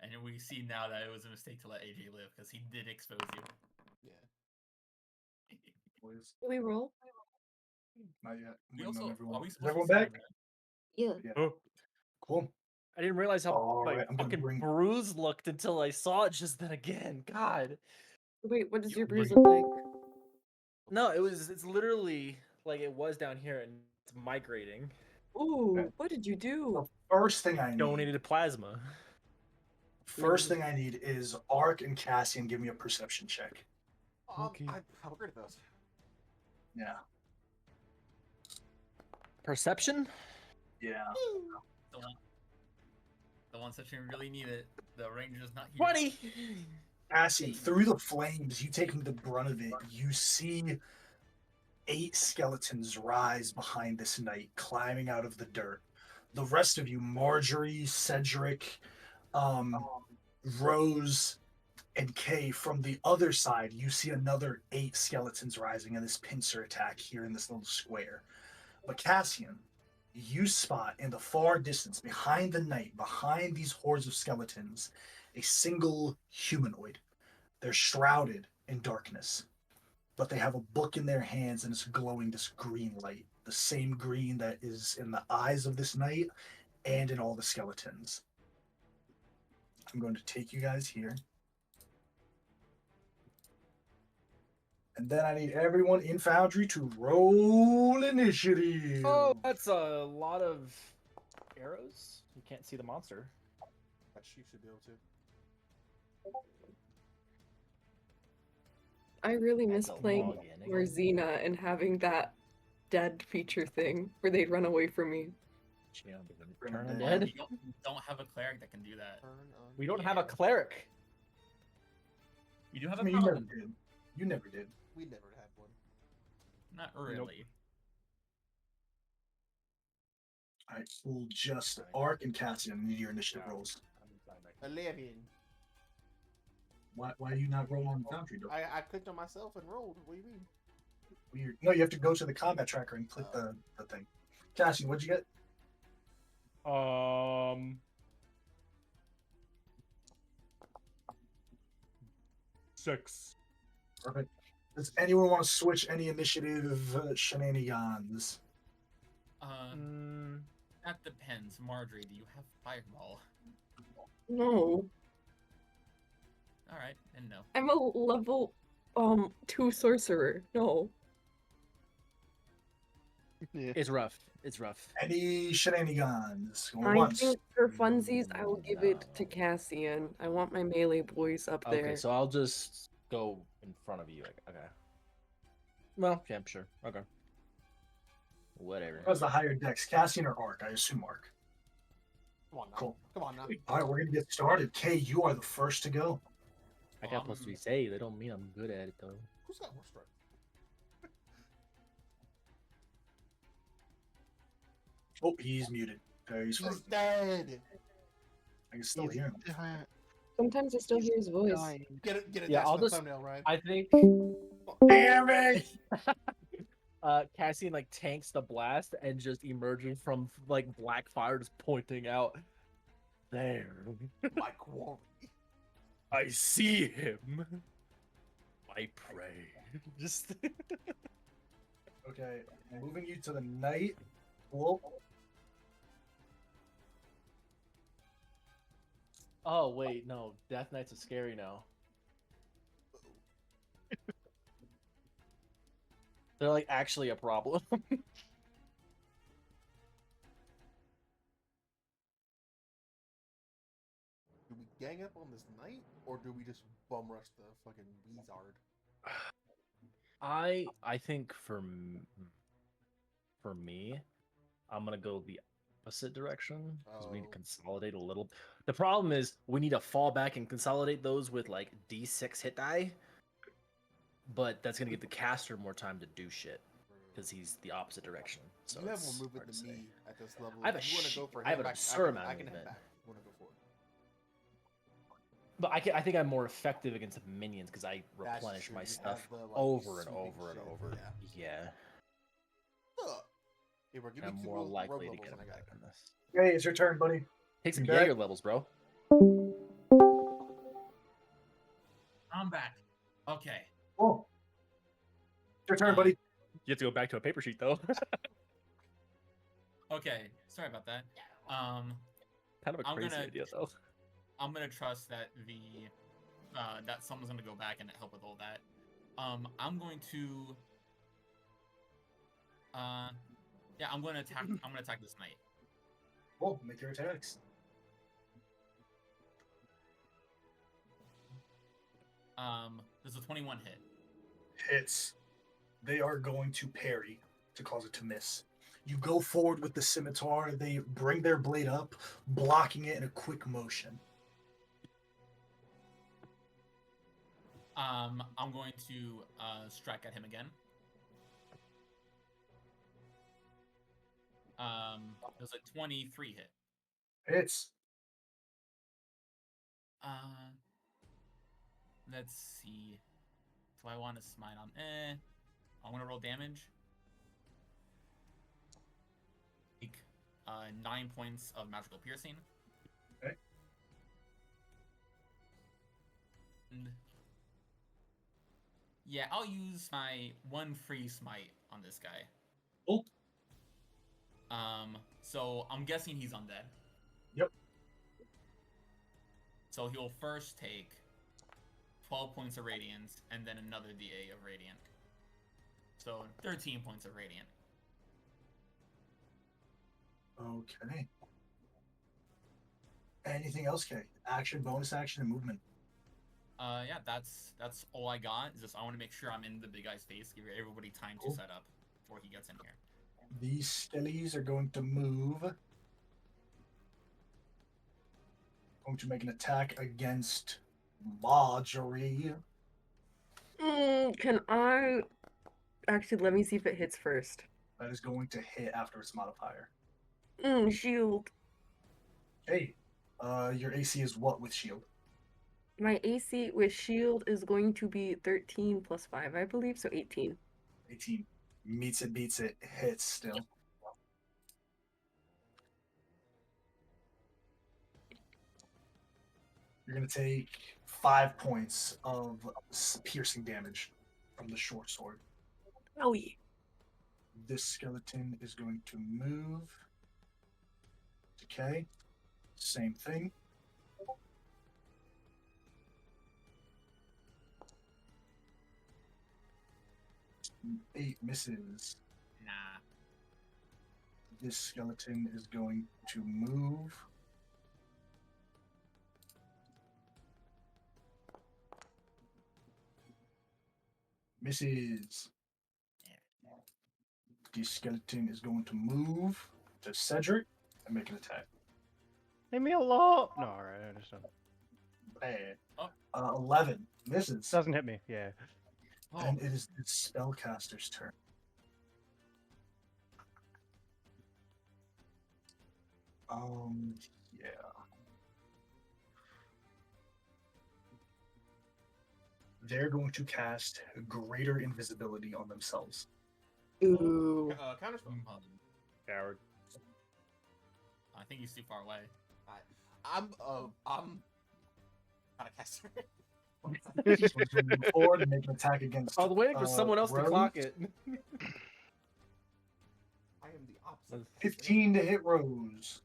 And we see now that it was a mistake to let AJ live because he did expose you. Yeah. Boys, Do we roll? not yet. I'm We waiting on also everyone. are we Is supposed everyone to back? Yeah. Cool. I didn't realize how All like right, I'm gonna fucking bring- bruised looked until I saw it just then again. God. Wait, what does You your bring- bruise look like? No, it's literally like it was down here and it's migrating. Ooh, Okay. what did you do? First thing I need. Donated plasma. First thing I need is Ark and Cassian give me a perception check. Okay. I'm great at those. Yeah. Perception? Yeah. The ones that you really need it. The ranger's not here. 20! Cassian, through the flames, you taking the brunt of it, you see 8 skeletons rise behind this knight, climbing out of the dirt. The rest of you, Marjorie, Cedric, Rose, and Kay, from the other side, you see another 8 skeletons rising in this pincer attack here in this little square. But Cassian, you spot in the far distance, behind the knight, behind these hordes of skeletons, a single humanoid. They're shrouded in darkness, but they have a book in their hands and it's glowing this green light, the same green that is in the eyes of this knight and in all the skeletons. I'm going to take you guys here. And then I need everyone in Foundry to roll initiative. Oh, that's a lot of arrows. You can't see the monster. But you should be able to. I really miss That's a playing log in more again. Xena and having that dead feature thing where they'd run away from me. Turn Turn undead. You don't have a cleric that can do that. We don't have a cleric. You do have I a mean, you never paladin. did. You never did. We never had one. Not really. All right, we'll just Ark and Cassian need your initiative rolls. 11. Why are you not rolling on the Foundry door? I clicked on myself and rolled. What do you mean? Weird. No, you have to go to the combat tracker and click the thing. Cassian, what'd you get? 6. Perfect. Does anyone want to switch any initiative shenanigans? That depends. Marjorie, do you have fireball? No, All right, and no. I'm a level 2 sorcerer. No. Yeah. It's rough. It's rough. Any shenanigans? Going I once. think for funsies, I will give it to Cassian. I want my melee boys up there. Okay, so I'll just go in front of you. Okay. Well, yeah, sure. Okay. Whatever. Who has the higher dex, Cassian or Ark? I assume Ark. Come on now. Cool. Come on now. All right, we're gonna get started. Kay, you are the first to go. I got plus 3 save. That don't mean I'm good at it though. Who's got more strength? Oh, he's muted. He's He's frozen. dead. I can still hear him. Sometimes I still hear his voice. Get it. Yeah, That's I'll the just- thumbnail, Ryan. I think Damn it! Cassian like tanks the blast and just emerging from like black fire, just pointing out there. My quarry. I see him. I pray. Just Okay, moving you to the night. Cool. oh wait, no, Death Knights are scary now. They're like actually a problem. Do we gang up on this knight, or do we just bum rush the fucking Wizard? I think for me, I'm gonna go the opposite direction because we need to Oh. consolidate a little. The problem is we need to fall back and consolidate those with like D6 hit die, but that's gonna give the caster more time to do shit because he's the opposite direction. So you have it's more hard movement to than say. me at this level. I have If you want to go for I have hand an back, absurd amount I of can head movement. back. You want to go for it? But I think I'm more effective against minions because I That's replenish true, my you stuff have the, like, over and sweeping over and shit, over. Yeah, Hey, bro, give I'm me 2 more rogue likely to levels get and I him got back it. on this. Hey, it's your turn, buddy. Take some You back? Jaeger levels, bro. I'm back. Okay. Oh, it's your turn, Uh, buddy. You have to go back to a paper sheet though. Okay. Sorry about that. Kind of a I'm crazy gonna- idea though. I'm gonna trust that that someone's gonna go back and help with all that. I'm going to. Yeah, I'm gonna attack. I'm gonna attack this knight. Well, make your attacks. There's a 21 hit. Hits. They are going to parry to cause it to miss. You go forward with the scimitar. They bring their blade up, blocking it in a quick motion. I'm going to strike at him again. There's a 23 hit. Hits. Let's see. Do I want to smite on? I want to roll damage. Take 9 points of magical piercing. Okay. And yeah, I'll use my one free smite on this guy. Oh. So I'm guessing he's undead. Yep. So he'll first take 12 points of radiant and then another DA of radiant. So 13 points of radiant. Okay. Anything else, Kay? Action, bonus action, and movement. Yeah, that's all I got. Is just I want to make sure I'm in the big guy's face, give everybody time Cool. to set up before he gets in here. These skellies are going to move. Going to make an attack against Marjorie. Can I actually let me see if it hits first? That is going to hit after its modifier. Shield. Hey, your AC is what with shield? My AC with shield is going to be 13 plus 5, I believe, so 18. 18. Meets it, beats it, hits still. You're going to take 5 points of piercing damage from the short sword. Oh, yeah. This skeleton is going to move. Okay. Same thing. Eight misses. Nah. This skeleton is going to move. Misses. This skeleton is going to move to Cedric and make an attack. Leave me alone. No, all right, I understand. Bad. Oh. 11 misses. Doesn't hit me. Yeah. And it is the spellcaster's turn. Yeah. They're going to cast greater invisibility on themselves. Ooh. Counterspell. Coward. I think he's too far away. I'm not a caster. This one's going to move forward and make an attack against. I was waiting for someone else to Rose. clock it. I am the opposite. 15 to hit Rose.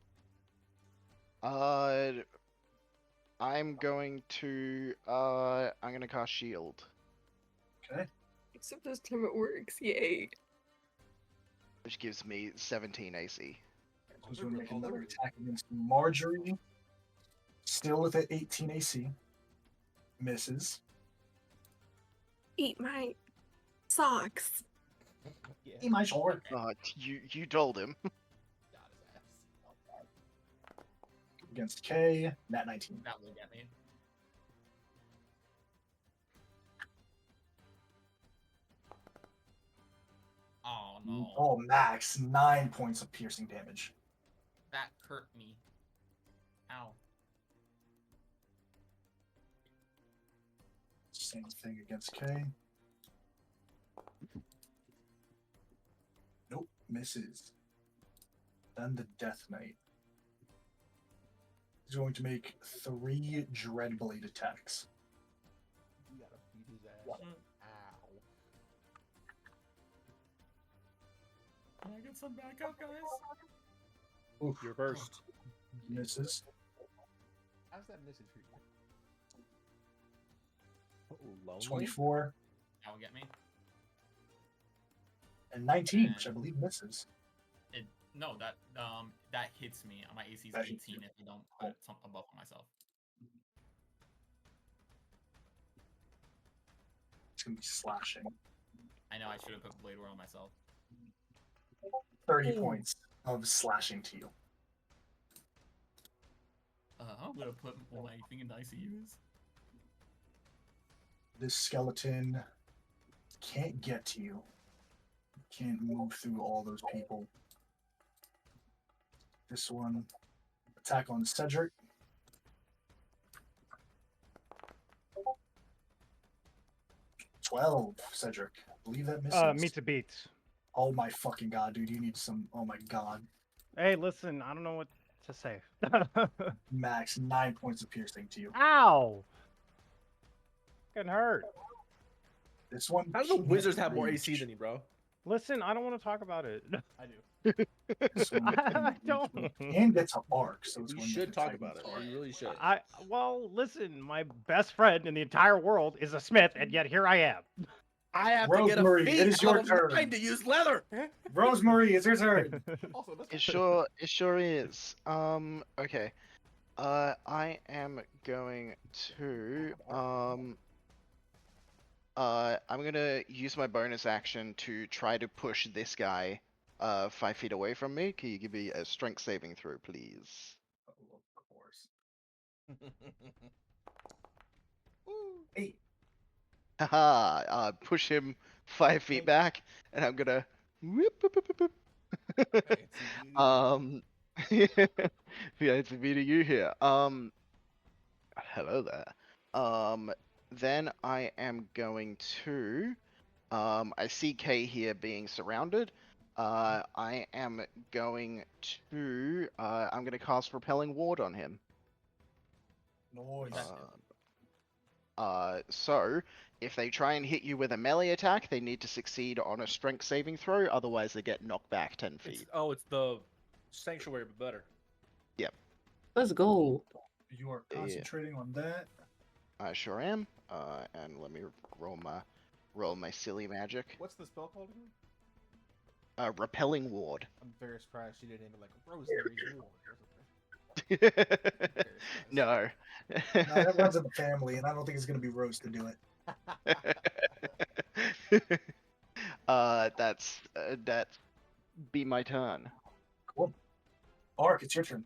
I'm going to cast shield, Okay. Except this time it works. Yay. which gives me 17 AC. Who's going to make another attack against Marjorie. Still with an 18 AC. Misses. Eat my socks. Yeah. Eat my sword. You told him. Got his ass. Against K. Nat 19. That will get me. Oh no. Oh, max 9 points of piercing damage. That hurt me. Ow. Same thing against K. Nope, misses. Then the Death Knight. He's going to make 3 Dreadblade attacks. You gotta beat his ass. Ow. Can I get some backup, guys? Oof. You're first. Misses. How's that message for you? Lonely? 24 That will get me. and 19, which I believe misses. No, that hits me. My AC is That hits 18 you. if I don't Cool. put something above myself. It's going to be slashing. I know I should have put Blade Ward on myself. 30 points of slashing to you. I'm gonna put my thing in ICUs. This skeleton can't get to you. Can't move through all those people. This one, attack on Cedric. $12, Cedric. I believe that misses. Meets a beats. Oh my fucking god, dude. You need some. Oh my god. Hey, listen, I don't know what to say. Max 9 points of piercing to you. Ow! Getting hurt. This one. How do the can't wizards have more reach. AC than you, bro? Listen, I don't want to talk about it. I do. This one I can reach don't. And gets an arc, so it's You going to should talk affect about it. its arc. You really should. Well, listen, my best friend in the entire world is a smith, and yet here I am. I have to get a Rosemary, feat it is your out of turn. mine to use leather. Rosemary, it's your turn. Also, that's It sure is. Okay. I am going to I'm gonna use my bonus action to try to push this guy 5 feet away from me. Can you give me a strength saving throw, please? Oh, of course. Ooh. 8. Haha, push him 5 feet back, and I'm gonna whoop, whoop, whoop, whoop, whoop. Fancy you. Yeah, it's a V to you here. Hello there. Then I am going to, I see Kay here being surrounded. I am going to, I'm gonna cast Repelling Ward on him. Noise. So if they try and hit you with a melee attack, they need to succeed on a strength saving throw, otherwise they get knocked back 10 feet. It's the sanctuary, but better. Let's go. You are Yeah. concentrating on that. I sure am. And let me roll my silly magic. What's the spell called again? Repelling Ward. I'm very surprised she didn't name it like Rosemary's Ward or something. No. No, that runs in the family, and I don't think it's going to be Rose to do it. That's be my turn. Cool. Ark, it's your turn.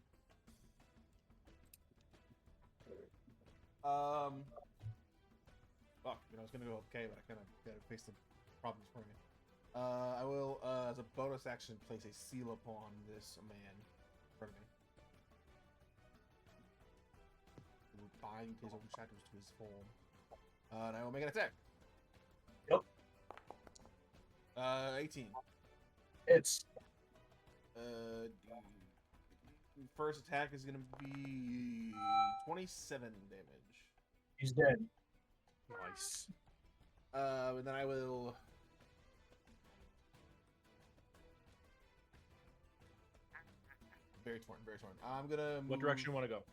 Fuck, I was gonna go okay, but I kind of gotta face the problems for me. I will, as a bonus action, place a seal upon this man in front of me. It will bind his own shadows to his form. And I will make an attack. Yep. 18. It's The first attack is gonna be 27 damage. he's dead. Nice. And then I will. Very torn, very torn. I'm gonna. What direction you want to go?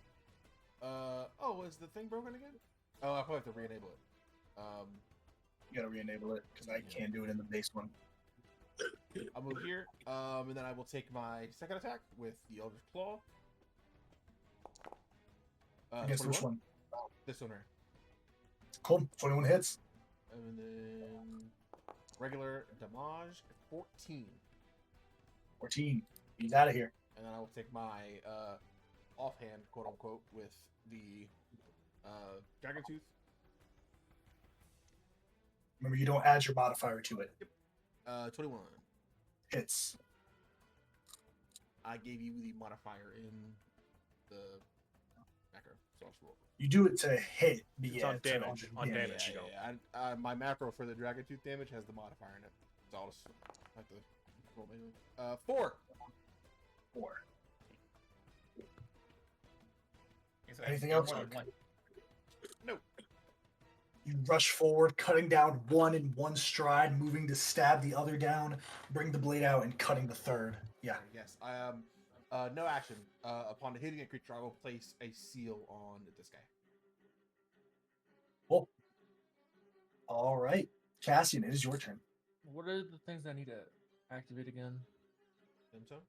Oh, is the thing broken again? Oh, I probably have to re-enable it. You gotta re-enable it because I can't do it in the base one. I'll move here. And then I will take my second attack with the Eldritch Claw. Against which 21. one? This one right. Cool. 21 hits. And then regular damage 14. 14. He's out of here. And then I will take my offhand, quote unquote, with the Dragon Tooth. Remember, you don't add your modifier to it. 21. Hits. I gave you the modifier in the macro, so I'll just roll. You do it to hit. But It's yeah, on to- damage. On yeah, damage. Yeah, you go. yeah, yeah. My macro for the Dragon Tooth damage has the modifier in it, so I'll just have to roll manually. 4. 4. Okay, so Anything that's else? one on one. No. You rush forward, cutting down one in one stride, moving to stab the other down, bring the blade out, and cutting the third. Yeah. Yes. No action. Upon hitting a creature, I will place a seal on this guy. Cool. All right. Cassian, it is your turn. What are the things I need to activate again? Them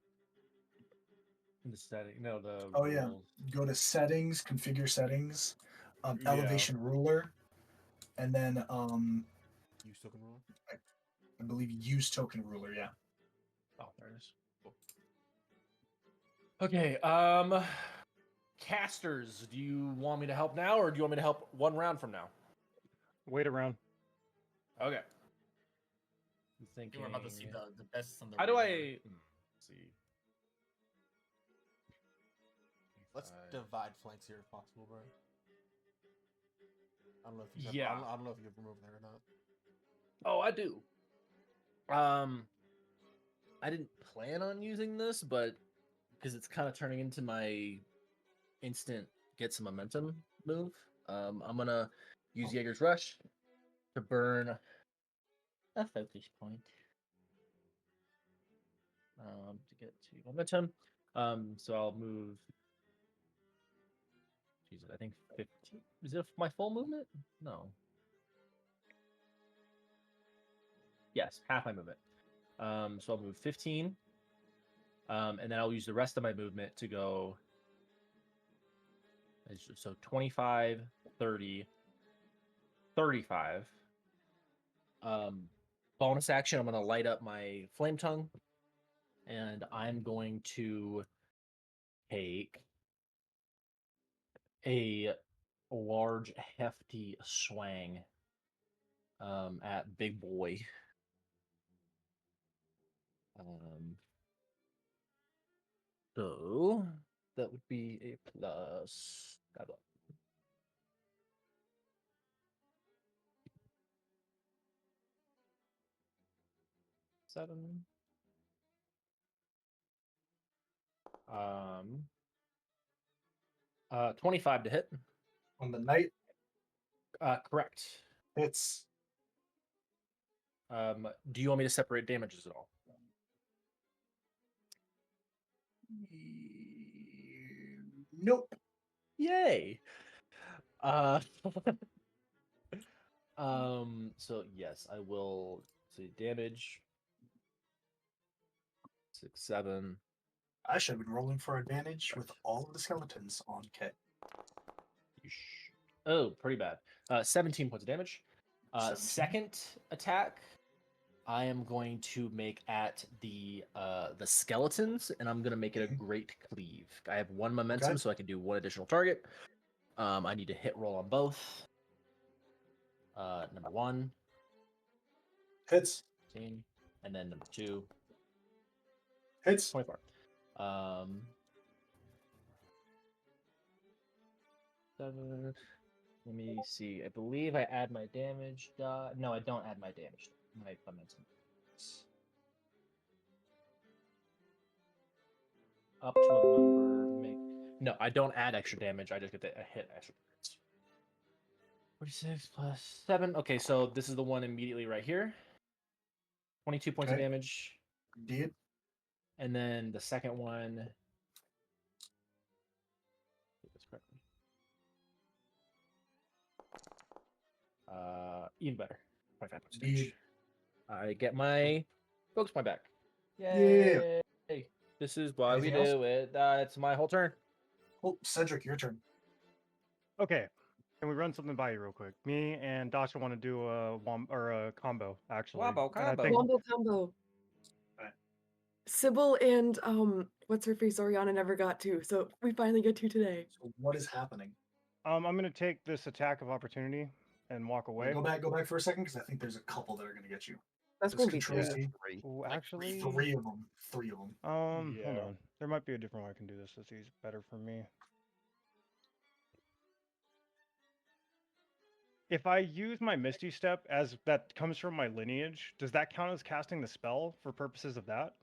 In the setting? No, the. Oh, yeah. rules. Go to settings, configure settings, Yeah. elevation ruler, and then Use token ruler. I believe use token ruler. Yeah. Oh, there it is. Cool. Okay. Casters, do you want me to help now, or do you want me to help one round from now? Wait around. Okay. I'm You thinking. were about to see the best on the. How do radar. I? See. Let's 5. divide flanks here if possible, bro. I don't know if you have, Yeah. I don't know if you've removed that or not. Oh, I do. I didn't plan on using this, but because it's kind of turning into my instant get some momentum move, I'm gonna use Jaeger's Rush to burn a focus point to get to momentum. So I'll move. Jesus, I think 15. Is it my full movement? No. Yes, half my movement. So I'll move 15. And then I'll use the rest of my movement to go. So 25, 30, 35. Bonus action, I'm going to light up my flame tongue. And I'm going to take a large, hefty swang at Big Boy. So that would be a plus. 7. 25 to hit. On the knight, Correct. hits. Do you want me to separate damages at all? Nope. Yay. So yes, I will say damage. 6, 7. I should have been rolling for advantage with all of the skeletons on Kit. Oh, pretty bad. 17 points of damage. 17. Second attack, I am going to make at the skeletons, and I'm gonna make it a great cleave. I have 1 momentum, Okay. so I can do 1 additional target. I need to hit roll on both. Number 1, Hits. 15, and then number 2, Hits. 24. Seven. Let me see. I believe I add my damage die. No, I don't add my damage die. My momentum. Up to a number. No, I don't add extra damage. I just get a hit extra. 46 plus 7. Okay, so this is the one immediately right here. 22 points of Okay. damage. Indeed. And then the second one. Get this correctly. Even better. 25 points of damage. Indeed. I get my focus point back. Yeah. Yay! This is why Anything we else? do it. It's my whole turn. Oh, Cedric, your turn. Okay. Can we run something by you real quick? Me and Dasha want to do a combo, actually. Wombo And I combo. think- Wombo combo. Alright. Sybil and what's her face? Oriana never got to, so we finally get to today. So what is happening? I'm gonna take this attack of opportunity and walk away. Go back for a second, because I think there's a couple that are going to get you. That's There's gonna be two. Tracy. Ooh, Like, actually, Three of them. hold Yeah. on. There might be a different way I can do this. That's easy, better for me. If I use my Misty Step as that comes from my lineage, does that count as casting the spell for purposes of that?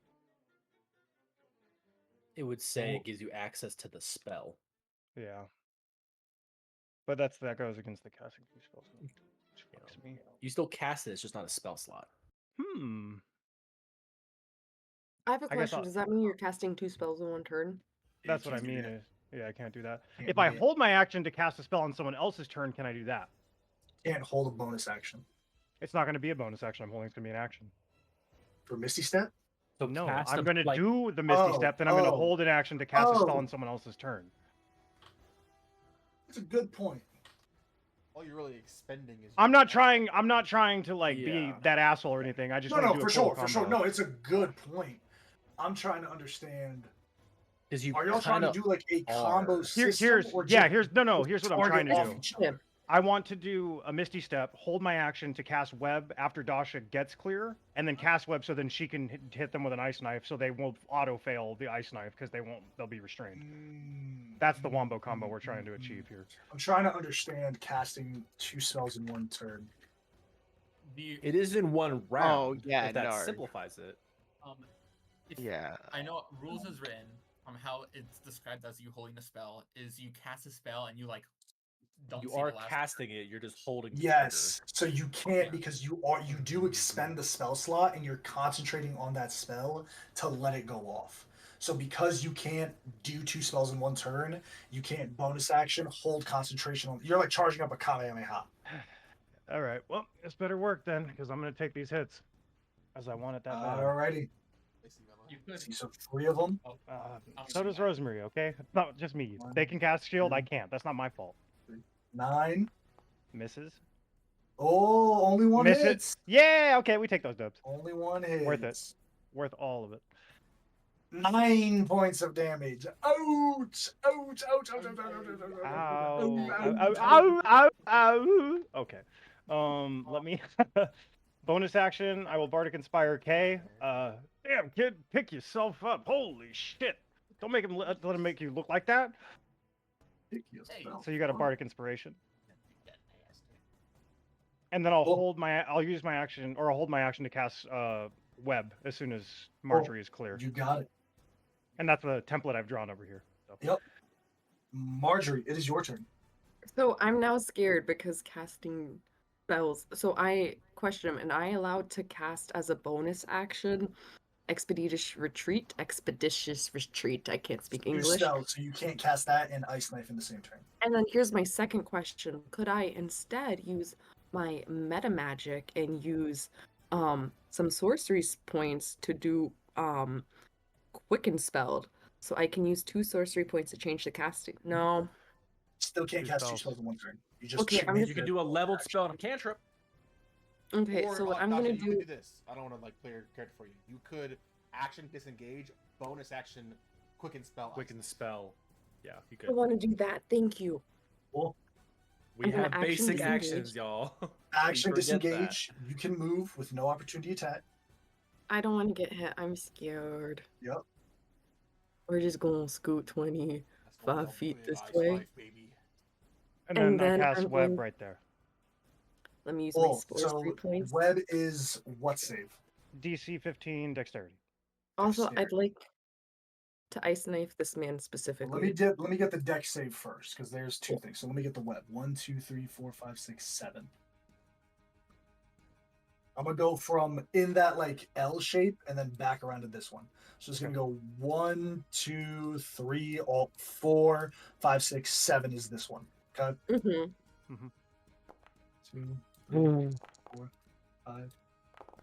It would say Well- it gives you access to the spell. Yeah. But that goes against the casting key spell. Which fucks me. You still cast it. It's just not a spell slot. I have a I guess question. I'll- Does that mean you're casting 2 spells in one turn? That's You what I can't do mean. that. Yeah, I can't do that. Can't If do I that. hold my action to cast a spell on someone else's turn, can I do that? Can't hold a bonus action. It's not going to be a bonus action. I'm holding. It's going to be an action. For Misty Step? So No, cast I'm a- going to like, do the Misty Oh, Step, then I'm going to oh, hold an action to cast a spell oh. on someone else's turn. That's a good point. All you're really expending is. I'm your not trying. I'm not trying to be Yeah. that asshole or anything. I just No, want to no, do a for cool sure, for sure. combo. No, it's a good point. I'm trying to understand. Because you Are y'all trying to kinda do like a combo are. system? Here's or yeah. just Here's here's what I'm target trying to off do. each other? I want to do a Misty Step, hold my action to cast Web after Dasha gets clear, and then cast Web so then she can hit them with an Ice Knife, so they won't auto fail the Ice Knife because they'll be restrained. That's the Wombo combo we're trying to achieve here. I'm trying to understand casting 2 spells in one turn. It is in one round. yeah, if that no. simplifies it. If Yeah. I know rules is written from how it's described as you holding a spell is you cast a spell and you don't You see are the last casting it. You're just holding. the Yes. So you can't Yeah. because you do expend the spell slot and you're concentrating on that spell to let it go off. So because you can't do 2 spells in one turn, you can't bonus action, hold concentration on. You're like charging up a Kamehameha. All right. Well, it's better work then, because I'm gonna take these hits, as I want it that bad. Alrighty. You could. See, so 3 of them. So does Rosemary. Okay, it's not just me. They can cast shield. I can't. That's not my fault. 9. Misses. Oh, only one Miss it. hits. Yeah. Okay, we take those dubs. Only one hit. Worth it. Worth all of it. 9 points of damage. Ouch! Ouch! Ouch! Ouch! Ouch! Ouch! Ouch! Ow. Ow. Okay. Let me bonus action. I will Bardic Inspire K. Damn kid, pick yourself up. Holy shit! Don't make him let him make you look like that. Pick yourself So you got a up. Bardic Inspiration, and then I'll Cool. I'll use my action, or I'll hold my action to cast Web as soon as Marjorie is clear. You got it. And that's the template I've drawn over here. So. Yep. Marjorie, it is your turn. So I'm now scared because casting spells. So I question him, am I allowed to cast as a bonus action Expeditious Retreat? Expeditious Retreat. I can't speak You're English. stealth, so you can't cast that and Ice Knife in the same turn. And then here's my second question. Could I instead use my meta magic and use some sorcery points to do Quicken Spelled? So I can use 2 sorcery points to change the casting. No. Still can't Two cast 2 spells. spells in one turn. You just Okay, I'm make just- You can it do a bonus leveled action. spell and a cantrip. Okay, Or, so what I'm Dasha, gonna you can do. do this. I don't want to like play your character for you. You could action disengage, bonus action, quicken spell. Ice Quicken Knife. spell. Yeah, you I could. want to do that. Thank you. Cool. We I'm gonna have action basic disengage. actions, y'all. We Action forget that. disengage. You can move with no opportunity attack. I don't want to get hit. I'm scared. Yep. We're just gonna scoot 25 That's why y'all feet play this Ice way. Life, baby. And And then I then cast I'm web going- right there. Let me use my Well, spores so 3 points. web is what save? DC 15 dexterity. Also, Dexterity. I'd like to ice knife this man Well, specifically. let me get the deck save first, because there's two things. So let me get the web. 1, 2, 3, 4, 5, 6, 7. I'm gonna go from in that like L shape and then back around to this one. So it's gonna go 1, 2, 3, all 4, 5, 6, 7 is this one. Okay. Mm-hmm. 2, 3, 4, 5,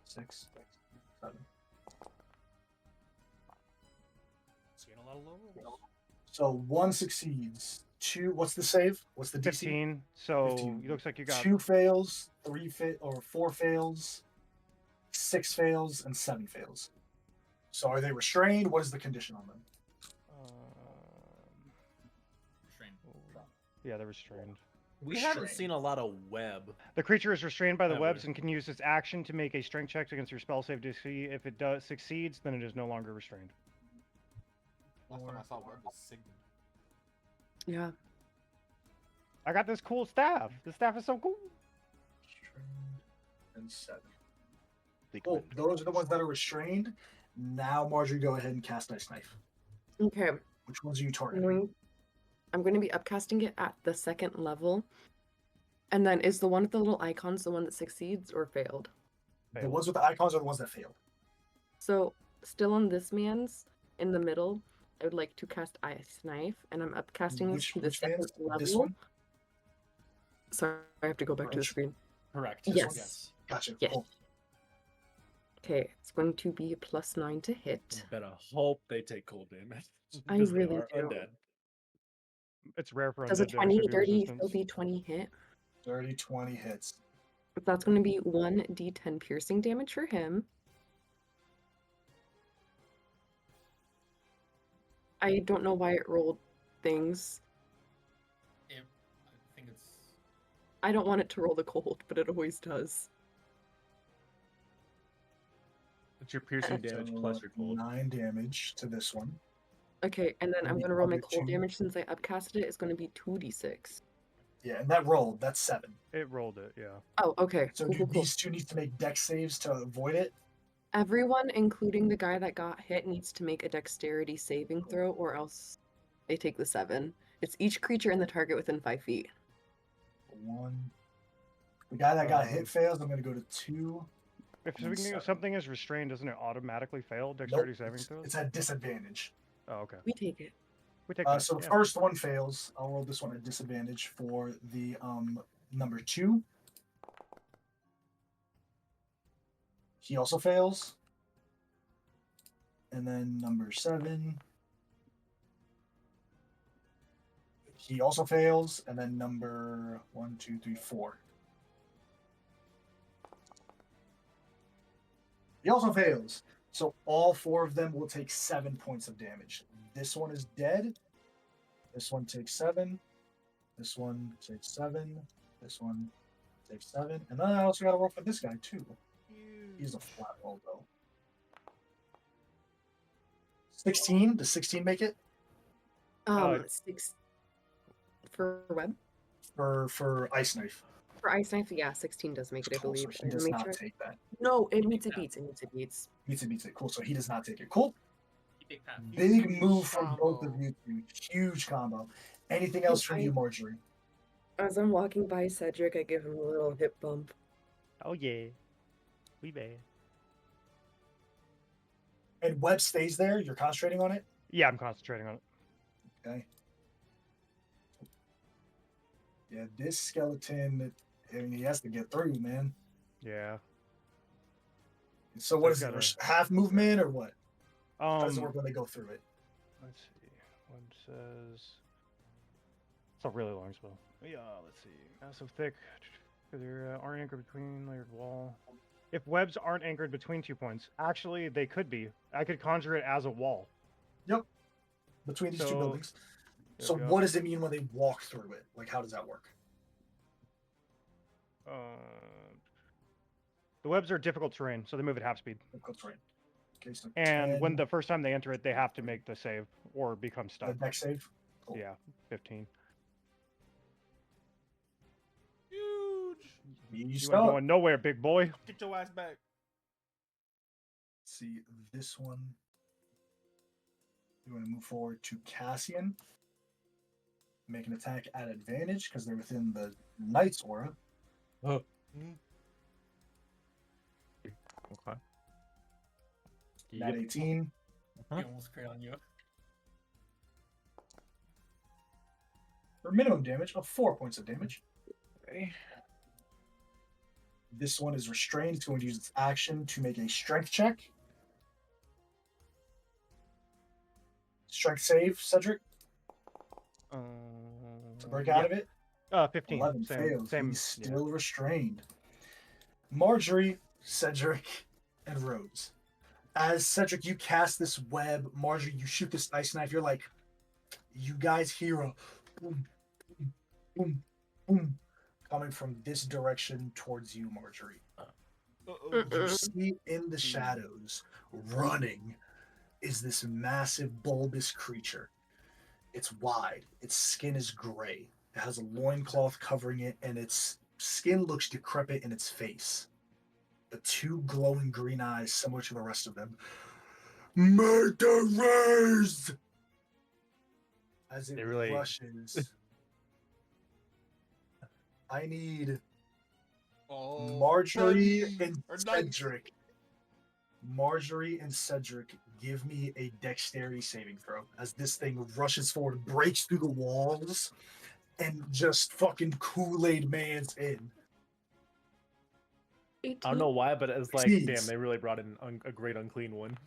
6, 7. Seeing a lot of low. So 1 succeeds. 2. What's the save? What's the DC? 15. So 15. it looks like you got 2 fails, 3 or 4 fails, 6 fails, and 7 fails. So are they restrained? What is the condition on them? Restrained. Yeah, they're restrained. We haven't Restrained. seen a lot of web. The creature is restrained by the Ever. webs and can use its action to make a strength check against your spell save DC. If it does succeeds, then it is no longer restrained. Last time I saw web was Sigmund. Yeah. I got this cool staff. The staff is so cool. Restrained and 7. Think Oh, of it. those are the ones that are restrained. Now, Marjorie, go ahead and cast Ice Knife. Okay. Which ones are you I'm targeting? going to be upcasting it at the 2nd level. And then is the one with the little icons the one that succeeds or failed? The ones with the icons are the ones that failed. So still on this man's in the middle, I would like to cast Ice Knife, and I'm upcasting this to the Which 2nd man's? level. This one? Sorry, I have to go back to the Orange? screen. Correct. This Yes. one? Yes. Gotcha. Yes. Cool. Okay, it's going to be a +9 to hit. Better hope they take cold damage. I because they really are do. undead. It's rare for Does a undead to actually 20 be dirty resistant. still be 20 hit? 30, 20 hits. That's going to be 1d10 piercing damage for him. I don't know why it rolled things. I think it's I don't want it to roll the cold, but it always does. It's your piercing damage So, plus your cold. 9 damage to this one. Okay, and then And I'm the going to roll my other cold two? damage since I upcasted it. It's going to be 2d6. Yeah, and that rolled. That's 7. It rolled it, yeah. Oh, okay. So Cool, do cool, cool. these two need to make dex saves to avoid it? Everyone, including the guy that got hit, needs to make a dexterity saving throw, or else they take the 7. It's each creature in the target within 5 feet. 1. The guy that got Um, hit fails. I'm going to go to 2. If And seven. something is restrained, doesn't it automatically fail dexterity Nope, saving it's, throws? it's at disadvantage. Oh, okay. We take it. We take So that, the yeah. first one fails. I'll roll this one at disadvantage for the number 2. He also fails. And then number 7. He also fails. And then number 1, 2, 3, 4. He also fails. So all 4 of them will take 7 points of damage. This one is dead. This one takes 7. This one takes 7. This one takes 7. And then I also got to roll for this guy too. He's a flat roll though. 16. Does 16 make it 6 for web. for ice knife? For ice knife, yeah, 16 does make it, I Cool, so believe. he does Make not sure- take that. No, it meets, it beats, it meets, it beats. Beats it. Cool. So he does not take it. Cool. big path. Big move from Combo. both of you two. Huge combo. Anything else from you, Marjorie? As I'm walking by Cedric, I give him a little hip bump. Oh yeah. We bad. And web stays there. You're concentrating on it. Yeah, I'm concentrating on it. Okay. Yeah, this skeleton, I mean, he has to get through, man. Yeah. So what I've is it? gotta- Half movement or what? How does it Um, work when they go through it? let's see. One says it's a really long spell. Yeah, let's see. So thick. There aren't anchored between layered wall. If webs aren't anchored between 2 points, actually they could be. I could conjure it as a wall. Yep. Between these two So- buildings. Yep, So yep. what does it mean when they walk through it? Like, how does that work? The webs are difficult terrain, so they move at half speed. Difficult terrain. Okay, so And when 10, the first time they enter it, they have to make the save or become the stuck. deck save. Cool. Yeah, 15. Huge. You You stop. ain't going nowhere, big boy. Get your ass back. See this one. You want to move forward to Cassian. Make an attack at advantage because they're within the Knight's aura. Oh. Okay. Nat 18. Huh? He almost crit on you. For minimum damage of 4 points of damage. Okay. This one is restrained. It's going to use its action to make a strength check. Strength save, Cedric, to break out of it. 15. 11 Same. fails. Same. He's Yeah. still restrained. Marjorie, Cedric, and Rose. As Cedric, you cast this web. Marjorie, you shoot this ice knife. You're like, you guys hear a boom, boom, boom, boom coming from this direction towards you, Marjorie. You see in the shadows, running, is this massive bulbous creature. It's wide. Its skin is gray. It has a loincloth covering it, and its skin looks decrepit in its face. The two glowing green eyes, similar to the rest of them. Murderers! As it They really- rushes. I need Oh, Marjorie buddy, and or Knight. Cedric. Marjorie and Cedric, give me a dexterity saving throw as this thing rushes forward, breaks through the walls, and just fucking Kool-Aid Man's in. 18. I don't know why, but it's like, Succeeds. damn, they really brought in a great unclean one.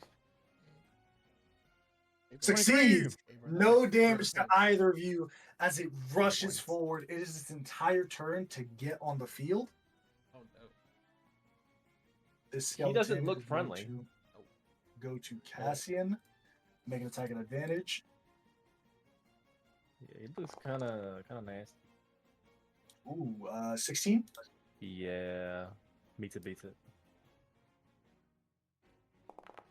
Succeeds. No damage to Perfect. either of you as it rushes points. forward. It is its entire turn to get on the field. Oh no. This He doesn't skeleton look is going friendly. to Go to Cassian, make an attack at advantage. Yeah, it looks kind of nice. Ooh, 16. Yeah, beats it.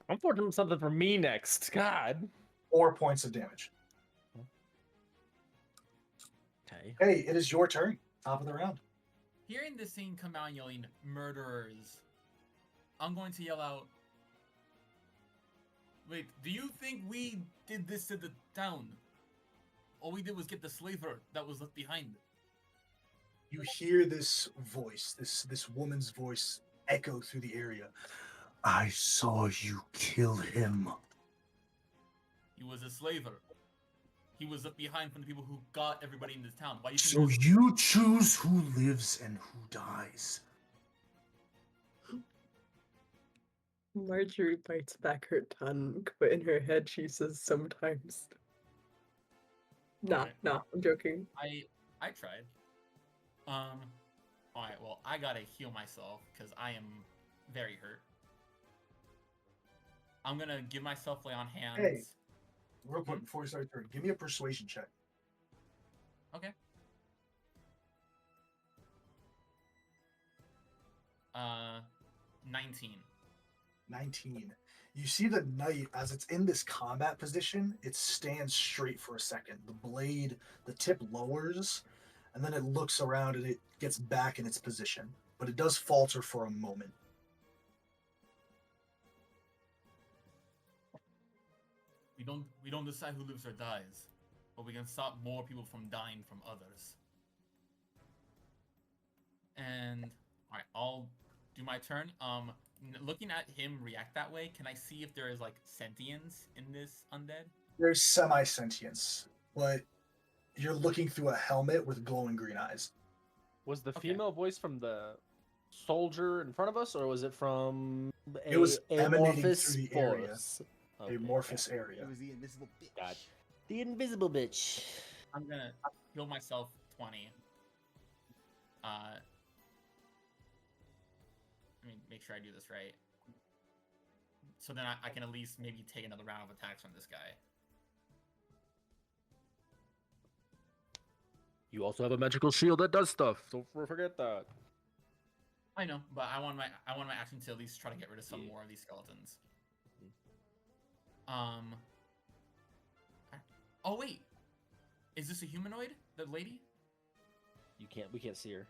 I'm fortunate something for me next. God. 4 points of damage. Okay. Hey, it is your turn. Top of the round. Hearing this scene come out yelling murderers, I'm going to yell out. Wait, do you think we did this to the town? All we did was get the slaver that was left behind. You hear this voice, this woman's voice echo through the area. I saw you kill him. He was a slaver. He was left behind from the people who got everybody in this town. Why do you think So he was- you choose who lives and who dies. Marjorie bites back her tongue, but in her head she says sometimes. Nah, Alright. nah, I'm joking. I tried. Alright, well, I gotta heal myself because I am very hurt. I'm gonna give myself lay on hands. Hey. Real quick before we start your turn, give me a persuasion check. Okay. 19. 19. You see the knight as it's in this combat position, it stands straight for a second. The blade, the tip lowers, and then it looks around and it gets back in its position. But it does falter for a moment. We don't decide who lives or dies, but we can stop more people from dying from others. And alright, I'll do my turn. Looking at him react that way, can I see if there is like sentience in this undead? There's semi-sentience, but you're looking through a helmet with glowing green eyes. Was the Okay. female voice from the soldier in front of us, or was it from It was emanating amorphous through the area. force? A Okay, amorphous It area. was the invisible bitch. God. The invisible bitch. I'm gonna heal myself 20. Let me make sure I do this right. So then I can at least maybe take another round of attacks from this guy. You also have a magical shield that does stuff. Don't forget that. I know, but I want my action to at least try to get rid of some more of these skeletons. Oh wait, is this a humanoid? The lady? We can't see her.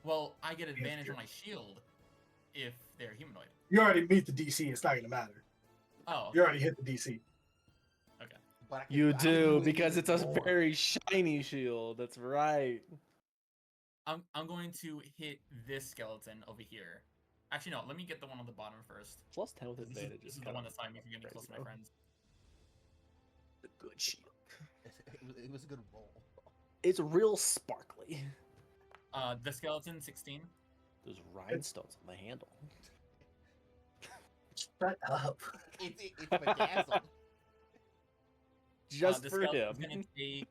Well, I get advantage hear. on my shield if they're humanoid. You already meet the DC. It's not going to matter. Oh, You already hit the DC. okay. But I can- You I don't do really because need it's a more. very shiny shield. That's right. I'm going to hit this skeleton over here. Actually, no. Let me get the one on the bottom first. Plus 10 with This advantage is is the kind one of that's not making me close to my though. friends. the good shield. It was a good roll. It's real sparkly. The skeleton 16. There's rhinestones on the handle. Shut up. It's bedazzled. Just The for skeleton's him. gonna take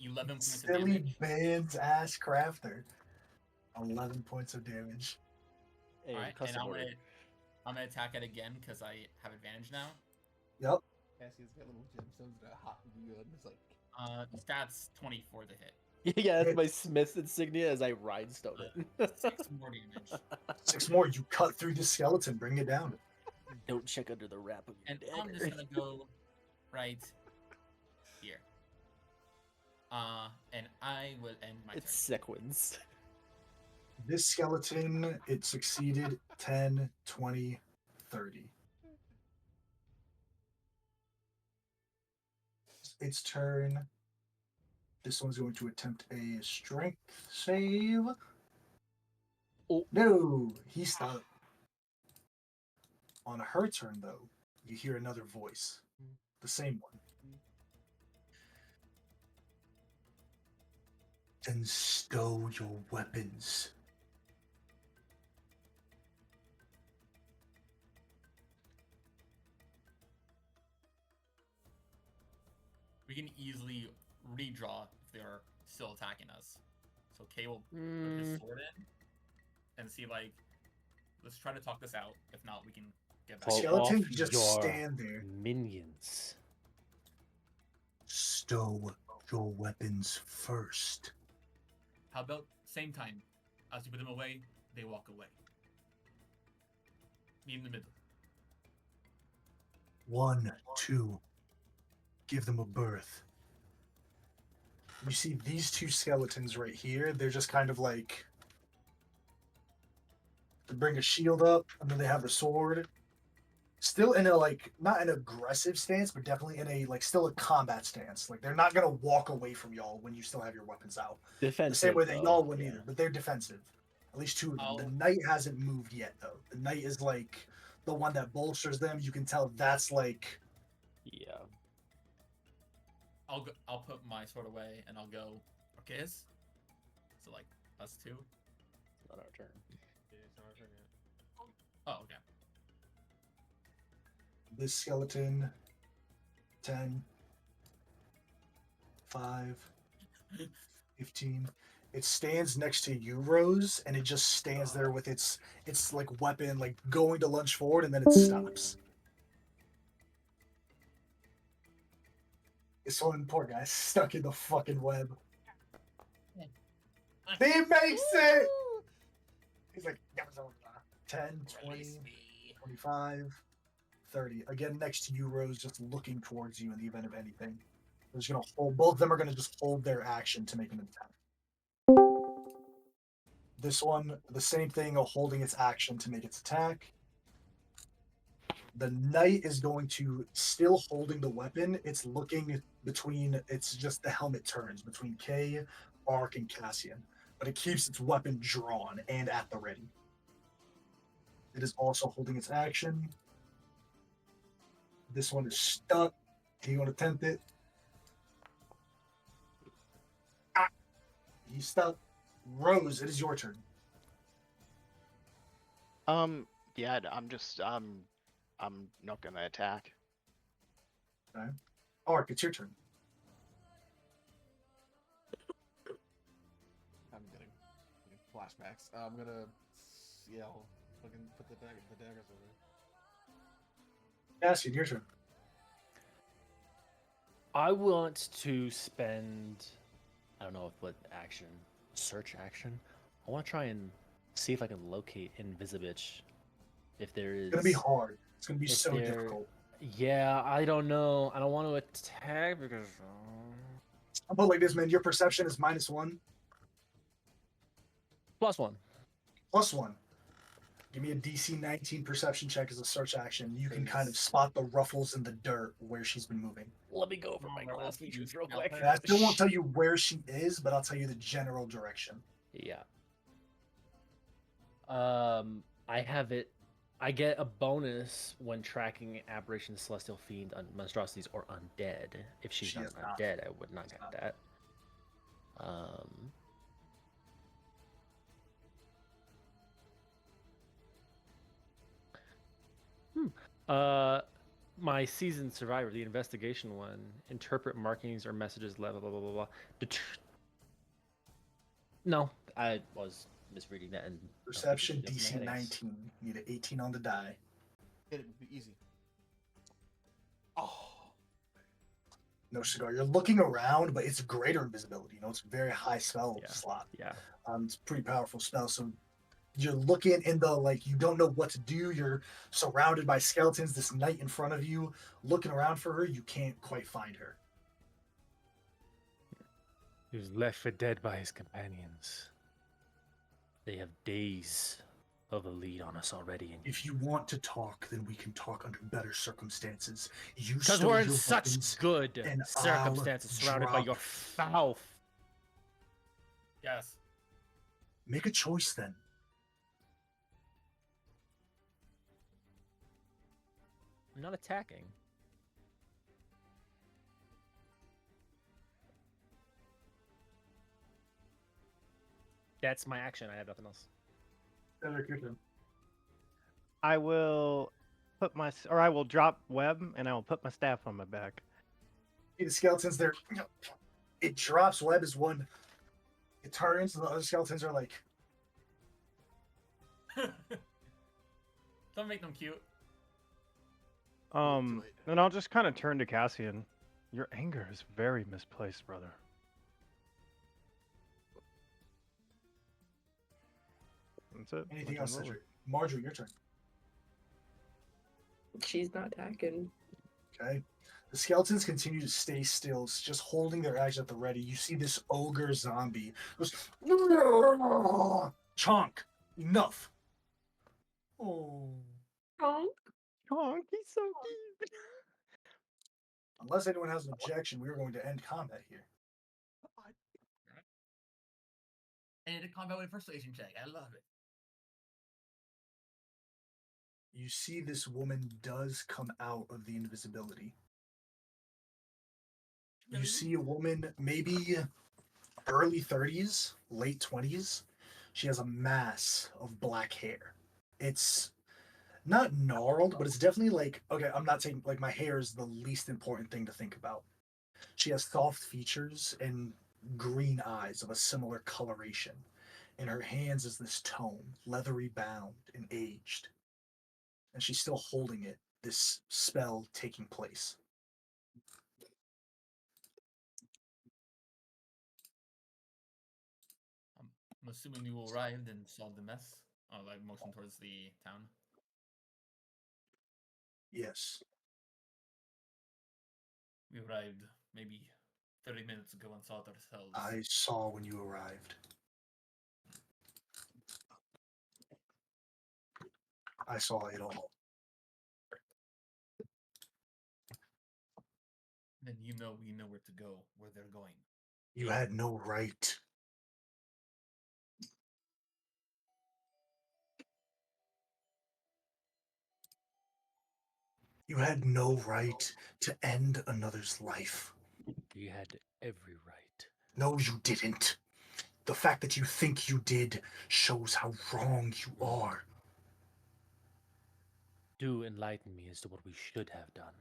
11 points of Silly damage. band's ass crafter. 11 points of damage. Hey, All right, and custom order. I'm gonna attack it again because I have advantage now. Yep. Cassie's got little gemstones that are hot and good. It's like Stats 24 to hit. Yeah, that's my Smith's insignia as I rhinestone it. 6 more damage. 6 more. You cut through the skeleton. Bring it down. Don't check under the wrap of your And I'm dagger. just gonna go right here. And I will end my It's turn. sequins. This skeleton, it succeeded 10, 20, 30. Its turn. This one's going to attempt a strength save. Oh. No, he's stuck. On her turn, though, you hear another voice. The same one. Then stow your weapons. We can easily redraw if they're still attacking us. So Kay will put his sword in and see, like, let's try to talk this out. If not, we can get back. Call Skeleton off just your stand there. Minions. Stow your weapons first. How about same time? As you put them away, they walk away. Me in the middle. 1, 2. Give them a berth. You see these two skeletons right here, they're just kind of like, they bring a shield up and then they have the sword. Still in a, like, not an aggressive stance, but definitely in a, like, still a combat stance. Like, they're not gonna walk away from y'all when you still have your weapons out. Defensive. The same way that though, y'all wouldn't yeah. either, but they're defensive. At least 2 of them. I'll- The knight hasn't moved yet, though. The knight is like the one that bolsters them. You can tell that's like, Yeah. I'll put my sword away and I'll go. Okay, so like us 2. It's not our turn. Oh, okay. this skeleton. 10, 5, 15. It stands next to you, Rose, and it just stands there with its like weapon, like going to lunge forward, and then it stops. This one, poor guy, stuck in the fucking web. He makes it! He's like, 10, 20, Release me. 25, 30. Again, next to you, Rose, just looking towards you in the event of anything. They're just gonna hold, both of them are gonna just hold their action to make an attack. This one, the same thing, holding its action to make its attack. The knight is going to, still holding the weapon, it's looking between, it's just the helmet turns between Kay, Ark, and Cassian. But it keeps its weapon drawn and at the ready. It is also holding its action. This one is stuck. He want to attempt it. Ah, he's stuck. Rose, it is your turn. Yeah, I'm not gonna attack. Ark, it's your turn. I'm getting flashbacks. I'm gonna I'll fucking put the daggers over. Cassian, your turn. I want to spend, I don't know what action, search action. I want to try and see if I can locate Invisibitch. If there is. It's gonna be hard. It's gonna be if so there- difficult. Yeah, I don't know. I don't want to attack because. I'll put it like this, man. Your perception is -1, +1. +1. Give me a DC 19 perception check as a search action. You can kind of spot the ruffles in the dirt where she's been moving. Let me go over my Oh, class you features real spell quick. check? And I still won't tell you where she is, but I'll tell you the general direction. Yeah. I have it. I get a bonus when tracking aberrations, celestial fiend, monstrosities, or undead. If she's She not is not. undead, I would not get not. that. My seasoned survivor, the investigation one, interpret markings or messages, blah blah blah blah blah. No, I was misreading that. And Perception that's my DC headaches. 19. You need an 18 on the die. It would be easy. Oh, No cigar. You're looking around, but it's greater invisibility. You know, it's a very high spell Yeah. slot. Yeah. It's a pretty powerful spell. So you're looking in the like you don't know what to do. You're surrounded by skeletons. This knight in front of you, looking around for her. You can't quite find her. He was left for dead by his companions. They have days of a lead on us already. And If you want to talk, then we can talk under better circumstances. You because stole we're in your such weapons, good and circumstances, I'll surrounded by your drop- foul. Yes. Make a choice then. I'm not attacking. That's my action. I have nothing else. Cedric, your turn. I will I will drop web and I will put my staff on my back. See the skeletons there. It drops. Web is one. It turns, and the other skeletons are like, Don't make them cute. And I'll just kind of turn to Cassian. Your anger is very misplaced, brother. That's it. anything My else, turn over. Cedric? Marjorie, your turn. She's not attacking. Okay. The skeletons continue to stay still, just holding their eggs at the ready. You see this ogre zombie goes, Chonk, enough. Oh. Oh, Honk, he's so cute. Unless anyone has an objection, we are going to end combat here. And a combat with persuasion check. I love it. You see this woman does come out of the invisibility. You see a woman, maybe early 30s, late 20s. She has a mass of black hair. It's not gnarled, but it's definitely like, okay, I'm not saying like my hair is the least important thing to think about. She has soft features and green eyes of a similar coloration. In her hands is this tome, leathery bound and aged. And she's still holding it, this spell taking place. I'm assuming you arrived and saw the mess. Like motion towards the town. Yes. We arrived maybe 30 minutes ago and saw it ourselves. I saw when you arrived. I saw it all. Then you know we know where to go, where they're going. You had no right. You had no right to end another's life. You had every right. No, you didn't. The fact that you think you did shows how wrong you are. Do enlighten me as to what we should have done.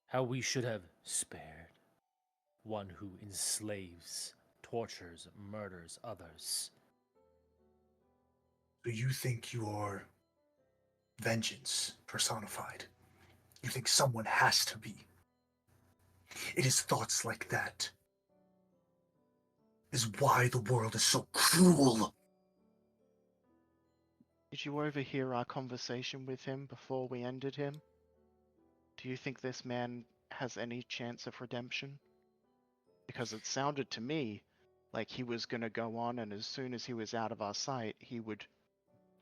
How we should have spared one who enslaves, tortures, murders others. Do you think you are vengeance personified? You think someone has to be? It is thoughts like that is why the world is so cruel. Did you overhear our conversation with him before we ended him? Do you think this man has any chance of redemption? Because it sounded to me like he was gonna go on, and as soon as he was out of our sight, he would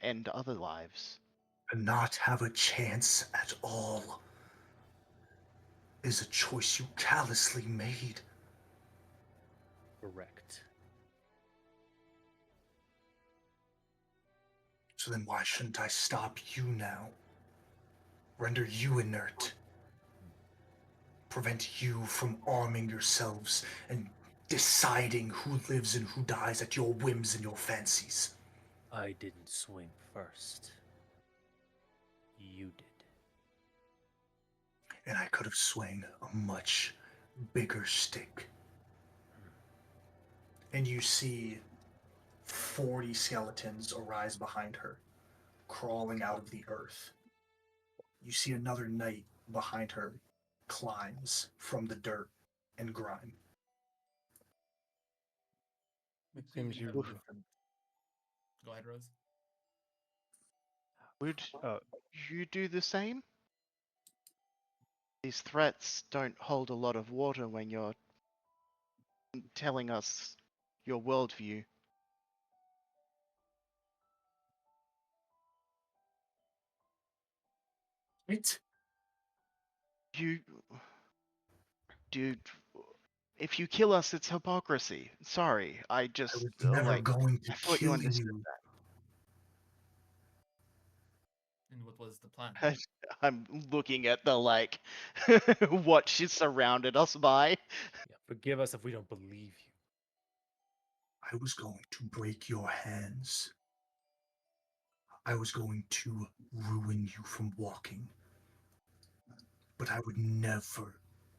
end other lives. To not have a chance at all is a choice you callously made. Correct. So then why shouldn't I stop you now? Render you inert. Prevent you from arming yourselves and deciding who lives and who dies at your whims and your fancies. I didn't swing first. You did. And I could have swung a much bigger stick. And you see 40 skeletons arise behind her, crawling out of the earth. You see another knight behind her climbs from the dirt and grime. Seems Completely you- different. Go ahead, Rose. Would Uh, you do the same? These threats don't hold a lot of water when you're telling us your worldview. It? You, dude, if you kill us, it's hypocrisy. Sorry, I I just was never like going to I thought you kill understood you. And what was the plan? that. I'm looking at the like what she's surrounded us by. Yeah, forgive us if we don't believe you. I was going to break your hands. I was going to ruin you from walking. But I would never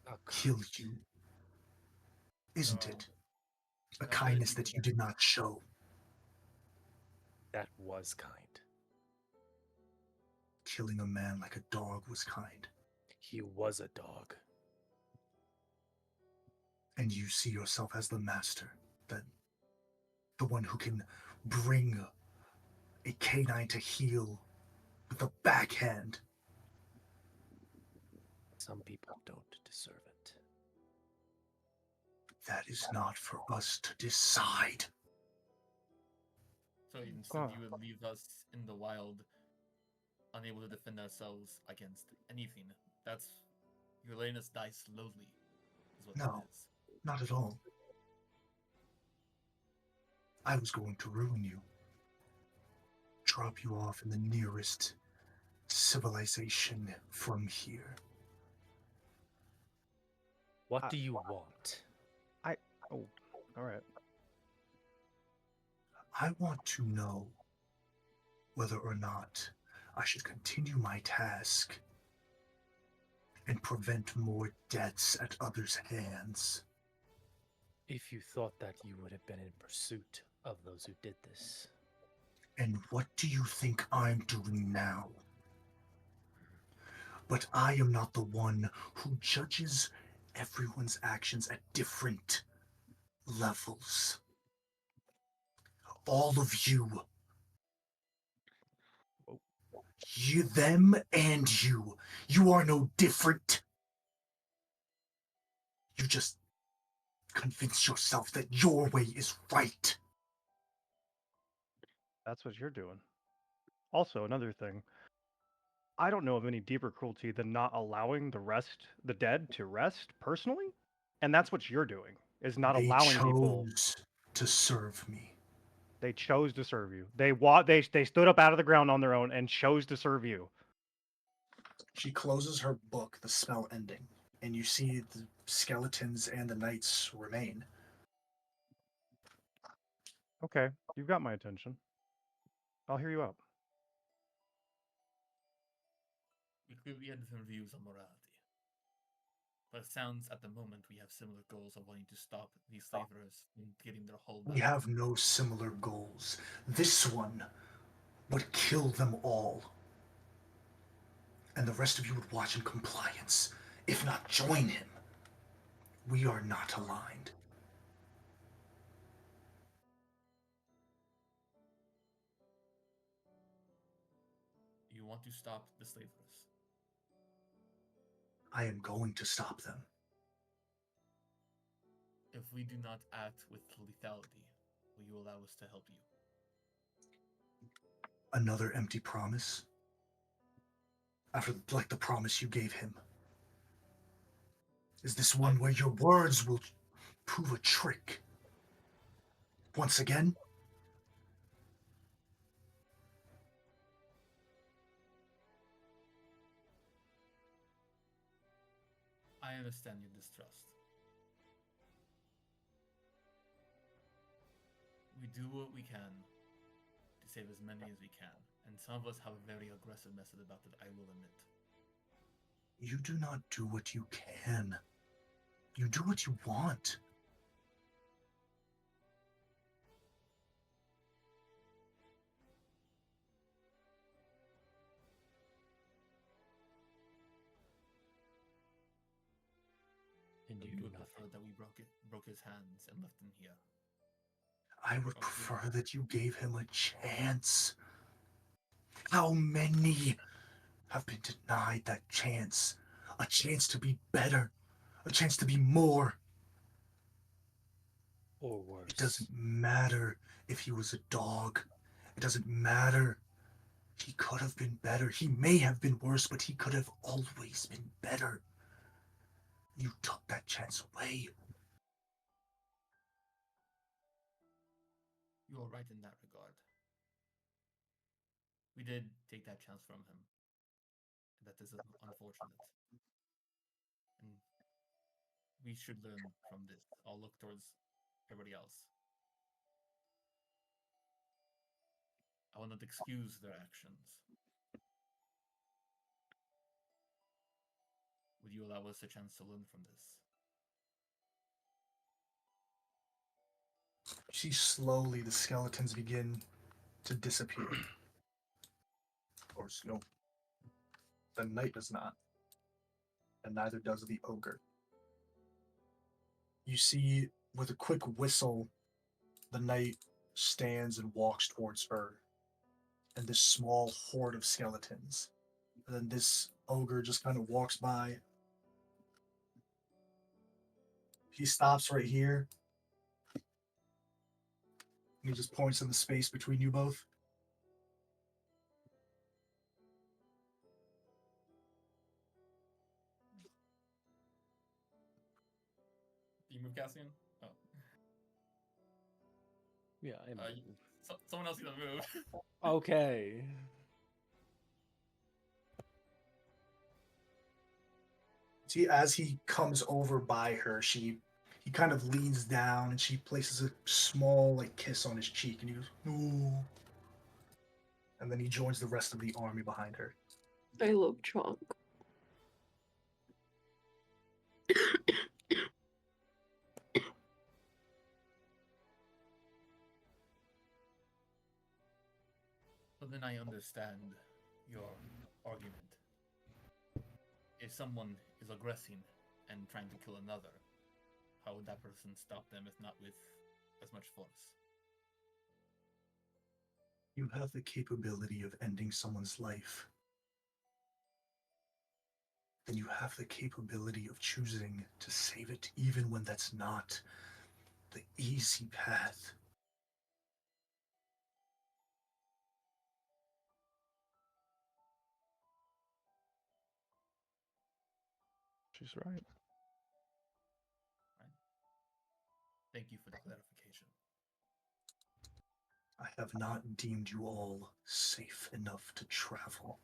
Oh, kill you. Isn't No. it? A Now that kindness you- that you did not show. that was kind. Killing a man like a dog was kind. He was a dog. And you see yourself as the master, the one who can bring a canine to heel with a backhand. Some people don't deserve it. That is not for us to decide. So instead, Ah. you would leave us in the wild, unable to defend ourselves against anything. That's you're letting us die slowly. Is what No. that is. Not at all. I was going to ruin you. Drop you off in the nearest civilization from here. What do you want? Oh, all right. I want to know whether or not I should continue my task and prevent more deaths at others' hands. If you thought that, you would have been in pursuit of those who did this. And what do you think I'm doing now? But I am not the one who judges everyone's actions at different levels. All of you, them and you are no different. You just convince yourself that your way is right. That's what you're doing. Also, another thing. I don't know of any deeper cruelty than not allowing the dead to rest personally, and that's what you're doing. Is not They allowing people. chose to serve me. They chose to serve you. They stood up out of the ground on their own and chose to serve you. She closes her book, the spell ending, and you see the skeletons and the knights remain. Okay, you've got my attention. I'll hear you out. We clearly had different views on morality. But it sounds at the moment we have similar goals of wanting to stop these slavers from getting their hold We back. have no similar goals. This one would kill them all. And the rest of you would watch in compliance, if not join him. We are not aligned. want to stop the slavers. I am going to stop them. If we do not act with lethality, will you allow us to help you? Another empty promise? After, like, the promise you gave him? Is this one where your words will prove a trick? Once again? I understand your distrust. We do what we can to save as many as we can, and some of us have a very aggressive method about it, I will admit. You do not do what you can. You do what you want. And you You do would nothing. prefer that we broke his hands and left him here. I would Okay. prefer that you gave him a chance. How many have been denied that chance? A chance to be better. A chance to be more. Or worse. It doesn't matter if he was a dog. It doesn't matter. He could have been better. He may have been worse, but he could have always been better. You took that chance away. You are right in that regard. We did take that chance from him. And that is unfortunate. And we should learn from this. I'll look towards everybody else. I will not excuse their actions. Would you allow us a chance to learn from this? See, slowly the skeletons begin to disappear. Of course, no. The knight does not. And neither does the ogre. You see, with a quick whistle, the knight stands and walks towards her. And this small horde of skeletons. And then this ogre just kind of walks by. He stops right here. And he just points in the space between you both. Do you move, Cassian? Oh. Yeah, I Uh, someone else gonna move. Okay. See, as he comes over by her, he kind of leans down and she places a small like kiss on his cheek, and he goes, "Ooh." And then he joins the rest of the army behind her. I love Chonk. But then I understand your argument. If someone is aggressing and trying to kill another, how would that person stop them if not with as much force? You have the capability of ending someone's life. Then you have the capability of choosing to save it, even when that's not the easy path. She's right. Thank you for the clarification. I have not deemed you all safe enough to travel.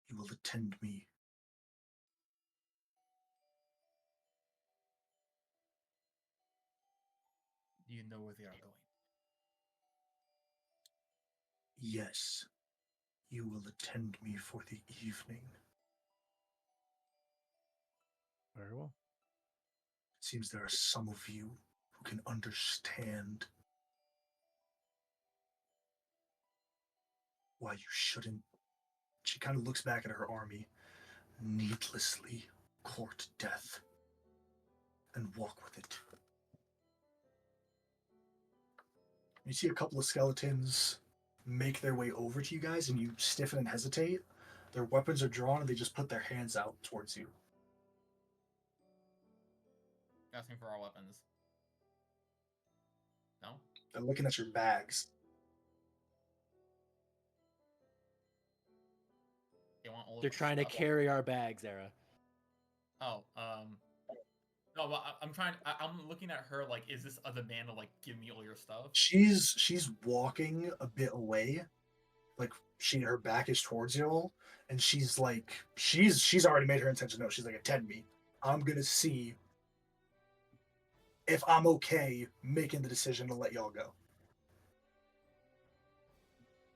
You will attend me. Do you know where they are going? Yes, you will attend me for the evening. Very well. It seems there are some of you who can understand why you shouldn't. She kind of looks back at her army, needlessly court death and walk with it. You see a couple of skeletons make their way over to you guys, and you stiffen and hesitate. Their weapons are drawn, and they just put their hands out towards you. Asking for our weapons. No? They're looking at your bags. They want all of They're our trying to stuff. carry our bags, Era. Oh, no, but I'm trying. I'm looking at her like, is this other man to like give me all your stuff? She's walking a bit away, like her back is towards you all, and she's like she's already made her intention known. She's like, attend me. I'm gonna see if I'm okay making the decision to let y'all go.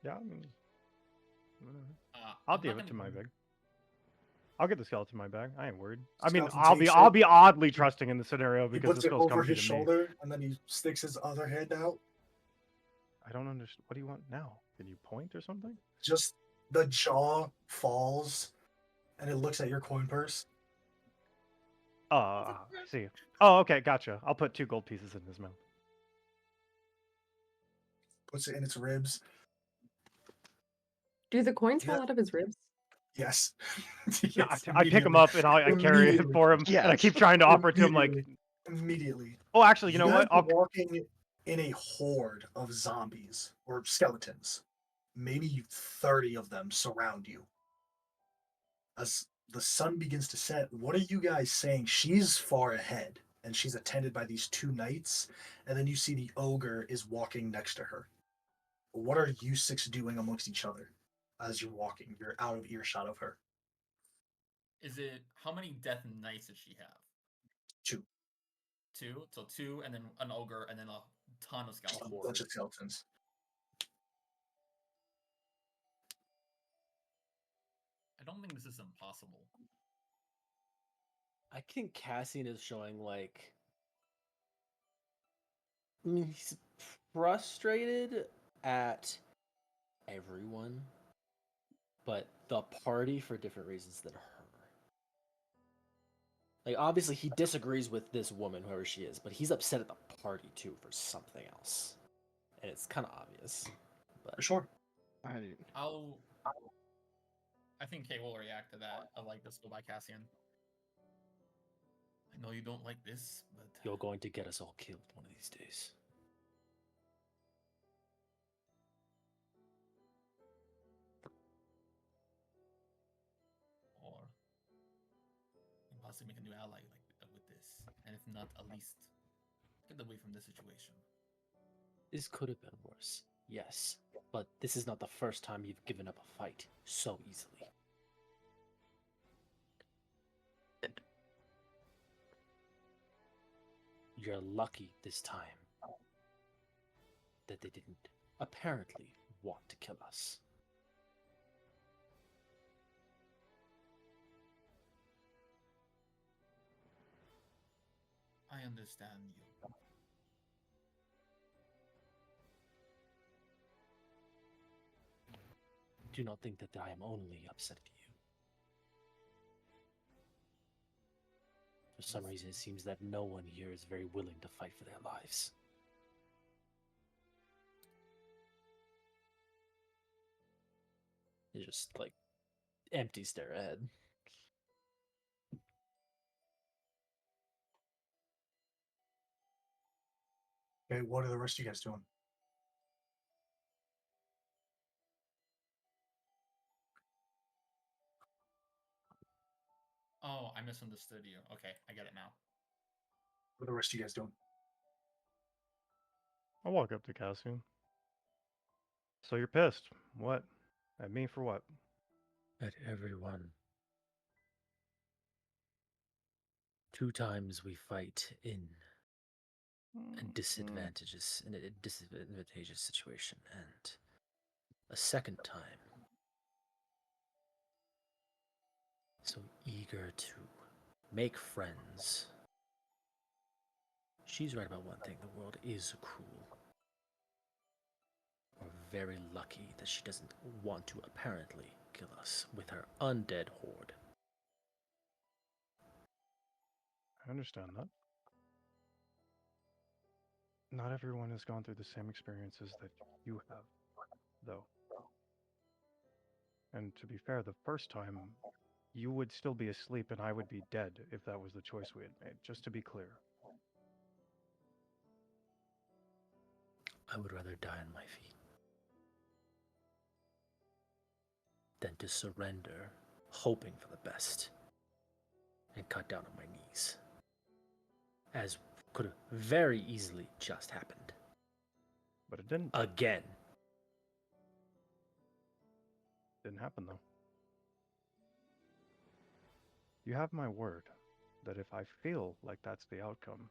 Yeah, I mean, whatever. I'm give not it to gonna- my bag. I'll get the skeleton in my bag. I ain't worried. I mean, Skeleton I'll takes be it. oddly trusting in the scenario He because puts this it feels over comfy his to me. shoulder, and then he sticks his other hand out. I don't understand. What do you want now? Can you point or something? Just the jaw falls, and it looks at your coin purse. I see. Oh, okay, gotcha. I'll put 2 gold pieces in his mouth. Puts it in its ribs. Do the coins Yeah. fall out of his ribs? Yes. Yeah, Yes, I pick him up and I carry it Immediately. for him, and I Yes. keep trying to offer it to him like, Immediately. oh, actually, you know guys what? are I'll walking in a horde of zombies or skeletons. Maybe 30 of them surround you. As the sun begins to set, what are you guys saying? She's far ahead, and she's attended by these 2 knights, and then you see the ogre is walking next to her. What are you 6 doing amongst each other as you're walking? You're out of earshot of her. Is it how many death knights does she have? 2. 2, so 2, and then an ogre, and then a ton of Just a skeletons. bunch of skeletons. I don't think this is impossible. I think Cassian is showing like. I mean, he's frustrated at everyone, but the party for different reasons than her. Like, obviously, he disagrees with this woman, whoever she is, but he's upset at the party too for something else, and it's kind of obvious. For But sure. I think Kay will react to that. I like this go by Cassian. I know you don't like this, but you're going to get us all killed one of these days. or you can possibly make a new ally with this, and if not, at least get away from this situation. This could have been worse, yes, but this is not the first time you've given up a fight so easily. You're lucky this time that they didn't apparently want to kill us. I understand you. Do not think that I am only upset at you. For some reason, it seems that no one here is very willing to fight for their lives. They just, like, empty stare ahead. Okay, what are the rest of you guys doing? Oh, I misunderstood you. Okay, I get it now. What are the rest of you guys doing? I'll walk up to Cassian. So you're pissed. What? At me for what? At everyone. 2 times we fight in a disadvantageous situation, and a second time so eager to make friends. She's right about one thing: the world is cruel. We're very lucky that she doesn't want to apparently kill us with her undead horde. I understand that. Not everyone has gone through the same experiences that you have. though. And to be fair, the first time, you would still be asleep and I would be dead if that was the choice we had made, just to be clear. I would rather die on my feet than to surrender, hoping for the best, and cut down on my knees, as could have very easily just happened. But it didn't. Again. Didn't happen, though. You have my word that if I feel like that's the outcome,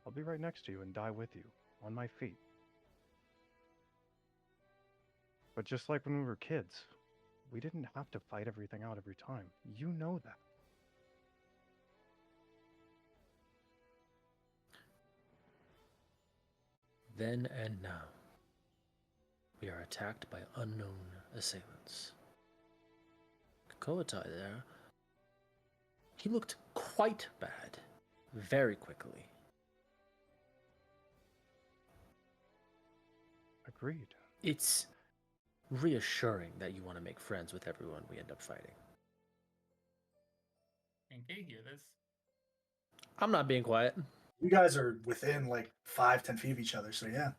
I'll be right next to you and die with you, on my feet. But just like when we were kids, we didn't have to fight everything out every time. You know that. Then and now, we are attacked by unknown assailants. Koatai there, he looked quite bad, very quickly. Agreed. It's reassuring that you want to make friends with everyone we end up fighting. Can Kay hear this? I'm not being quiet. You guys are within like 5-10 feet of each other, so yeah.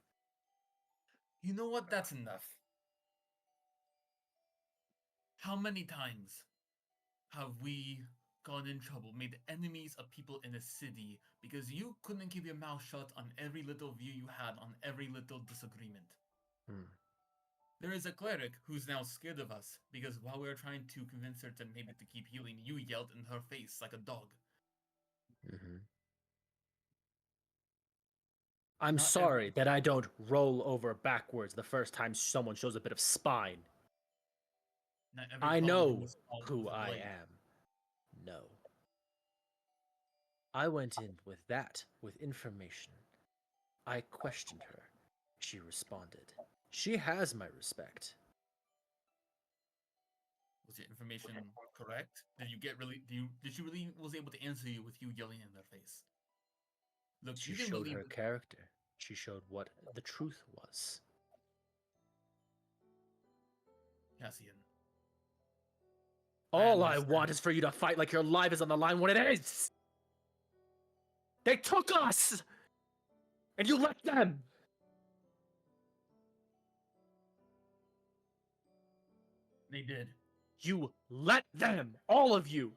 You know what? That's enough. How many times have we gotten in trouble, made enemies of people in a city because you couldn't keep your mouth shut on every little view you had on every little disagreement? There is a cleric who's now scared of us because while we were trying to convince her to maybe to keep healing, you yelled in her face like a dog. I'm Not sorry every- that I don't roll over backwards the first time someone shows a bit of spine. Not every I problem know can be solved who with a I blade. am. No. I went in with that, with information. I questioned her. She responded. She has my respect. Was your information correct? Did you get really? Did she really was able to answer you with you yelling in their face? Look, She you didn't showed believe her it. character. She showed what the truth was. Cassian. All I understand. want is for you to fight like your life is on the line when it is. They took us! And you let them! They did. You let them! All of you!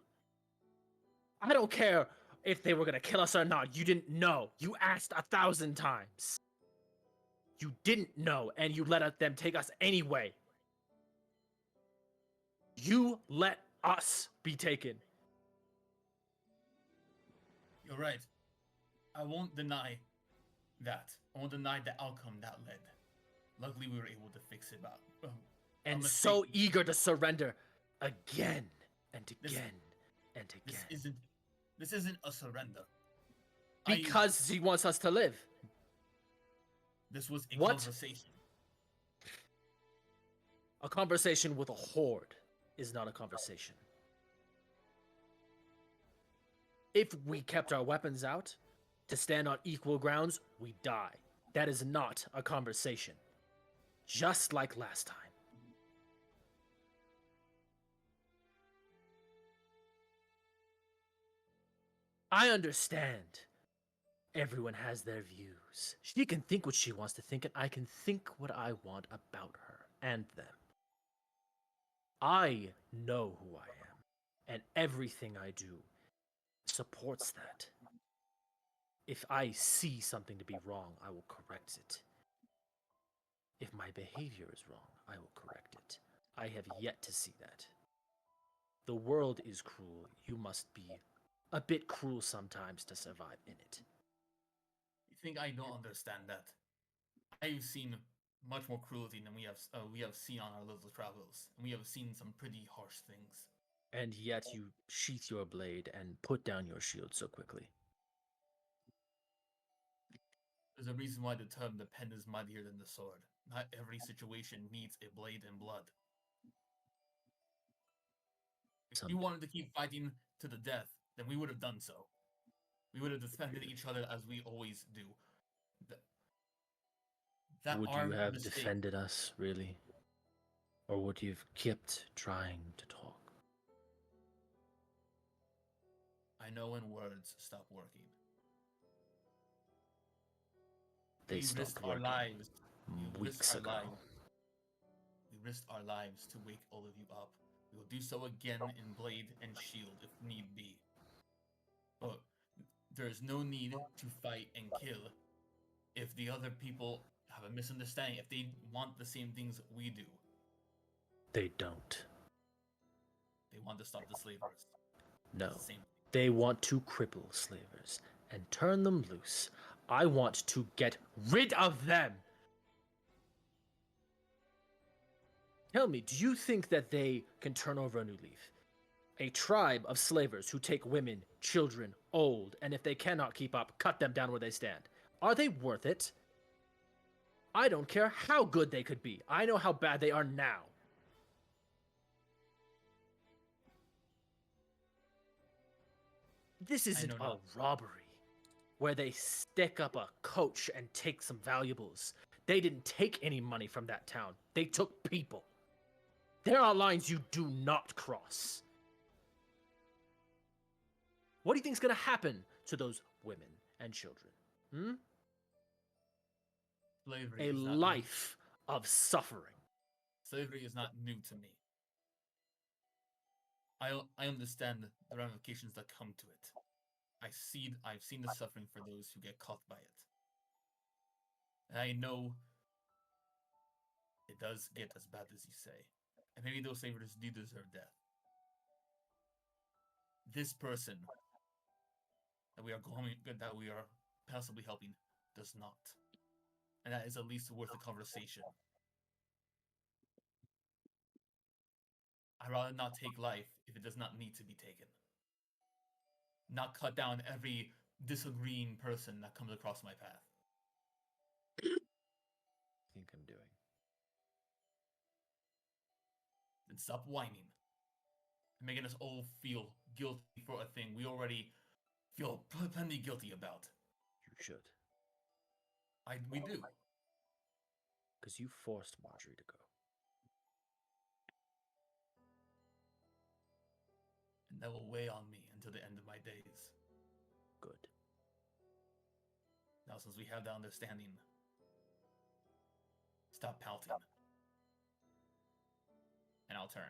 I don't care if they were gonna kill us or not. You didn't know. You asked 1,000 times. You didn't know, and you let them take us anyway. You let us be taken. You're right. I won't deny that. I won't deny the outcome that led. Luckily, we were able to fix it out. And mistake. so eager to surrender again and This- again and again. This isn't a surrender. Because he wants us to live. This was a What? conversation. A conversation with a horde is not a conversation. If we kept our weapons out to stand on equal grounds, we die. That is not a conversation. Just like last time. I understand. Everyone has their views. She can think what she wants to think, and I can think what I want about her and them. I know who I am, and everything I do supports that. If I see something to be wrong, I will correct it. If my behavior is wrong, I will correct it. I have yet to see that. The world is cruel. You must be a bit cruel sometimes to survive in it. You think I don't understand that? I've seen much more cruelty than we have seen on our little travels, and we have seen some pretty harsh things. And yet you sheath your blade and put down your shield so quickly. There's a reason why the term "the pen is mightier than the sword." Not every situation needs a blade and blood. If we Some- wanted to keep fighting to the death, then we would have done so. We would have defended each other as we always do. That Would our you have mistake- defended us, really? Or would you have kept trying to talk? I know when words stop working. They We stopped risked our working lives. We risked weeks our ago. lives. We risked our lives to wake all of you up. We will do so again in Blade and Shield if need be. But there is no need to fight and kill if the other people have a misunderstanding, if they want the same things we do. They don't. They want to stop the slavers. No. It's the same. They want to cripple slavers and turn them loose. I want to get rid of them. Tell me, do you think that they can turn over a new leaf? A tribe of slavers who take women, children, old, and if they cannot keep up, cut them down where they stand. Are they worth it? I don't care how good they could be. I know how bad they are now. This isn't a robbery where they stick up a coach and take some valuables. They didn't take any money from that town. They took people. There are lines you do not cross. What do you think is going to happen to those women and children? Slavery A is not life of suffering. Slavery is not new to me. I understand the ramifications that come to it. I've seen the suffering for those who get caught by it. And I know it does get as bad as you say. And maybe those slavers do deserve death. This person that we are possibly helping does not. And that is at least worth a conversation. I'd rather not take life if it does not need to be taken. Not cut down every disagreeing person that comes across my path. I think I'm doing. Then stop whining. And making us all feel guilty for a thing we already feel plenty guilty about. You should. We do. Because you forced Marjorie to go. And that will weigh on me until the end of my days. Good. Now, since we have that understanding, stop pouting. And I'll turn.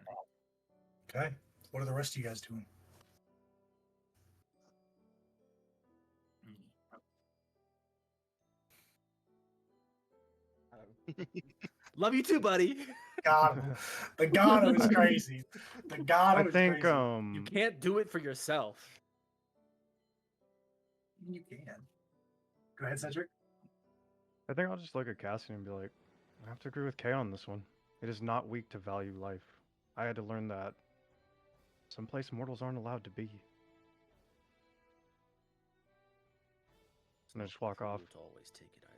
Okay. What are the rest of you guys doing? Love you too, buddy. Got him. The Gano is crazy. The Gano I is think crazy. You can't do it for yourself. You can. Go ahead, Cedric. I think I'll just look at Cassian and be like, I have to agree with Kay on this one. It is not weak to value life. I had to learn that someplace mortals aren't allowed to be. And I just walk off. To always take it either.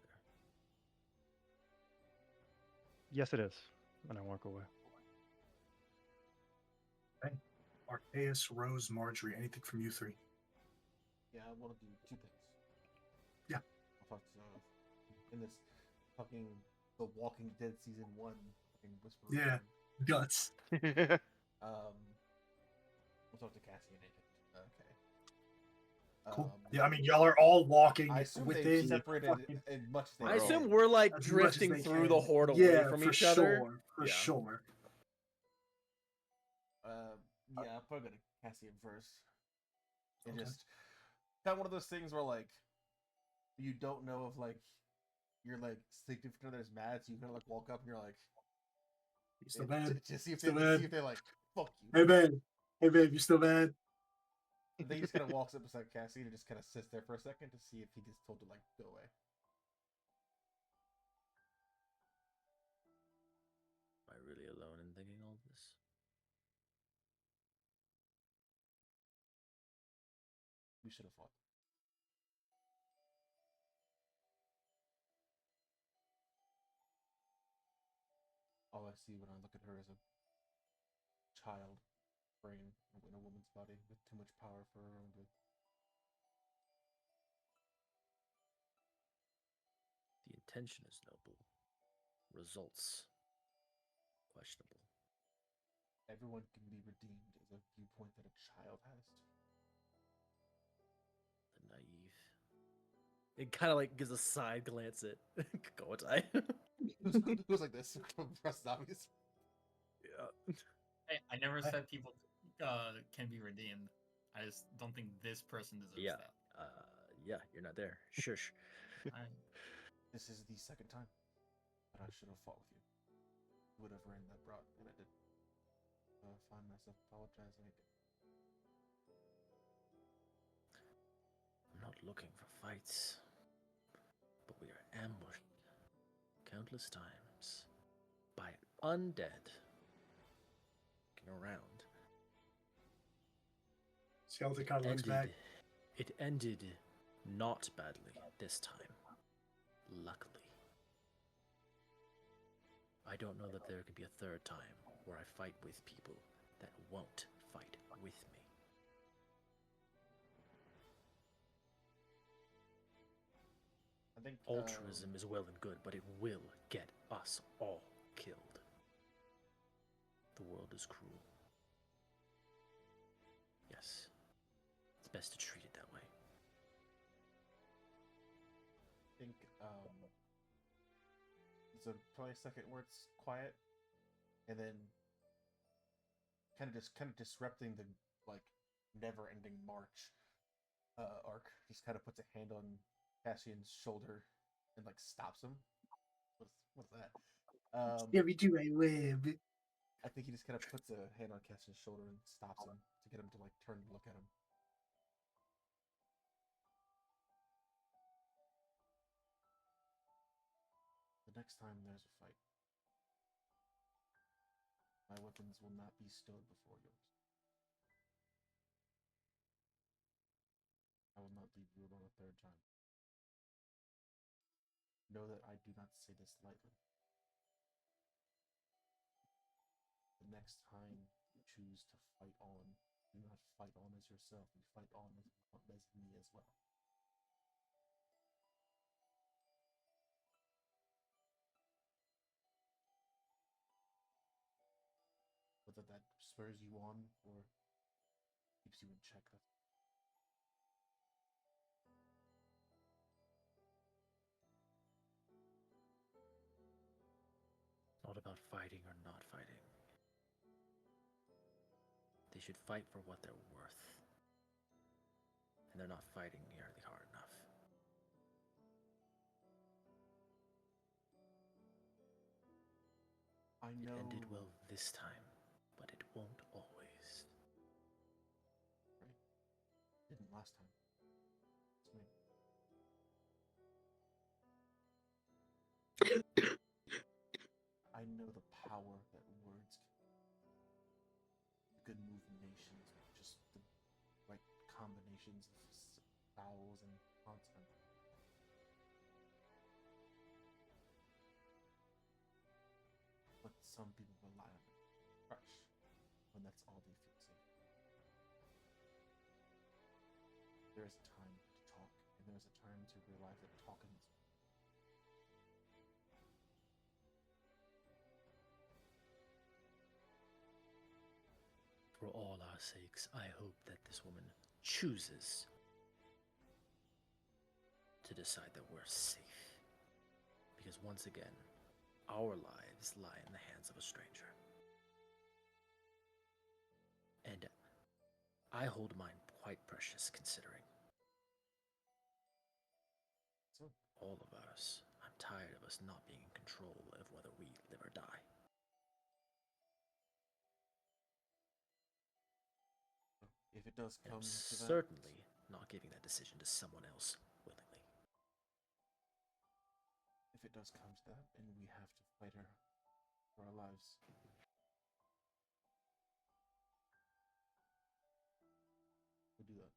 Yes, it is. And I walk away. Okay. Arceus, Rose, Marjorie. Anything from you three? Yeah, I want to do two things. Yeah. I thought in this fucking The Walking Dead season 1 fucking whisper. Yeah. Guts. We'll talk to Cassie and Agent. Okay. Cool. Yeah, I mean, y'all are all walking I assume they within. separated fucking- as much as they I can. assume we're like as much as drifting they through can. the horde away Yeah, from for each sure, other. For Yeah. sure. Yeah, I'll probably go to Cassian first. And Okay. just kind of one of those things where like you don't know if like your like significant other's mad, so you kind of like walk up and you're like, You still mad? just see if Still they mad? see if they're like, fuck you. Hey, babe. Hey, babe. You still mad? Then he just kind of walks up beside Cassie and just kind of sits there for a second to see if he gets told to like go away. Am I really alone in thinking all this? We should have fought. All I see when I look at her is a child brain in a woman's body with too much power for her own good. The intention is noble. Results questionable. everyone can be redeemed is a viewpoint that a child has. The naive. It kind of like gives a side glance at Kowatai. It goes like this from Press Zombies. Yeah. I never I- said people can be redeemed. I just don't think this person deserves Yeah. that. Yeah, you're not there. Shush. I, This is the second time that I should have fought with you. Whatever end that brought, and I did. Find myself apologizing again. I'm not looking for fights, but we are ambushed countless times by undead looking around. Skeleton kind of looks back. It ended not badly this time, luckily. I don't know that there could be a third time where I fight with people that won't fight with me. I think Altruism is well and good, but it will get us all killed. The world is cruel. Yes. It's best to treat it that way. I think there's probably a second where it's quiet, and then kind of disrupting the like never-ending march arc. Just kind of puts a hand on Cassian's shoulder and like stops him. What's that? Every do a web. I think he just kind of puts a hand on Cassian's shoulder and stops him to get him to like turn and look at him. The next time there's a fight, my weapons will not be stowed before yours. I will not be ruled on a third time. Know that I do not say this lightly. The next time you choose to fight on, do not fight on as yourself. You fight on as me as well. Whether that spurs you on or keeps you in check, that's It's not about fighting or not fighting. They should fight for what they're worth. And they're not fighting nearly hard enough. I It know. ended well this time, but it won't always. Right? Didn't last time. It's me. I know the power that words can. You could move nations with just the right combinations of vowels and consonants. But some people rely on it fresh when that's all they feel safe. There is a time to talk, and there is a time to realize that talking is. For all our sakes, I hope that this woman chooses to decide that we're safe. Because once again, our lives lie in the hands of a stranger. And I hold mine quite precious considering. So, All of us, I'm tired of us not being in control of whether we live or die. if it does And come I'm to that, certainly not giving that decision to someone else willingly. if it does come to that, and we have to fight her for our lives, we'll do that.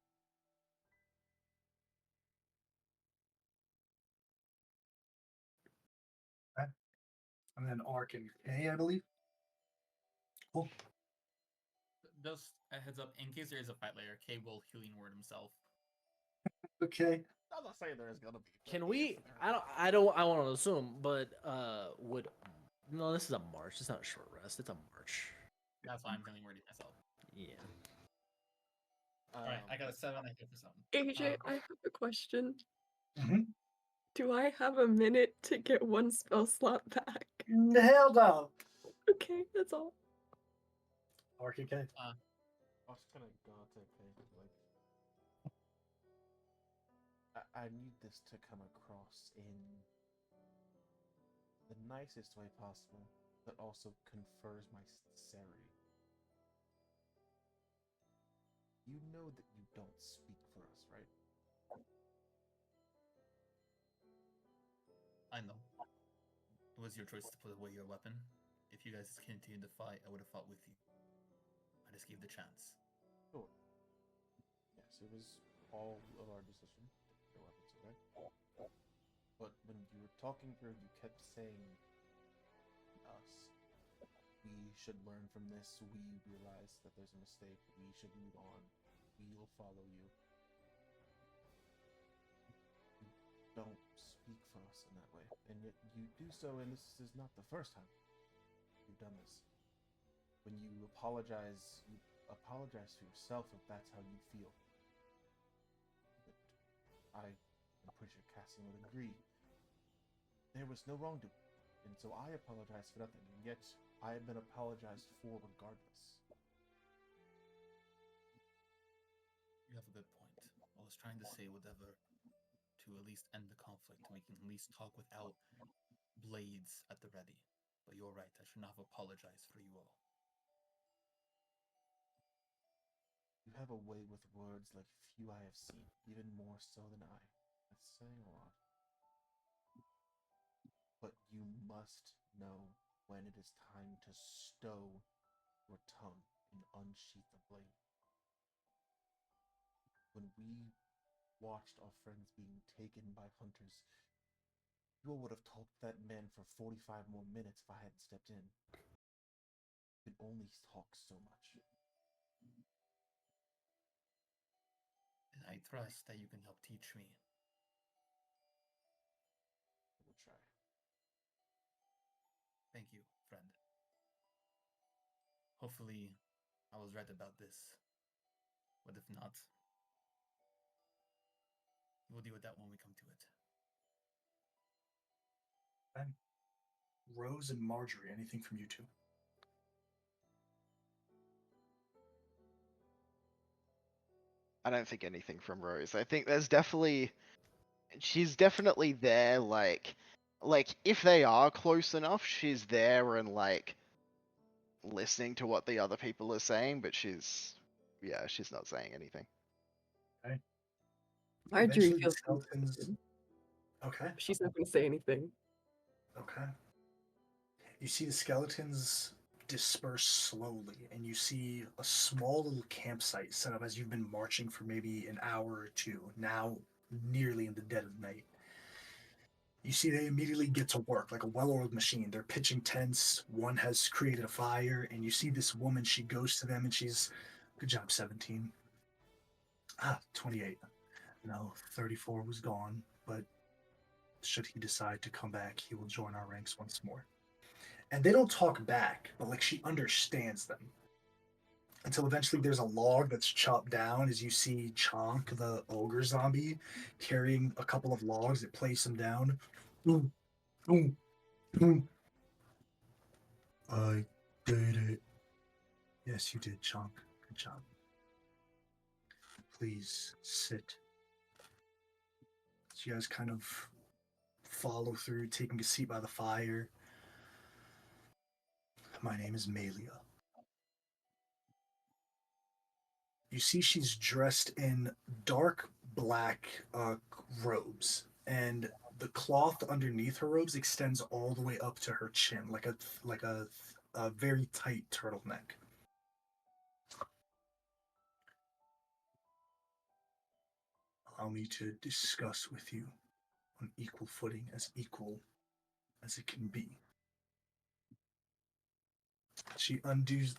And then Ark and Kay, I believe. Cool. just a heads up, in case there is a fight later, Kay will healing word himself. Okay. I'm not saying there is gonna be. but Can if we? there- I want to assume, but would no? This is a march. It's not a short rest. It's a march. That's why I'm feeling ready myself. Yeah. All right, I got a 7. I hit for something. AJ, I have a question. Mhm. Do I have a minute to get one spell slot back? Hell no. Okay, that's all. RKK. I was gonna go to like I need this to come across in the nicest way possible, that also confers my sincerity. You know that you don't speak for us, right? I know. It was your choice to put away your weapon. If you guys continued to fight, I would have fought with you. I just gave the chance. Sure. Yes, it was all of our decision. Your weapons away. But when you were talking through, you kept saying us. We should learn from this. We realize that there's a mistake. We should move on. We will follow you. You don't speak for us in that way. And yet you do so, and this is not the first time you've done this. When you apologize for yourself if that's how you feel. But I'm pretty sure Cassian would agree. There was no wrongdoing. And so I apologize for nothing, and yet I have been apologized for regardless. You have a good point. I was trying to say whatever to at least end the conflict. We can at least talk without blades at the ready. But you're right, I should not have apologized for you all. You have a way with words like few I have seen, even more so than I. That's saying a lot. But you must know when it is time to stow your tongue and unsheath the blade. When we watched our friends being taken by hunters, you all would have talked to that man for 45 more minutes if I hadn't stepped in. You can only talk so much. And I trust that you can help teach me. I will try. Thank you, friend. Hopefully, I was right about this. But if not, we'll deal with that when we come to it. Rose and Marjorie, anything from you two? I don't think anything from Rose. I think she's definitely there, like if they are close enough, she's there and like listening to what the other people are saying, but she's not saying anything. Marjorie Eventually the feels skeletons. conflicted. Okay. She's not going to say anything. Okay. You see the skeletons disperse slowly, and you see a small little campsite set up as you've been marching for maybe an hour or two, now nearly in the dead of night. You see they immediately get to work like a well-oiled machine. They're pitching tents. One has created a fire, and you see this woman, she goes to them and she's, good job, 17. 28. No, 34 was gone, but should he decide to come back, he will join our ranks once more. And they don't talk back, but like she understands them. Until eventually there's a log that's chopped down as you see Chonk, the ogre zombie, carrying a couple of logs that place him down. Ooh, ooh, ooh. I did it. Yes, you did, Chonk. Good job. Please sit. So you guys kind of follow through, taking a seat by the fire. My name is Malia. You see she's dressed in dark black robes, and the cloth underneath her robes extends all the way up to her chin, like a very tight turtleneck. Allow me to discuss with you on equal footing, as equal as it can be. She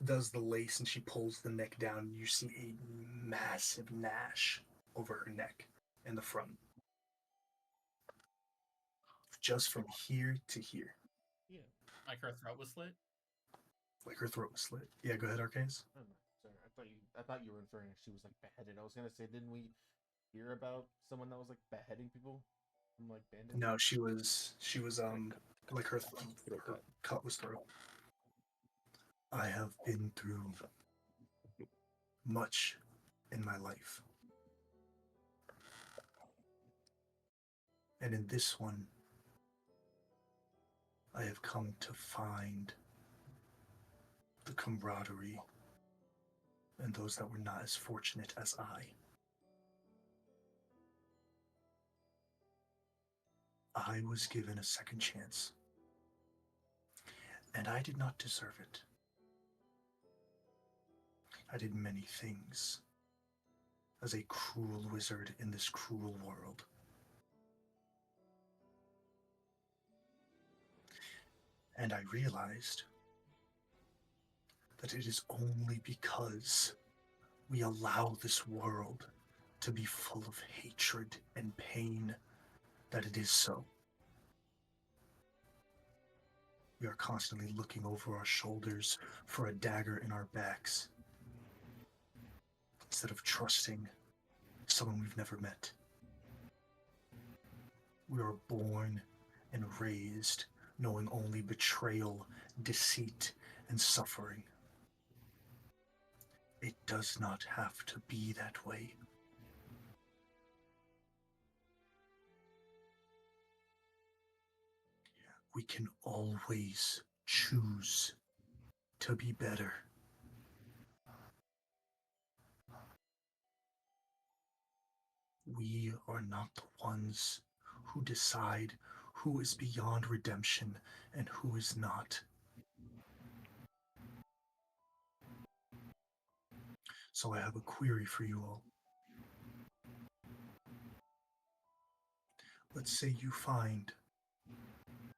does the lace and she pulls the neck down. And you see a massive gnash over her neck in the front. Just from here to here. Yeah. Like her throat was slit? Like her throat was slit. Yeah, go ahead, Arcades. Oh, sorry, I thought you were inferring she was like beheaded. I was gonna say, didn't we hear about someone that was like beheading people from like bandits? No, she was like her Throat her cut. cut was throat. I have been through much in my life. And in this one, I have come to find the camaraderie and those that were not as fortunate as I. I was given a second chance, and I did not deserve it. I did many things as a cruel wizard in this cruel world. And I realized that it is only because we allow this world to be full of hatred and pain that it is so. We are constantly looking over our shoulders for a dagger in our backs instead of trusting someone we've never met. We are born and raised knowing only betrayal, deceit, and suffering. It does not have to be that way. We can always choose to be better. We are not the ones who decide who is beyond redemption and who is not. So I have a query for you all. Let's say you find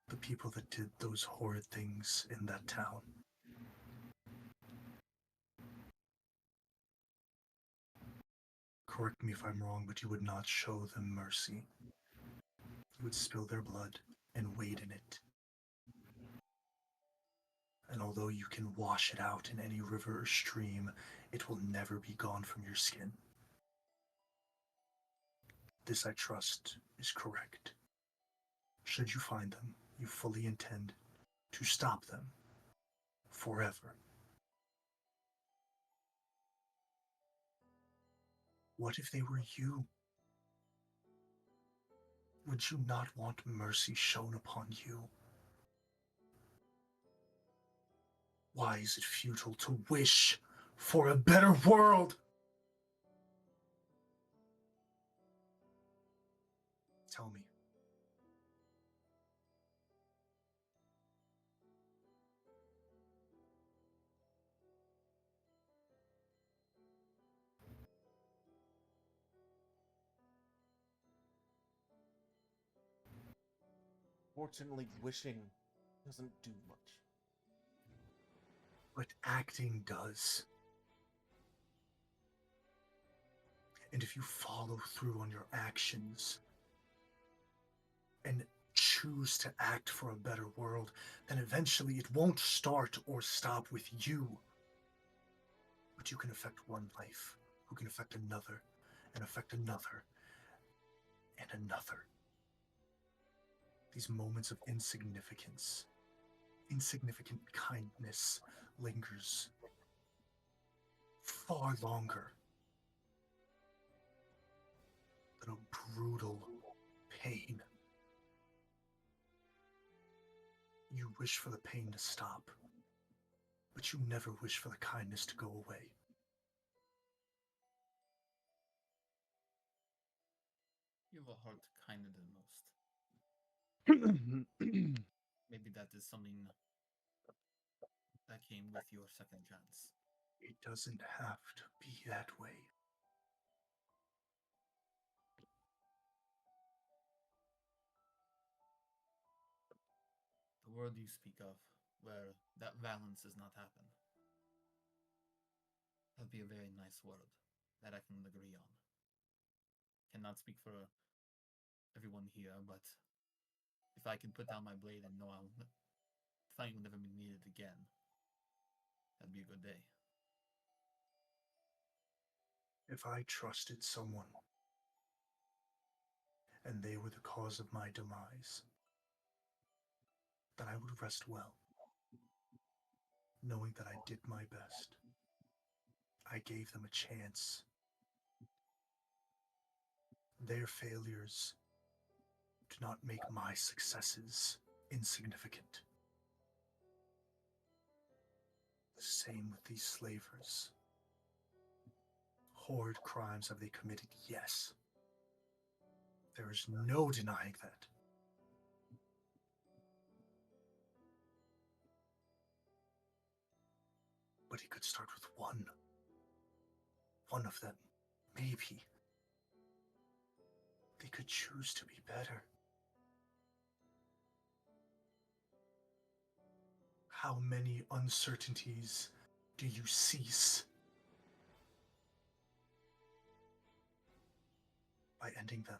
the people that did those horrid things in that town. Correct me if I'm wrong, but you would not show them mercy. You would spill their blood and wade in it. And although you can wash it out in any river or stream, it will never be gone from your skin. This, I trust, is correct. Should you find them, you fully intend to stop them forever. What if they were you? Would you not want mercy shown upon you? Why is it futile to wish for a better world? Tell me. Fortunately, wishing doesn't do much. But acting does. And if you follow through on your actions and choose to act for a better world, then eventually it won't start or stop with you. But you can affect one life, who can affect another, and affect another, and another. These moments of insignificance, insignificant kindness lingers far longer than a brutal pain. You wish for the pain to stop, but you never wish for the kindness to go away. You have a heart kinder than most. Maybe that is something that came with your second chance. It doesn't have to be that way. The world you speak of, where that balance does not happen, that'd be a very nice world that I can agree on. Cannot speak for everyone here, but if I can put down my blade and know fight will never be needed again, That'd be a good day. If I trusted someone and they were the cause of my demise, then I would rest well, knowing that I did my best. I gave them a chance. Their failures do not make my successes insignificant. The same with these slavers. Horrid crimes have they committed? Yes. There is no denying that. But he could start with one. One of them. Maybe. They could choose to be better. How many uncertainties do you cease by ending them?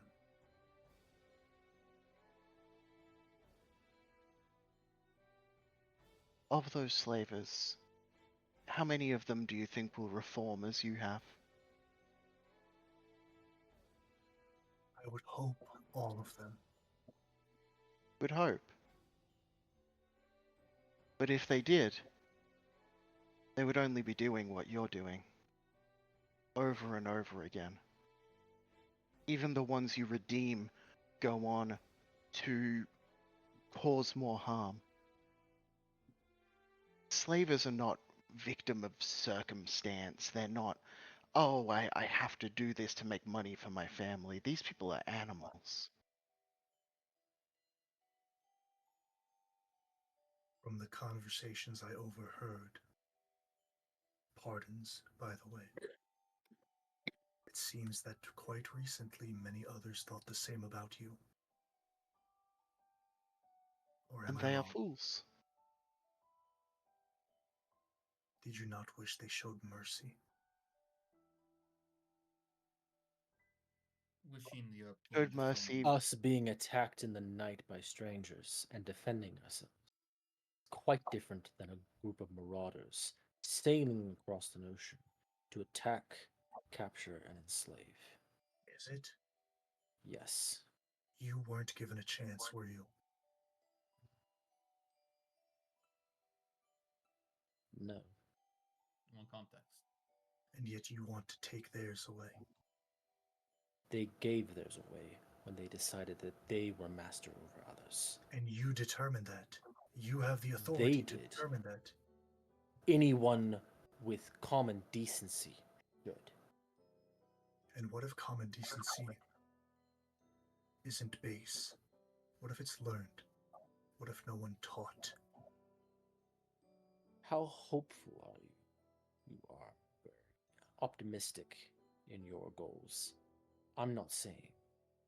Of those slavers, how many of them do you think will reform as you have? I would hope all of them. Would hope. But if they did, they would only be doing what you're doing. Over and over again. Even the ones you redeem go on to cause more harm. Slavers are not victim of circumstance. They're not, oh, I have to do this to make money for my family. These people are animals. From the conversations I overheard, pardons, by the way, it seems that quite recently many others thought the same about you. Or am And I they are wrong? fools. Did you not wish they showed mercy? Wishing the Showed opponent mercy. Us being attacked in the night by strangers and defending ourselves. Quite different than a group of marauders sailing across the ocean to attack, capture, and enslave. Is it? Yes. You weren't given a chance, were you? No. one context. And yet you want to take theirs away. They gave theirs away when they decided that they were master over others. And you determine that. You have the authority to did. determine that. Anyone with common decency should. And what if common decency isn't base? What if it's learned? What if no one taught? How hopeful are you? You are very optimistic in your goals. I'm not saying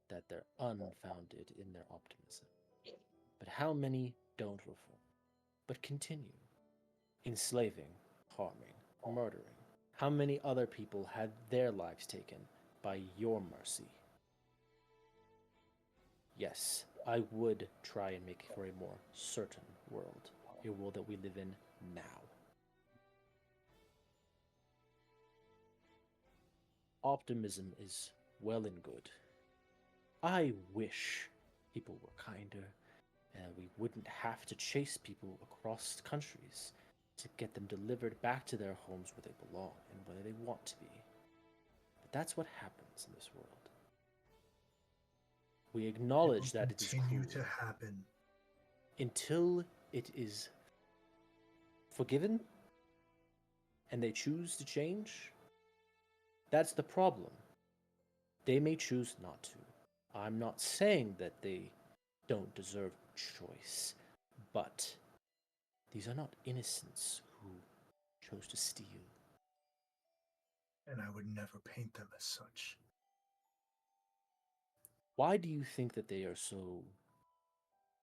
that they're unfounded in their optimism. But how many don't reform, but continue enslaving, harming, murdering? How many other people had their lives taken by your mercy? Yes, I would try and make for a more certain world, a world that we live in now. Optimism is well and good. I wish people were kinder and we wouldn't have to chase people across countries to get them delivered back to their homes where they belong and where they want to be. But that's what happens in this world. We acknowledge that it is continue cruel to happen. until it is forgiven and they choose to change. That's the problem. They may choose not to. I'm not saying that they don't deserve choice, but these are not innocents who chose to steal. And I would never paint them as such. Why do you think that they are so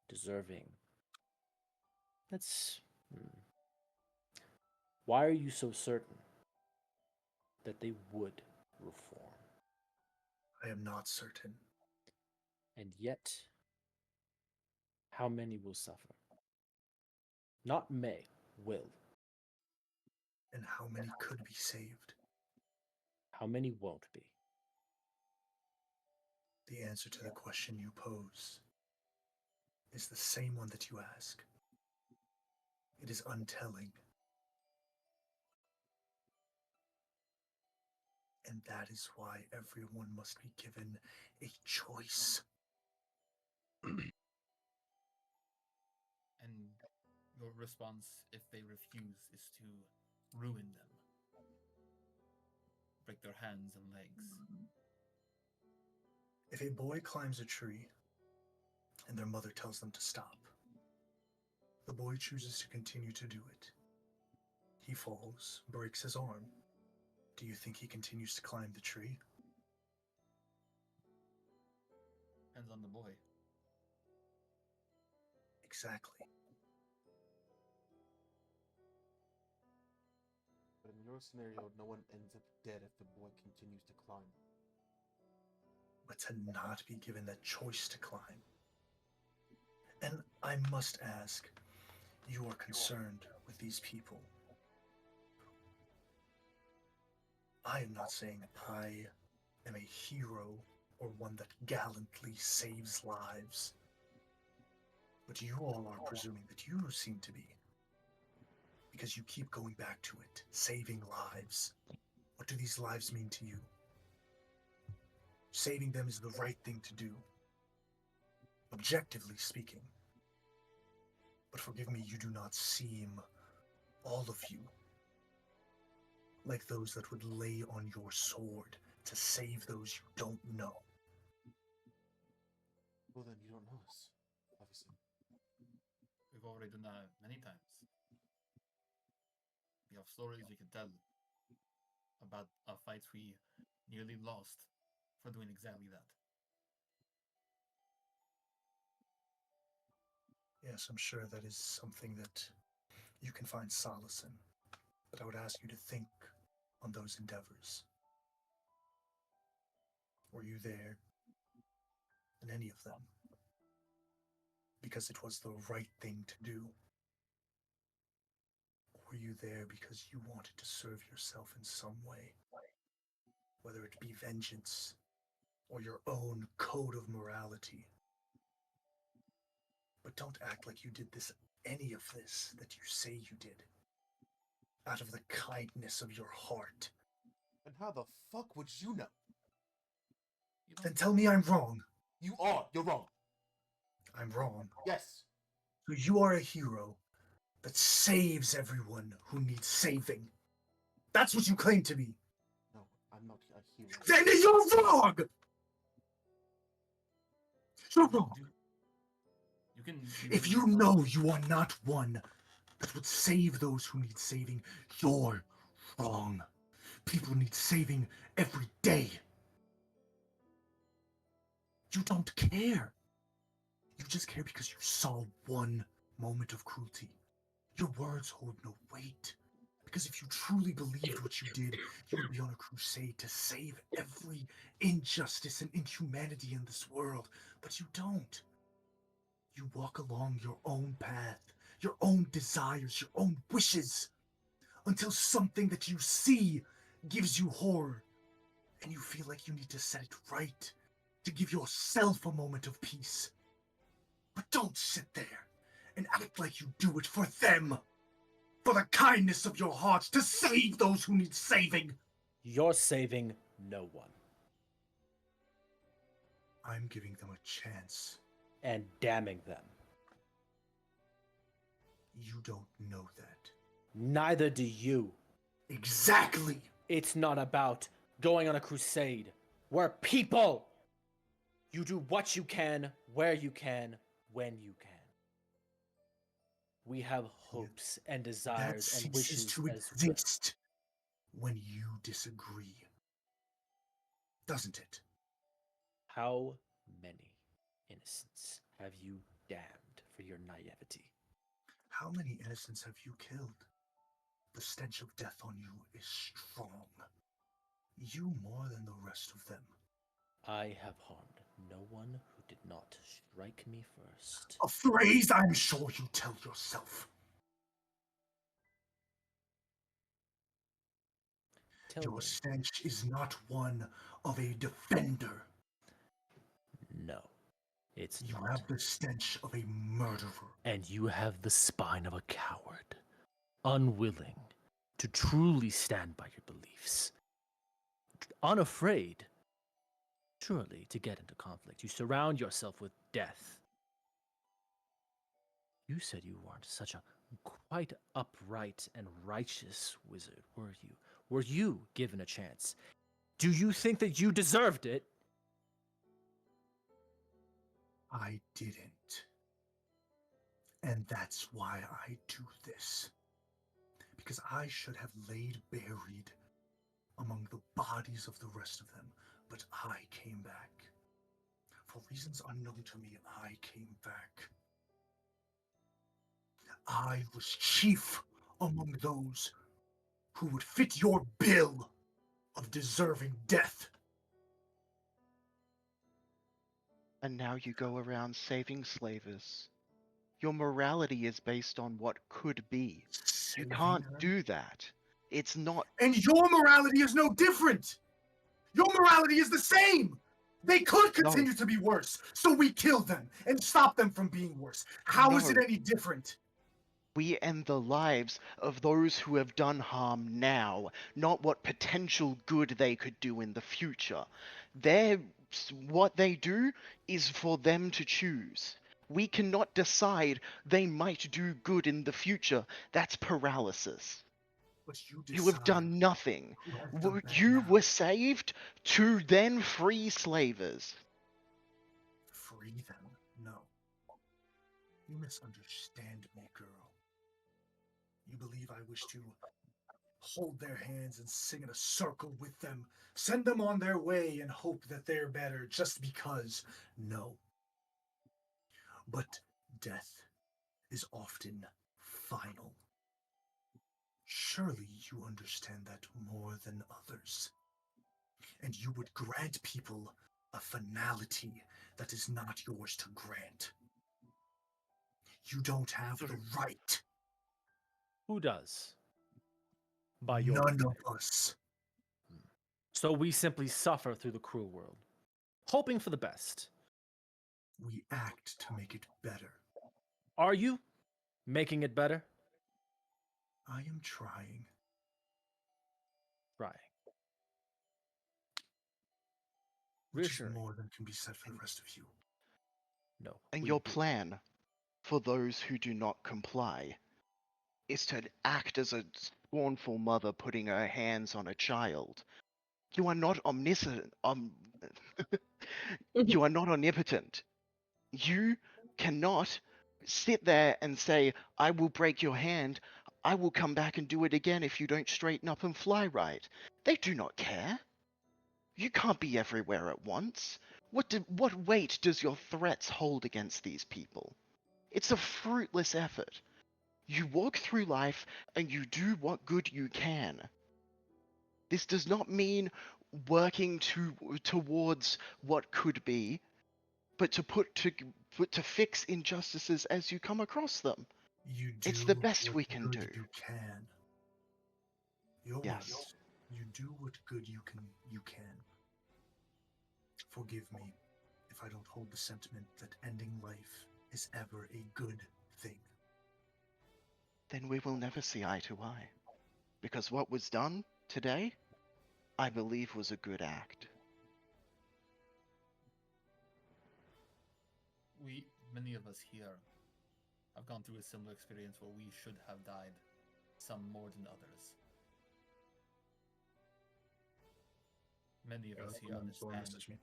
deserving? That's. Why are you so certain that they would reform? I am not certain. And yet, how many will suffer? Not may, will. And how many could be saved? How many won't be? The answer to the question you pose is the same one that you ask. It is untelling. And that is why everyone must be given a choice. And your response, if they refuse, is to ruin them. Break their hands and legs. If a boy climbs a tree and their mother tells them to stop, the boy chooses to continue to do it. He falls, breaks his arm. Do you think he continues to climb the tree? Depends on the boy. Exactly. But in your scenario, no one ends up dead if the boy continues to climb. But to not be given that choice to climb. And I must ask, you are concerned with these people. I am not saying I am a hero or one that gallantly saves lives. But you all are presuming that you seem to be. Because you keep going back to it, saving lives. What do these lives mean to you? Saving them is the right thing to do. Objectively speaking. But forgive me, you do not seem, all of you, like those that would lay on your sword to save those you don't know. Well, then you don't know us, obviously. We've already done that many times. We have stories we can tell about fights we nearly lost for doing exactly that. Yes, I'm sure that is something that you can find solace in. But I would ask you to think on those endeavors. Were you there in any of them? Because it was the right thing to do? Or were you there because you wanted to serve yourself in some way? Whether it be vengeance or your own code of morality. But don't act like you did any of this that you say you did. Out of the kindness of your heart. And how the fuck would you know? Then tell me I'm wrong. You are. You're wrong. I'm wrong. Yes. So you are a hero that saves everyone who needs saving. That's what you claim to be. No, I'm not a hero. Then you're wrong! You're wrong. You can. If you know you are not one that would save those who need saving, you're wrong. People need saving every day. You don't care. You just care because you saw one moment of cruelty. Your words hold no weight. Because if you truly believed what you did, you would be on a crusade to save every injustice and inhumanity in this world. But you don't. You walk along your own path, your own desires, your own wishes, until something that you see gives you horror, and you feel like you need to set it right, to give yourself a moment of peace. But don't sit there and act like you do it for them, for the kindness of your hearts, to save those who need saving. You're saving no one. I'm giving them a chance. And damning them. You don't know that. Neither do you. Exactly! It's not about going on a crusade. We're people! You do what you can, where you can, when you can. We have hopes and That desires and ceases wishes to as well. exist when you disagree. Doesn't it? How many innocents have you damned for your naivety? How many innocents have you killed? The stench of death on you is strong. You more than the rest of them. I have harmed no one who did not strike me first. A phrase I'm sure you tell yourself. tell Your me. stench is not one of a defender. No, it's You not. have the stench of a murderer. And you have the spine of a coward, unwilling to truly stand by your beliefs, unafraid, surely, to get into conflict. You surround yourself with death. You said you weren't such a quite upright and righteous wizard, were you? Were you given a chance? Do you think that you deserved it? I didn't. And that's why I do this. Because I should have laid buried among the bodies of the rest of them, but I came back. For reasons unknown to me, I came back. I was chief among those who would fit your bill of deserving death. And now you go around saving slavers. Your morality is based on what could be. You Saving can't them? do that. It's not. And your morality is no different. Your morality is the same. They could continue to be worse, so we kill them and stop them from being worse. How is it No. any different? We end the lives of those who have done harm now, not what potential good they could do in the future. What they do is for them to choose. We cannot decide they might do good in the future. That's paralysis. But You have done nothing. who has done that You now. were saved to then free slavers. Free them? No. You misunderstand me, girl. You believe I wish to hold their hands and sing in a circle with them, send them on their way and hope that they're better just because. No. But death is often final. Surely you understand that more than others. And you would grant people a finality that is not yours to grant. You don't have the right. Who does? By your None way. of us. So we simply suffer through the cruel world, hoping for the best. We act to make it better. Are you making it better? I am trying. Trying. Which is Reassuring. more than can be said for the rest of you. No. And we your do. plan, for those who do not comply, is to act as a scornful mother putting her hands on a child. You are not omniscient. You are not omnipotent. You cannot sit there and say, I will break your hand. I will come back and do it again if you don't straighten up and fly right. They do not care. You can't be everywhere at once. What weight does your threats hold against these people? It's a fruitless effort. You walk through life and you do what good you can. This does not mean working towards what could be, but to fix injustices as you come across them. You do It's the best what we can good do. you can. You're Yes. right. You do what good you can. Forgive me if I don't hold the sentiment that ending life is ever a good thing. Then we will never see eye to eye. Because what was done today, I believe was a good act. Many of us here have gone through a similar experience where we should have died, some more than others. Many of us here understand.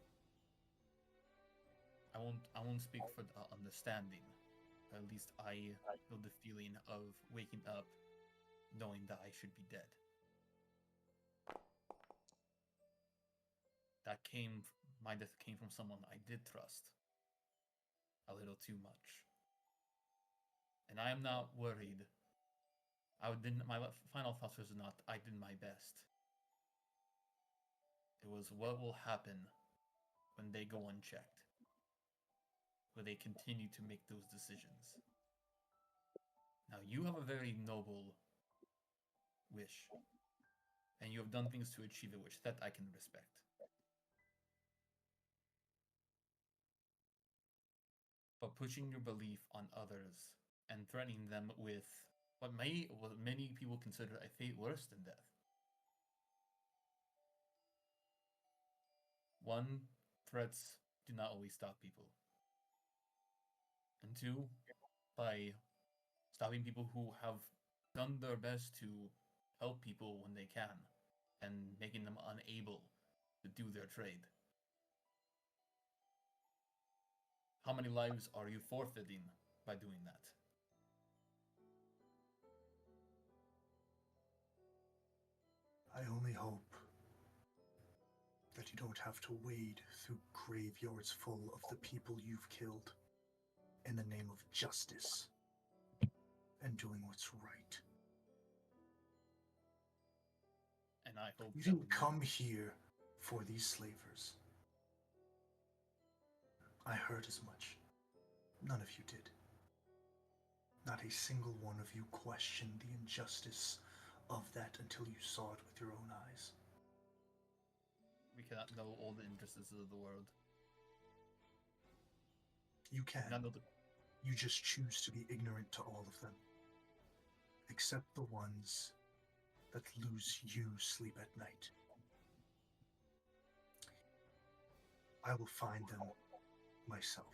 I won't speak for the understanding, but at least I know the feeling of waking up knowing that I should be dead. My death came from someone I did trust a little too much. And I am not worried. My final thoughts was not, I did my best. It was, what will happen when they go unchecked? Will they continue to make those decisions? Now, you have a very noble wish. And and you have done things to achieve it, which that I can respect. But pushing your belief on others and threatening them with what many people consider a fate worse than death. One, threats do not always stop people. And two, by stopping people who have done their best to help people when they can, and making them unable to do their trade. How many lives are you forfeiting by doing that? I only hope that you don't have to wade through graveyards full of the people you've killed in the name of justice and doing what's right. And I hope You that didn't when come here for these slavers. I heard as much. None of you did. Not a single one of you questioned the injustice of that until you saw it with your own eyes. we cannot know all the injustices of the world. You can. None of the You just choose to be ignorant to all of them. Except the ones that lose you sleep at night. I will find them myself,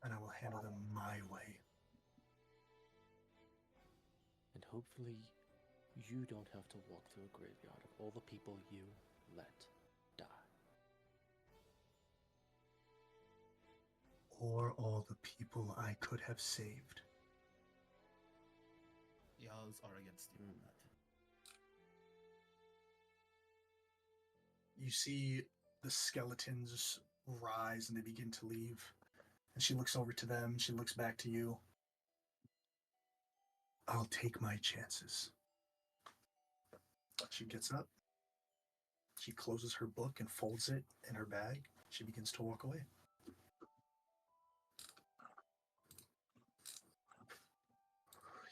and I will handle them my way. And hopefully, you don't have to walk through a graveyard of all the people you let die. Or all the people I could have saved. the odds are against you on that. You see the skeletons rise and they begin to leave. And she looks over to them, she looks back to you. I'll take my chances. She gets up. She closes her book and folds it in her bag. She begins to walk away.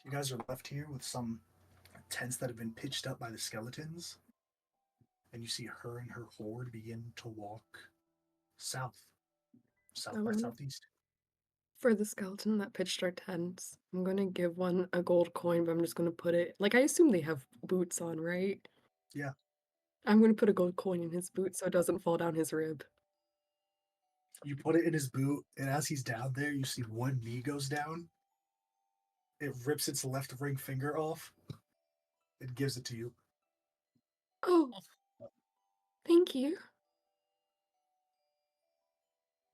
You guys are left here with some tents that have been pitched up by the skeletons. And you see her and her horde begin to walk south. South by wanna- southeast. For the skeleton that pitched our tents, I'm gonna give one a gold coin, but I'm just gonna put it like I assume they have boots on, right? Yeah. I'm gonna put a gold coin in his boot so it doesn't fall down his rib. You put it in his boot, and as he's down there, you see one knee goes down. It rips its left ring finger off. It gives it to you. Oh, thank you.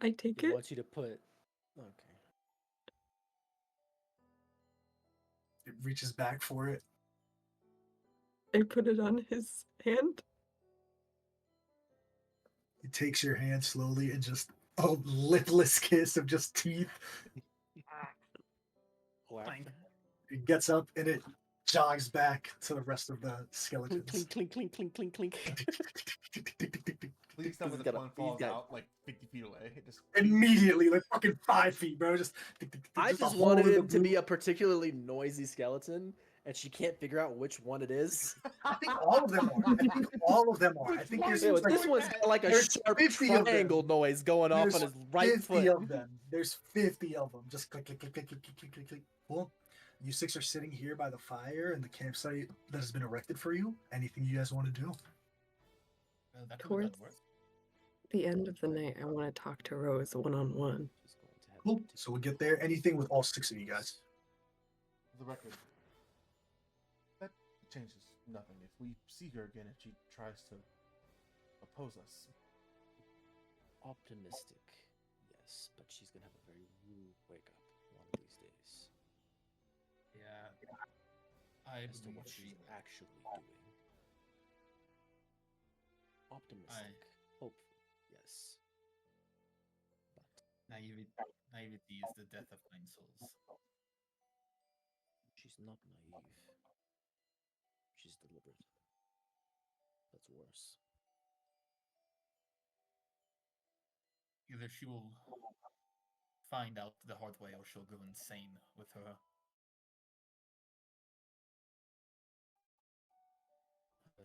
I take He it. wants you to put. Okay. It reaches back for it. I put it on his hand. It takes your hand slowly and just a lipless kiss of just teeth. Whack. It gets up and it jogs back to the rest of the Clink, skeletons. clink, clink, clink, clink, clink, clink. Please tell me He's this got a- one he's falls got- out like 50 feet away. It just Immediately, like fucking 5 feet, bro. Just. I a just hole wanted in the him to be boot. a particularly noisy skeleton, and she can't figure out which one it is. I think all of them are. I think all of them are. I think there's, Yeah, but like, this one's got like a there's sharp 50 of them. triangle noise going off There's on his right 50 foot. of them. There's 50 of them. Just click, click, click, click, click, click, click, click, click. Cool. You six are sitting here by the fire in the campsite that has been erected for you. Anything you guys want to do? That could have Towards gone worse. the end of the night, I want to talk to Rose one-on-one. She's going to have Cool. to So we'll get there. Anything with all 6 of you guys. the record. That changes nothing. If we see her again and she tries to oppose us, optimistic, yes, but she's gonna have a very rude wake up one of these days Yeah. I as to believe what she's she. actually doing. Optimistic, hopeful, yes, but Naivety is the death of kind souls. she's not naive. She's deliberate. That's worse. Either she will find out the hard way or she'll go insane with her.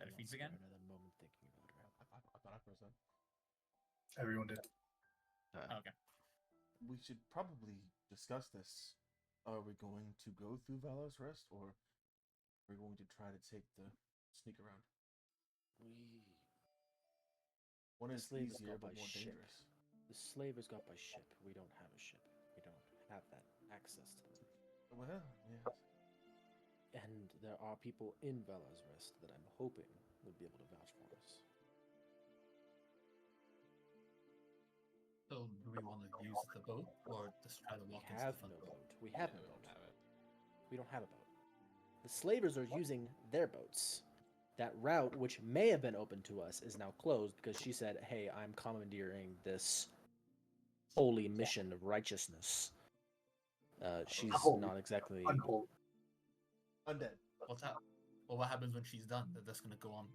I don't speech again? Another moment thinking about her. I thought I froze up. Everyone did. Okay. We should probably discuss this. Are we going to go through Valor's Rest, or are we going to try to take the sneak around? One is Slavers easier got but by more ship. dangerous. The slavers got by ship. We don't have a ship. We don't have that access to them. Well, yes. And there are people in Valor's Rest that I'm hoping would be able to vouch for us. So, do we want to use the boat or just try to We walk into have the front no door? boat. We have Yeah, no we boat. don't have it. We don't have a boat. The slavers are using their boats. That route, which may have been open to us, is now closed because she said, "Hey, I'm commandeering this holy mission of righteousness." She's Holy. not exactly. Unholy. Undead. What's that? Well, what happens when she's done? They're just gonna go on.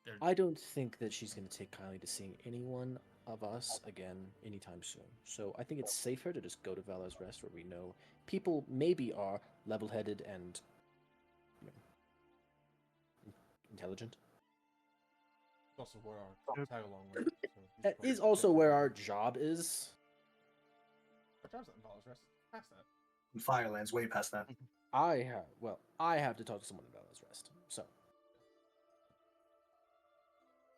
Their I don't think that she's going to take kindly to seeing anyone of us again anytime soon. So I think it's safer to just go to Valor's Rest, where we know people maybe are level-headed and intelligent. It's also where our tag along went. So That is also where our job is. Our job's at Valor's Rest. Past that. In Firelands, way past that. I have to talk to someone in Valor's Rest. So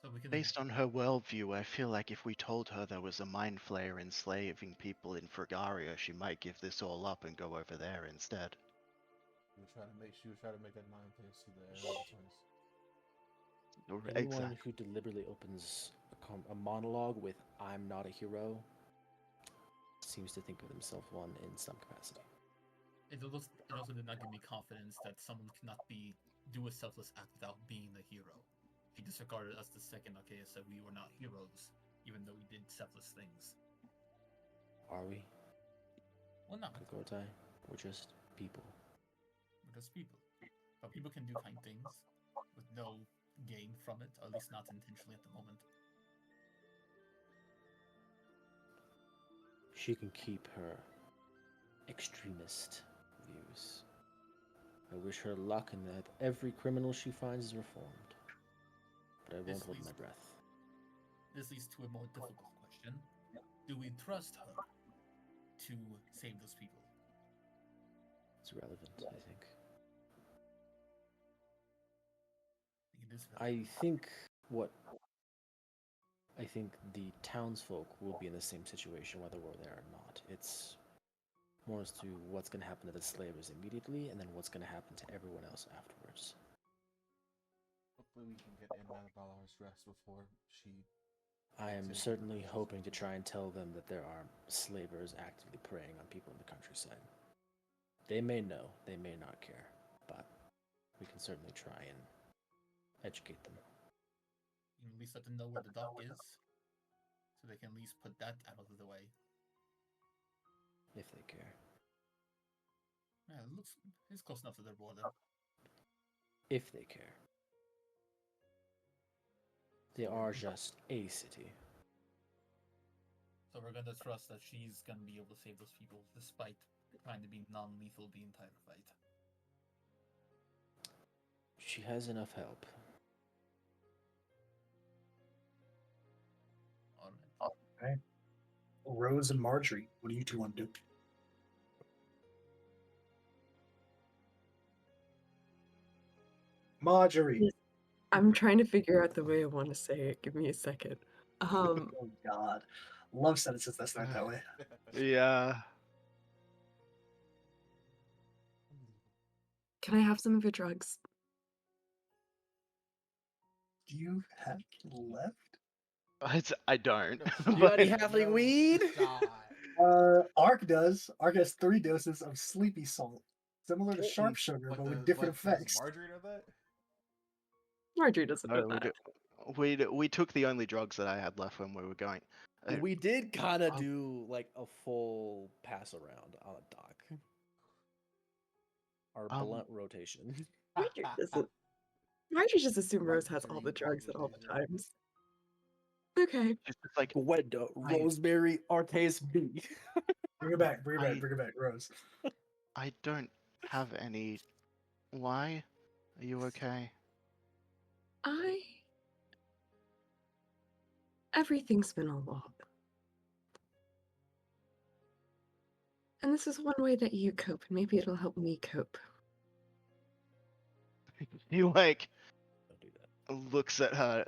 so we can. Based on her worldview, I feel like if we told her there was a mind flayer enslaving people in Fragaria, she might give this all up and go over there instead. She was trying to make that mind play see the error of the twins. anyone Exactly. who deliberately opens a monologue with "I'm not a hero" seems to think of themselves one in some capacity. It also did not give me confidence that someone cannot do a selfless act without being the hero. She disregarded us the second Akea said we were not heroes, even though we did selfless things. Are we? Well, not. Kokotai? We're just people. We're just people. But people can do kind things with no gain from it, or at least not intentionally at the moment. She can keep her extremist views. I wish her luck and that every criminal she finds is reformed. But I won't hold my breath. This leads to a more difficult question. Do we trust her to save those people? It's relevant, I think. It is I think the townsfolk will be in the same situation whether we're there or not. It's more as to what's going to happen to the slavers immediately, and then what's going to happen to everyone else afterwards. Hopefully we can get in and out of Valor's Rest before she... I am certainly hoping to try and tell them that there are slavers actively preying on people in the countryside. They may know, they may not care, but we can certainly try and educate them. You can at least let them know where the dock is, so they can at least put that out of the way. If they care. Yeah, it's close enough to their border. If they care. They are just a city. So we're gonna trust that she's gonna be able to save those people, despite trying to be non-lethal the entire fight. She has enough help. Alright. Okay. Rose and Marjorie, what do you two want to do? Marjorie. I'm trying to figure out the way I want to say it. Give me a second. Oh God, love sentences that start that way. Yeah. Can I have some of your drugs? Do you have left? I don't. You got any halfling weed? Ark does. Ark has 3 doses of sleepy salt, similar to sharp sugar, but with different effects. Does Marjorie know that? Marjorie doesn't know No, that. we took the only drugs that I had left when we were going. We did kind of do like a full pass around on a dock. Our blunt rotation. Marjorie doesn't. Marjorie just assumes Rose has all the drugs at all the times. Okay. It's just like Gwenda, Rosemary, Artaeus B. Bring it back, bring it back, Rose. I don't have any. Why? Are you okay? Everything's been a lot. And this is one way that you cope, and maybe it'll help me cope. He like Don't do that. looks at her.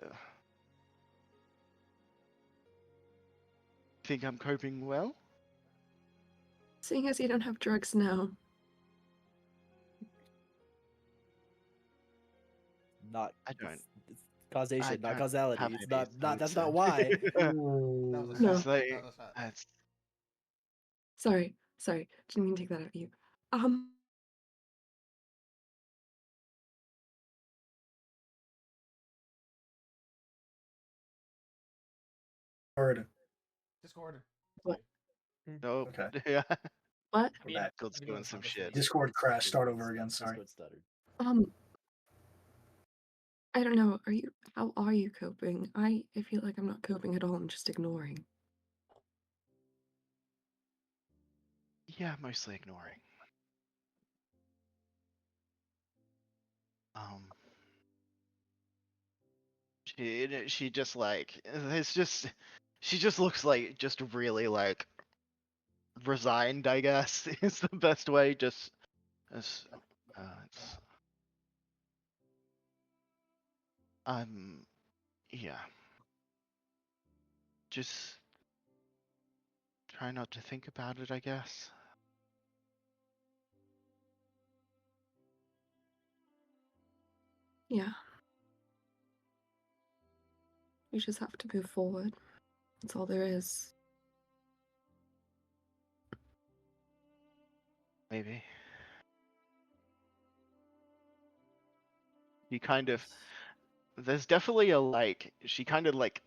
Think I'm coping well? Seeing as you don't have drugs now. Not I don't. it's causation, not don't causality. have It's any of not these that's not notes. why. That was a No. shot. It's like, That was a shot. it's, Sorry. Didn't mean to take that out of you. Discord. Discord. What? nope. Okay. Yeah. What? I mean, God's even doing it's some not the shit. same. Discord crash. Start over again. Sorry. Discord stuttered. I don't know. How are you coping? I feel like I'm not coping at all. I'm just ignoring. Yeah, mostly ignoring. She just like it's just she just looks like just really like resigned, I guess, is the best way. Just as it's yeah. Just try not to think about it, I guess. Yeah. You just have to move forward. That's all there is. Maybe. You kind of there's definitely a like she kind of like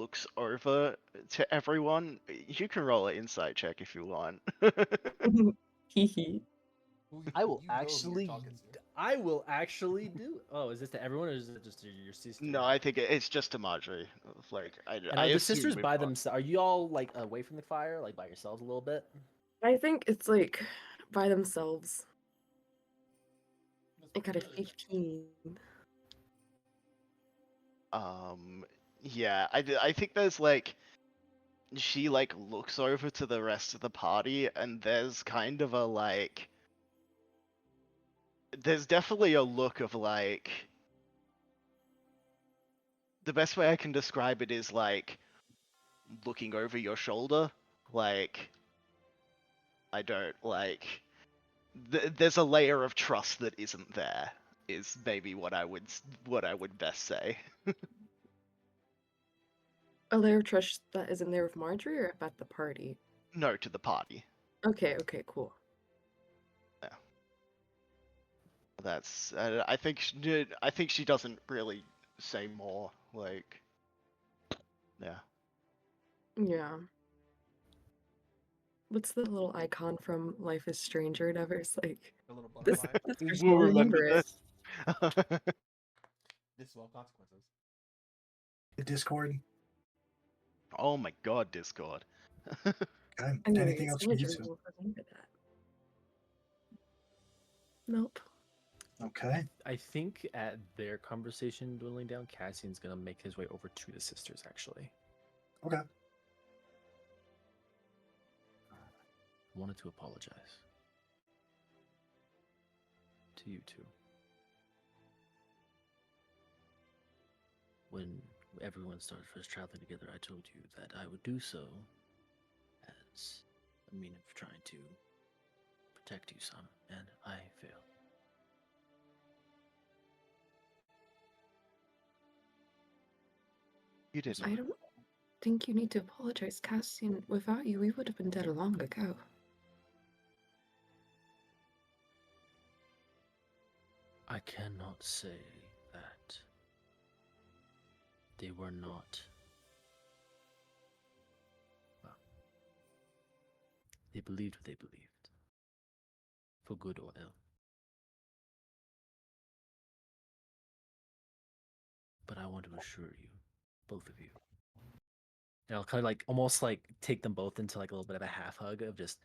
looks over to everyone. You can roll an insight check if you want. Hee hee. I will You know who you're actually talking to. I will actually do. Oh, is this to everyone or is it just to your sister? No, I think it's just to Marjorie. Like And I are the assume sisters we've by got- themselves? Are you all like away from the fire, like by yourselves a little bit? I think it's like by themselves. I got a 15. Yeah, I think there's like she like looks over to the rest of the party and there's kind of a like there's definitely a look of like the best way I can describe it is like looking over your shoulder, like I don't like there's a layer of trust that isn't there is maybe what I would best say. A layer of trust that isn't there with Marjorie or at the party? No, to the party. Okay, cool. That's I think she doesn't really say more. Like, yeah. Yeah. What's the little icon from Life is Strange or whatever? It's like A little this butterfly. person We'll will remember remember it. this. This will have consequences. The Discord. Oh my god, Discord. Okay. Anyways, Anything else you need Marjorie to? will remember that. Nope. Okay. I think at their conversation dwindling down, Cassian's gonna make his way over to the sisters. Actually, Okay. wanted to apologize to you two. When everyone started first traveling together, I told you that I would do so as a mean of trying to protect you, son, and I failed. You did I not. don't think you need to apologize, Cassian. Without you, we would have been dead long ago. I cannot say that they were not. Well, they believed what they believed, for good or ill. But I want to assure you, both of you. And I'll kind of like almost like take them both into like a little bit of a half hug of just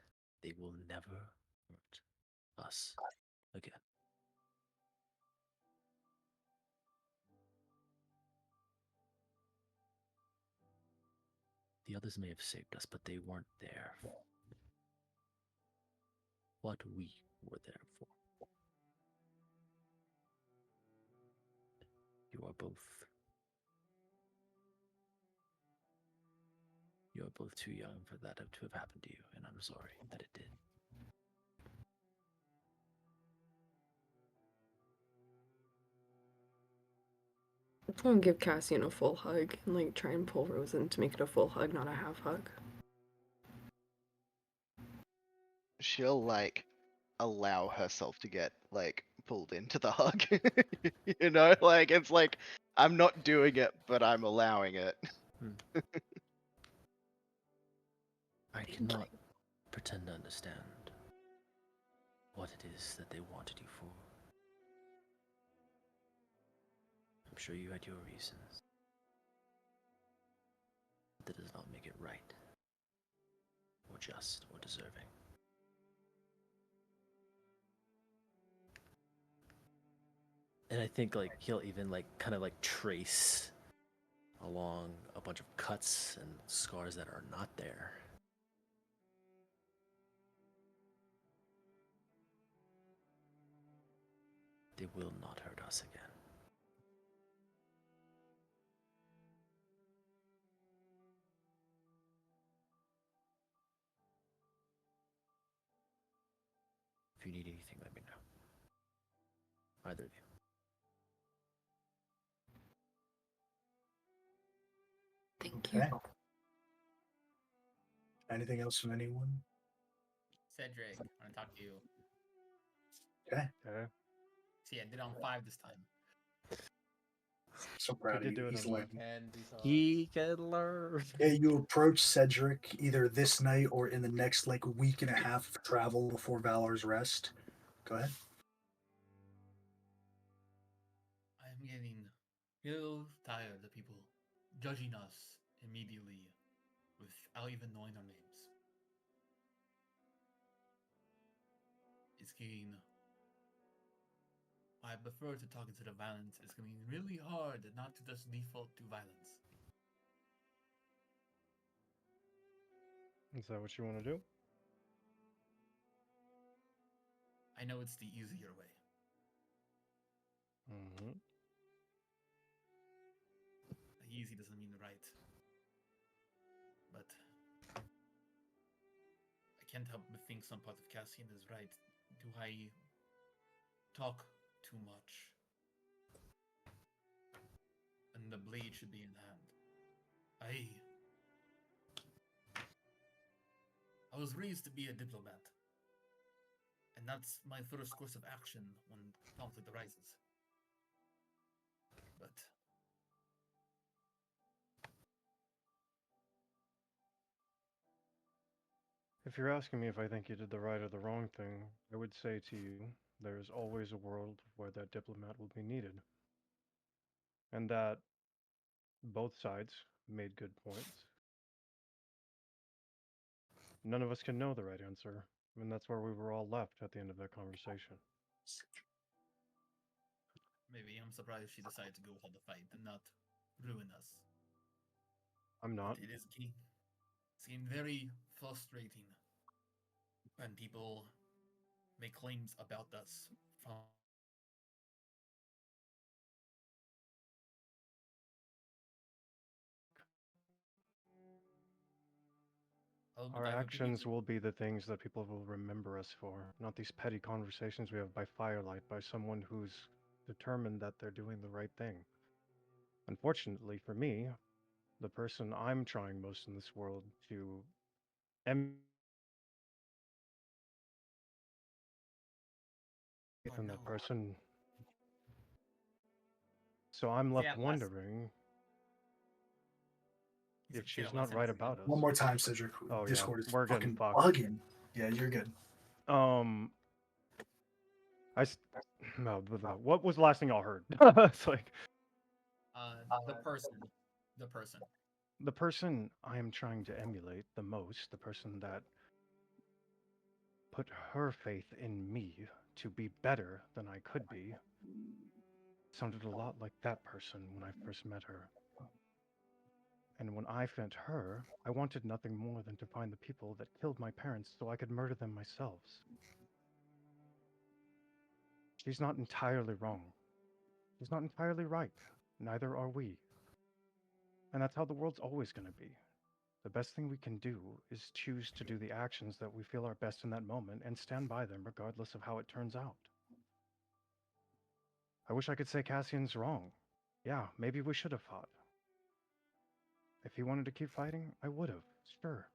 they will never hurt us again. The others may have saved us, but they weren't there for what we were there for. You are both too young for that to have happened to you, and I'm sorry that it did. I want to give Cassian a full hug and like try and pull Rose in to make it a full hug, not a half hug. She'll like allow herself to get like pulled into the hug. You know, like it's like I'm not doing it, but I'm allowing it. I cannot pretend to understand what it is that they wanted you for. I'm sure you had your reasons. That does not make it right, or just, or deserving. And I think like he'll even like kind of like trace along a bunch of cuts and scars that are not there. They will not hurt us again. If you need anything, let me know. Either of you. Thank you. Okay. Anything else from anyone? Cedric, I want to talk to you. Okay. Okay. See, I did it on 5 this time. So proud He of did you. do it He's on like, He can learn. yeah, you approach Cedric either this night or in the next like week and a half of travel before Valor's Rest. Go ahead. I'm getting real tired of people judging us immediately without even knowing our names. It's getting. I prefer to talk into the violence. It's getting really hard not to just default to violence. Is that what you want to do? I know it's the easier way. Mm-hmm. Easy doesn't mean right. But I can't help but think some part of Cassian is right. Do I talk too much? And the blade should be in hand. I was raised to be a diplomat. And that's my first course of action when conflict arises. But If you're asking me if I think you did the right or the wrong thing, I would say to you, there is always a world where that diplomat will be needed. And that both sides made good points. None of us can know the right answer, and that's where we were all left at the end of that conversation. maybe I'm surprised she decided to go with all the fight and not ruin us. I'm not. It is getting very frustrating when people make claims about us from Our actions will be the things that people will remember us for, not these petty conversations we have by firelight by someone who's determined that they're doing the right thing. Unfortunately for me, the person I'm trying most in this world to emulate in that person. So I'm left wondering if she's not right about us. One more time, Cedric. Oh, Discord yeah. is We're getting fucking fucked. bugging. Yeah, you're good. No, what was the last thing y'all heard? It's like the person I am trying to emulate the most, the person that put her faith in me to be better than I could be, sounded a lot like that person when I first met her. And when I found her, I wanted nothing more than to find the people that killed my parents so I could murder them myself. She's not entirely wrong. She's not entirely right. Neither are we. And that's how the world's always going to be. The best thing we can do is choose to do the actions that we feel are best in that moment and stand by them regardless of how it turns out. I wish I could say Cassian's wrong. Yeah, maybe we should have fought. If he wanted to keep fighting, I would have, sure.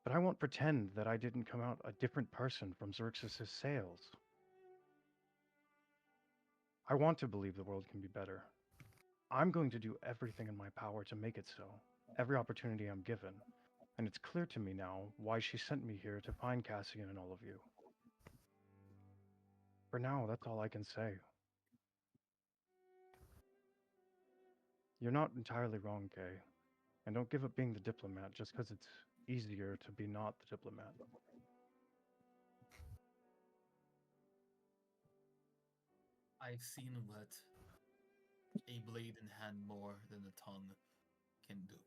But I won't pretend that I didn't come out a different person from Xerxes' sales. I want to believe the world can be better. I'm going to do everything in my power to make it so, every opportunity I'm given. And it's clear to me now why she sent me here to find Cassian and all of you. For now, that's all I can say. You're not entirely wrong, Kay. And don't give up being the diplomat just because it's easier to be not the diplomat. I've seen what a blade in hand more than a tongue can do.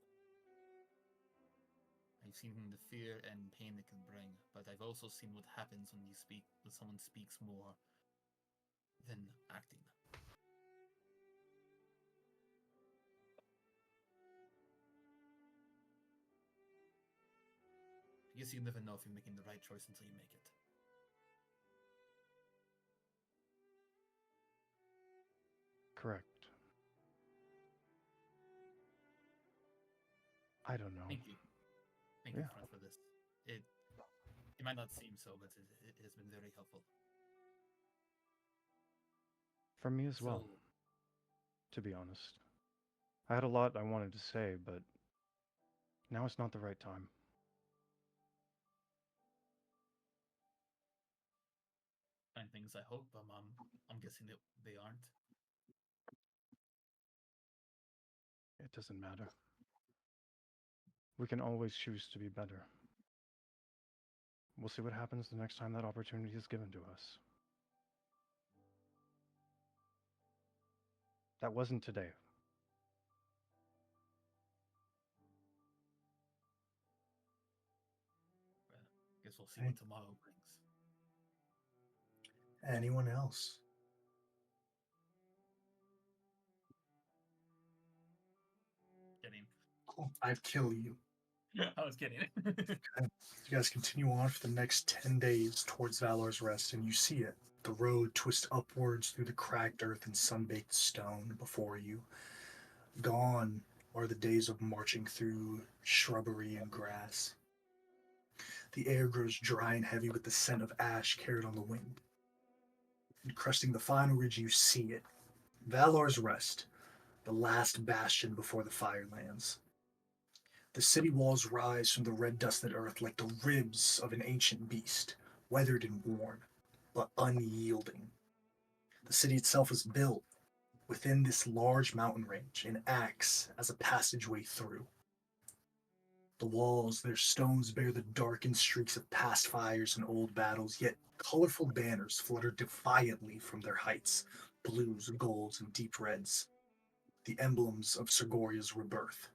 I've seen the fear and pain it can bring, but I've also seen what happens when someone speaks more than acting. I guess you never know if you're making the right choice until you make it. Correct. I don't know. Thank you. Thank you, Yeah. friend, for this. It might not seem so, but it has been very helpful. For me as well, So, to be honest. I had a lot I wanted to say, but now it's not the right time. fine things I hope, I'm guessing that they aren't. It doesn't matter. We can always choose to be better. We'll see what happens the next time that opportunity is given to us. That wasn't today. Well, guess we'll see what tomorrow brings. Anyone else? Kidding. Cool. I'd kill you. I was kidding. You guys continue on for the next 10 days towards Valor's Rest, and you see it. The road twists upwards through the cracked earth and sun-baked stone before you. Gone are the days of marching through shrubbery and grass. The air grows dry and heavy with the scent of ash carried on the wind. And cresting the final ridge, you see it. Valor's Rest, the last bastion before the Firelands. The city walls rise from the red-dusted earth like the ribs of an ancient beast, weathered and worn, but unyielding. The city itself is built within this large mountain range and acts as a passageway through. The walls, their stones bear the darkened streaks of past fires and old battles, yet colorful banners flutter defiantly from their heights, blues, golds, and deep reds, the emblems of Sergoria's rebirth.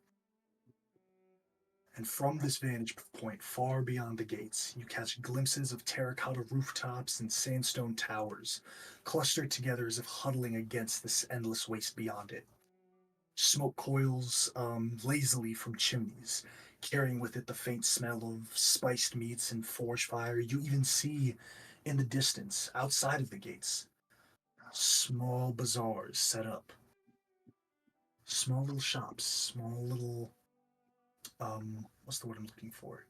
And from this vantage point, far beyond the gates, you catch glimpses of terracotta rooftops and sandstone towers, clustered together as if huddling against this endless waste beyond it. Smoke coils lazily from chimneys, carrying with it the faint smell of spiced meats and forge fire. You even see in the distance, outside of the gates, small bazaars set up. Small little shops, small little what's the word I'm looking for?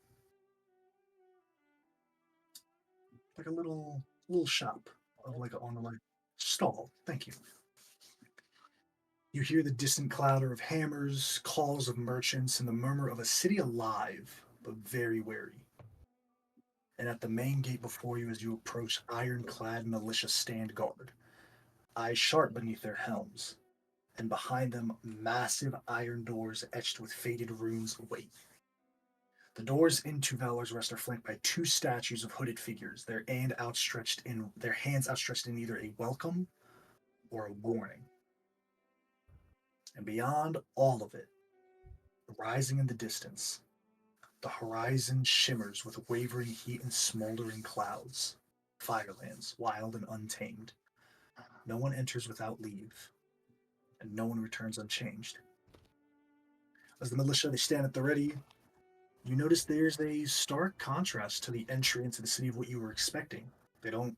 Like a little shop of like on the like stall. Thank you. You hear the distant clatter of hammers, calls of merchants, and the murmur of a city alive, but very wary. And at the main gate before you as you approach, ironclad militia stand guard, eyes sharp beneath their helms, and behind them massive iron doors etched with faded runes await. The doors into Valor's Rest are flanked by two statues of hooded figures, their hands outstretched in either a welcome or a warning. And beyond all of it, rising in the distance. The horizon shimmers with wavering heat and smoldering clouds. Firelands, wild and untamed. No one enters without leave, and no one returns unchanged. As the militia, they stand at the ready. You notice there's a stark contrast to the entry into the city of what you were expecting. They don't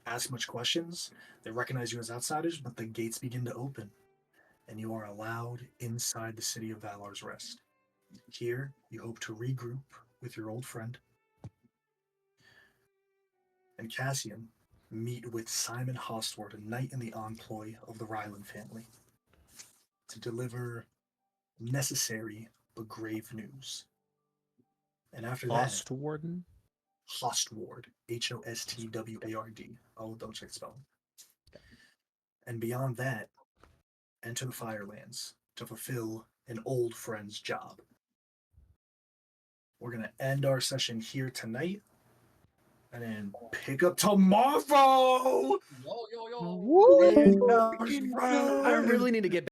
ask much questions. They recognize you as outsiders, but the gates begin to open, and you are allowed inside the city of Valar's Rest. Here, you hope to regroup with your old friend. And Cassian meet with Simon Hostward, a knight in the employ of the Ryland family, to deliver necessary but grave news. And after that, Ostwarden? Hostward, Hostward. I'll double check the spelling. And beyond that, enter the Firelands to fulfill an old friend's job. We're going to end our session here tonight and then pick up tomorrow. Yo. With I really need to get